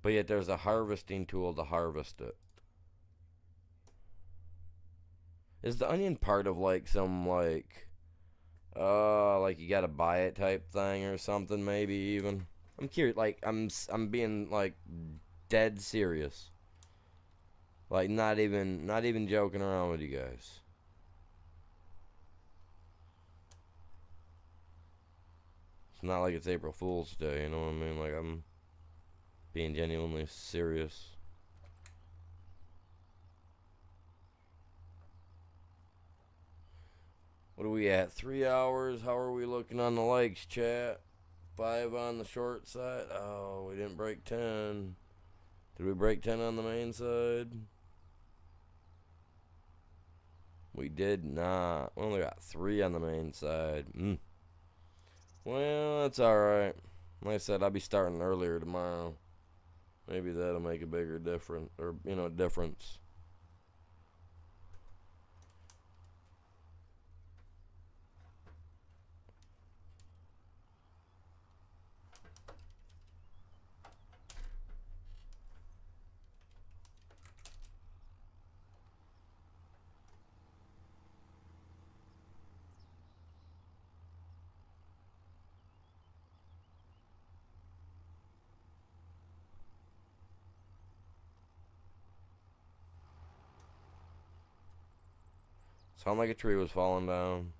But yet there's a harvesting tool to harvest it. Is the onion part of like some like you gotta buy it type thing or something? Maybe even. I'm curious. Like I'm being like dead serious. Like not even joking around with you guys. It's not like it's April Fool's Day, you know what I mean? Like I'm being genuinely serious. What are we at? 3 hours? How are we looking on the likes, chat? 5 on the short side. Oh, we didn't break 10. Did we break 10 on the main side? We did not. We only got 3 on the main side. Well, that's alright. Like I said, I'll be starting earlier tomorrow. Maybe that'll make a bigger difference. Or, difference. Sound like a tree was falling down.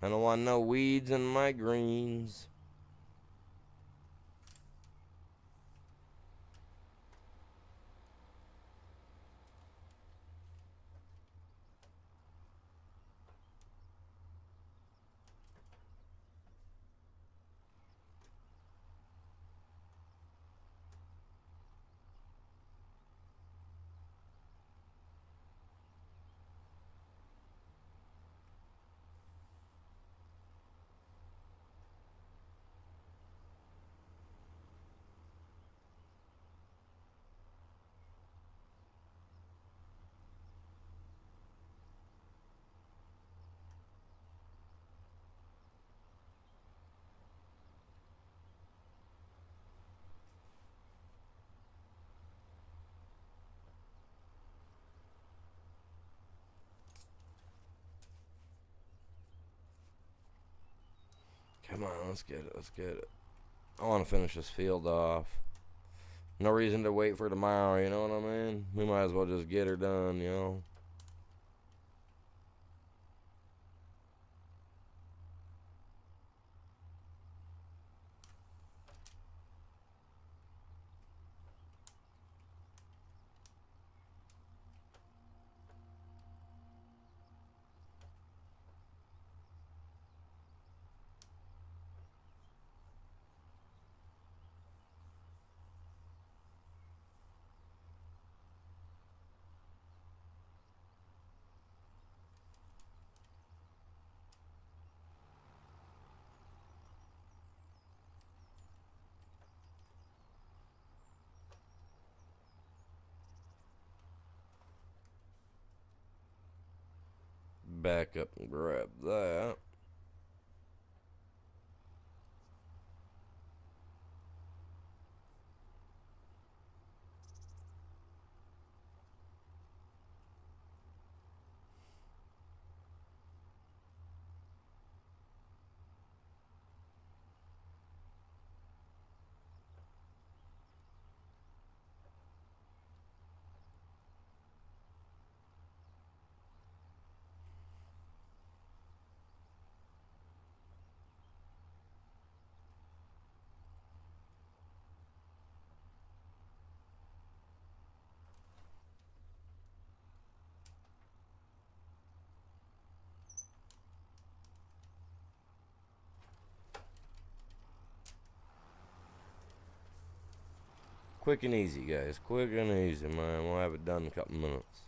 I don't want no weeds in my greens. Come on, let's get it. Let's get it. I want to finish this field off. No reason to wait for tomorrow, you know what I mean? We might as well just get her done, you know? Back up and grab that. Quick and easy, guys. Quick and easy, man. We'll have it done in a couple minutes.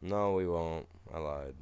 No, we won't. I lied.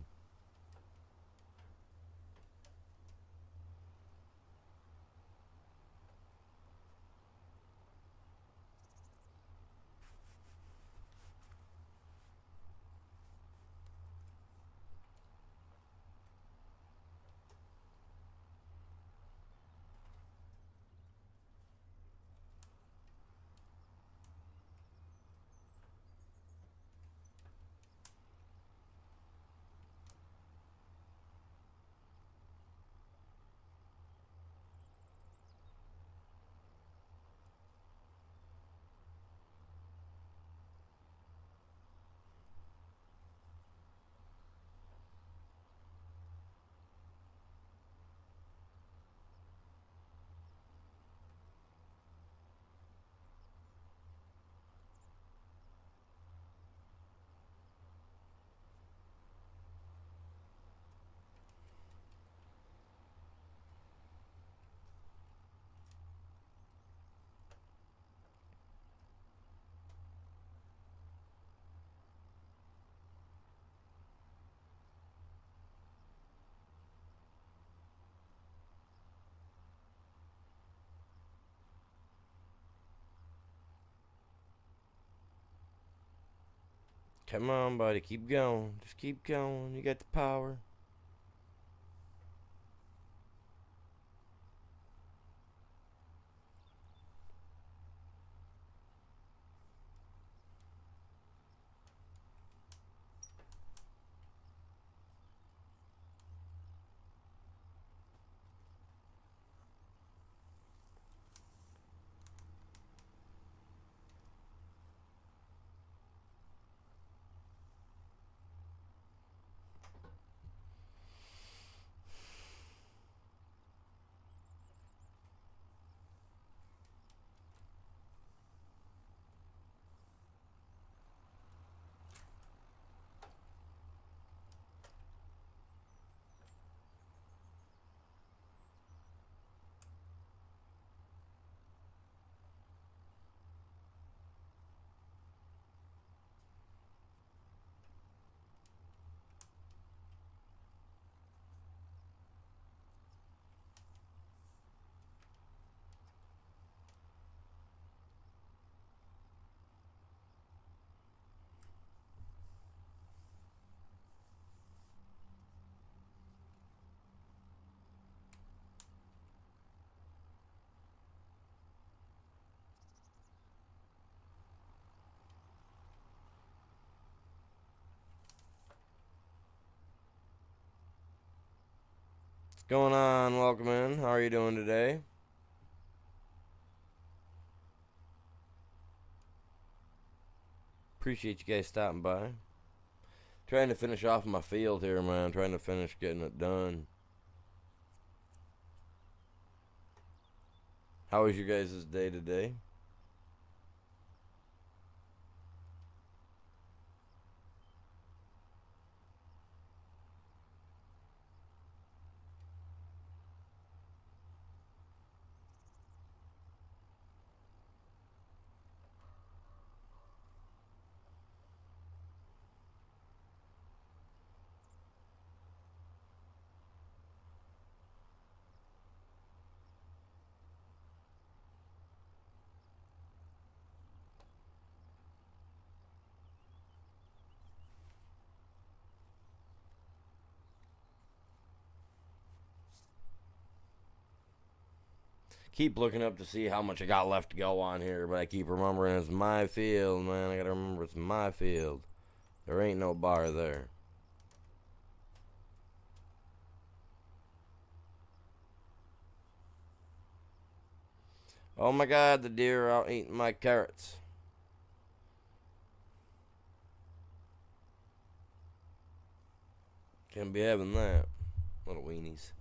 Come on, buddy. Keep going. Just keep going. You got the power. What's going on? Welcome in. How are you doing today? Appreciate you guys stopping by. Trying to finish off my field here, man. Trying to finish getting it done. How was your guys' day today? Keep looking up to see how much I got left to go on here, but I keep remembering it's my field, man. I gotta remember it's my field. There ain't no bar there. Oh my god, the deer are out eating my carrots. Can't be having that. Little weenies.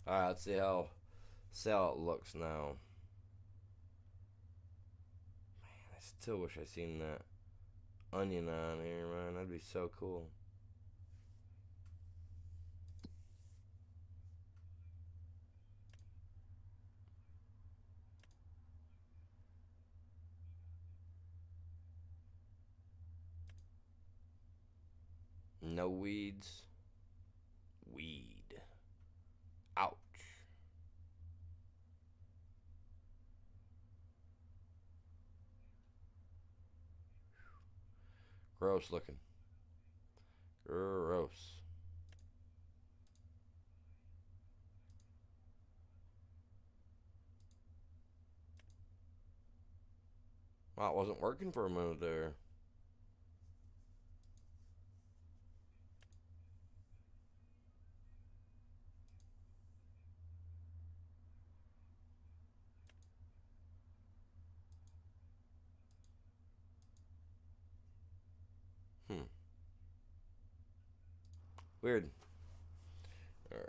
Alright, let's see how it looks now. Man, I still wish I seen that onion on here, man. That'd be so cool. No weeds. Weed. Ouch. Gross looking. Gross. Wow, it wasn't working for a minute there. Hmm. Weird. Alright.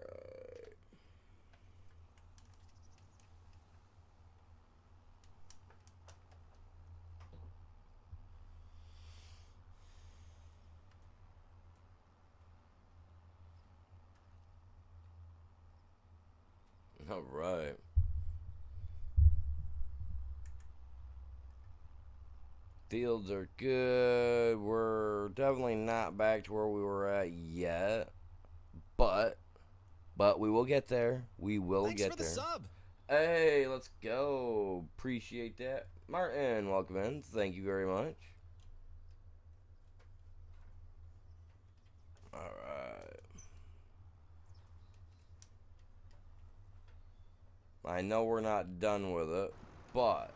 Alright. Fields are good. We're definitely not back to where we were at yet. But we will get there. We will Thanks get for the there. sub. Hey, let's go. Appreciate that. Martin, welcome in. Thank you very much. Alright. I know we're not done with it, but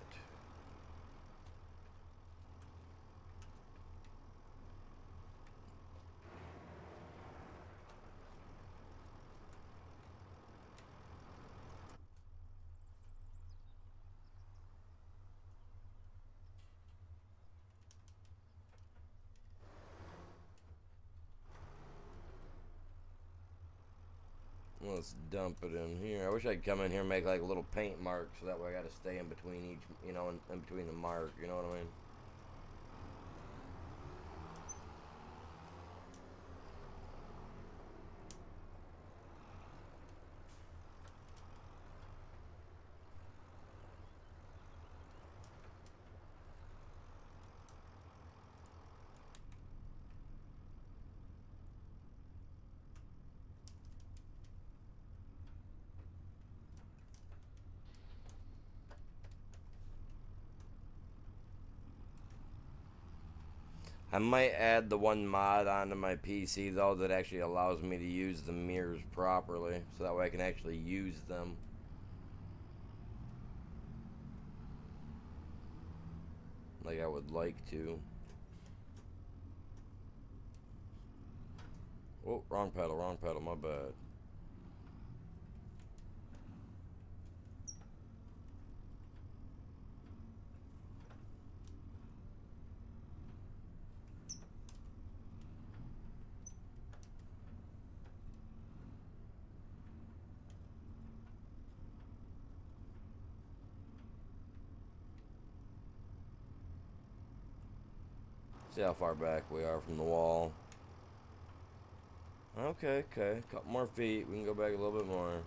let's dump it in here. I wish I could come in here and make like a little paint mark so that way I got to stay in between each, you know, in between the mark, you know what I mean? I might add the one mod onto my PC though that actually allows me to use the mirrors properly, so that way I can actually use them. Like I would like to. Oh, wrong pedal, my bad. See how far back we are from the wall. Okay, okay. Couple more feet. We can go back a little bit more.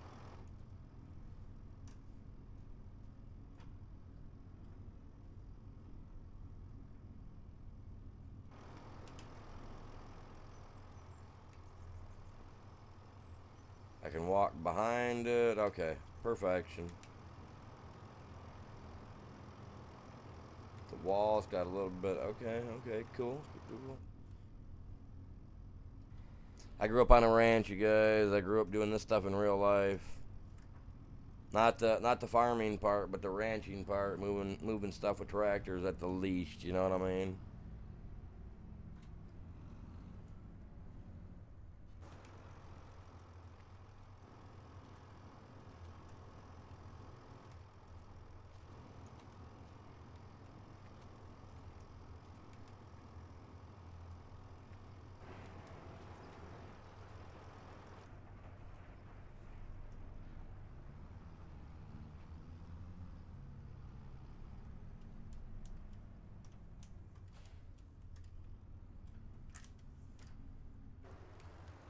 I can walk behind it. Okay, perfection. The wall's got a little bit. Okay, okay, cool. Cool. I grew up on a ranch, you guys. I grew up doing this stuff in real life. Not the farming part, but the ranching part, moving stuff with tractors at the least, you know what I mean?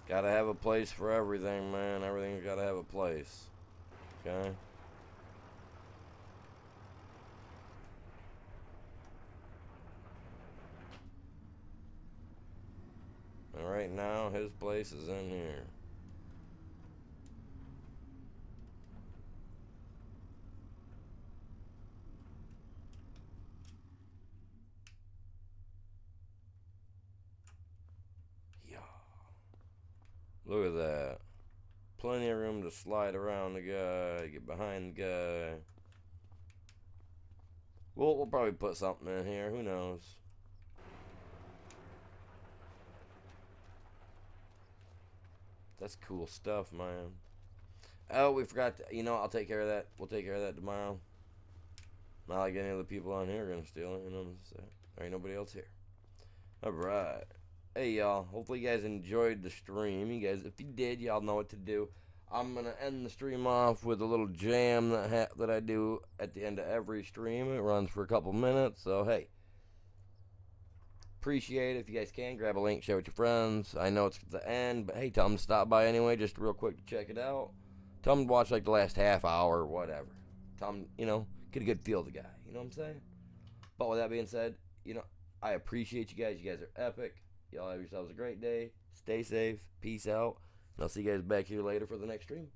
Gotta have a place for everything, man. Everything's gotta have a place. Okay? And right now, his place is in here. Yeah. Look at that. Plenty of room to slide around the guy, get behind the guy. We'll probably put something in here. Who knows? That's cool stuff, man. Oh, we forgot to, I'll take care of that. We'll take care of that tomorrow. Not like any of the people on here are going to steal it, there ain't nobody else here. Alright. Hey, y'all. Hopefully you guys enjoyed the stream. You guys, if you did, y'all know what to do. I'm going to end the stream off with a little jam that I do at the end of every stream. It runs for a couple minutes, so hey. Appreciate it. If you guys can, grab a link, share with your friends. I know it's the end, but hey, tell them to stop by anyway, just real quick to check it out. Tell them to watch like the last half hour or whatever. Tell them, get a good feel of the guy. You know what I'm saying? But with that being said, I appreciate you guys. You guys are epic. Y'all have yourselves a great day. Stay safe. Peace out. And I'll see you guys back here later for the next stream.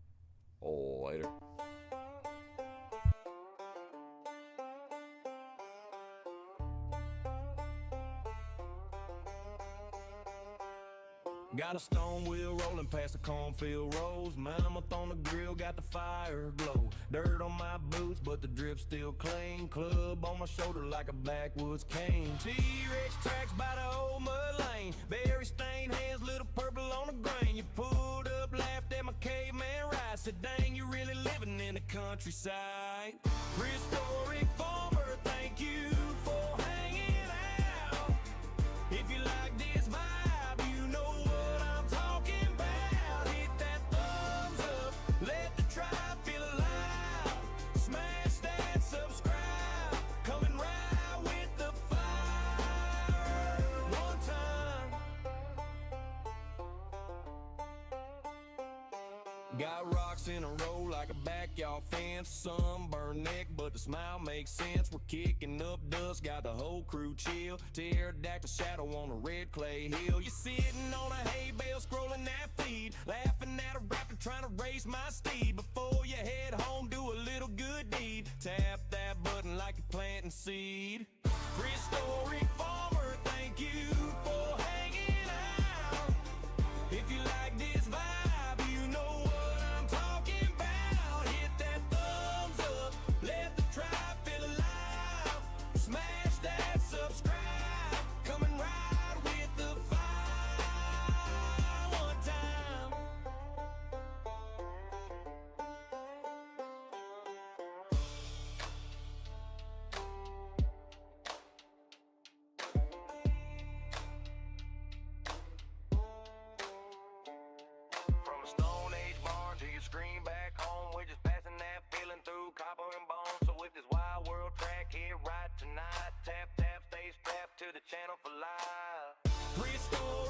Oh, later. Got a stone wheel rolling past the cornfield rows. Mammoth on the grill, got the fire glow. Dirt on my boots, but the drip still clean. Club on my shoulder like a backwoods cane. T-Rex tracks by the old mud lane. Berry stained hands, little purple on the grain. You pulled up, laughed at my caveman ride. Said, dang, you really living in the countryside. Prehistoric farmer, thank you for hanging out. If you like this vibe, you know what I'm talking about. Hit that thumbs up, let the tribe feel alive. Smash that subscribe, coming right with the fire. One time. Got rocks in a row like a backyard fence. Sunburned neck, but the smile makes sense. We're kicking up dust, got the whole crew chill. Pterodactyl shadow on a red clay hill. You're sitting on a hay bale, scrolling that feed, laughing at a rapper trying to race my steed. Before you head home, do a little good deed. Tap that button like you're planting seed. Prehistoric farmer, thank you for hanging out. If you like this vibe, you know what I'm talking about. Hit that thumbs up, let the tribe feel alive. Smash that subscribe, coming right with the fire. One time. From a Stone Age barn to your screen back home, we're just passing that feeling through copper and bone. So if this wild world track here right tonight, tap, tap, stay strapped to the channel for live. Prehistoric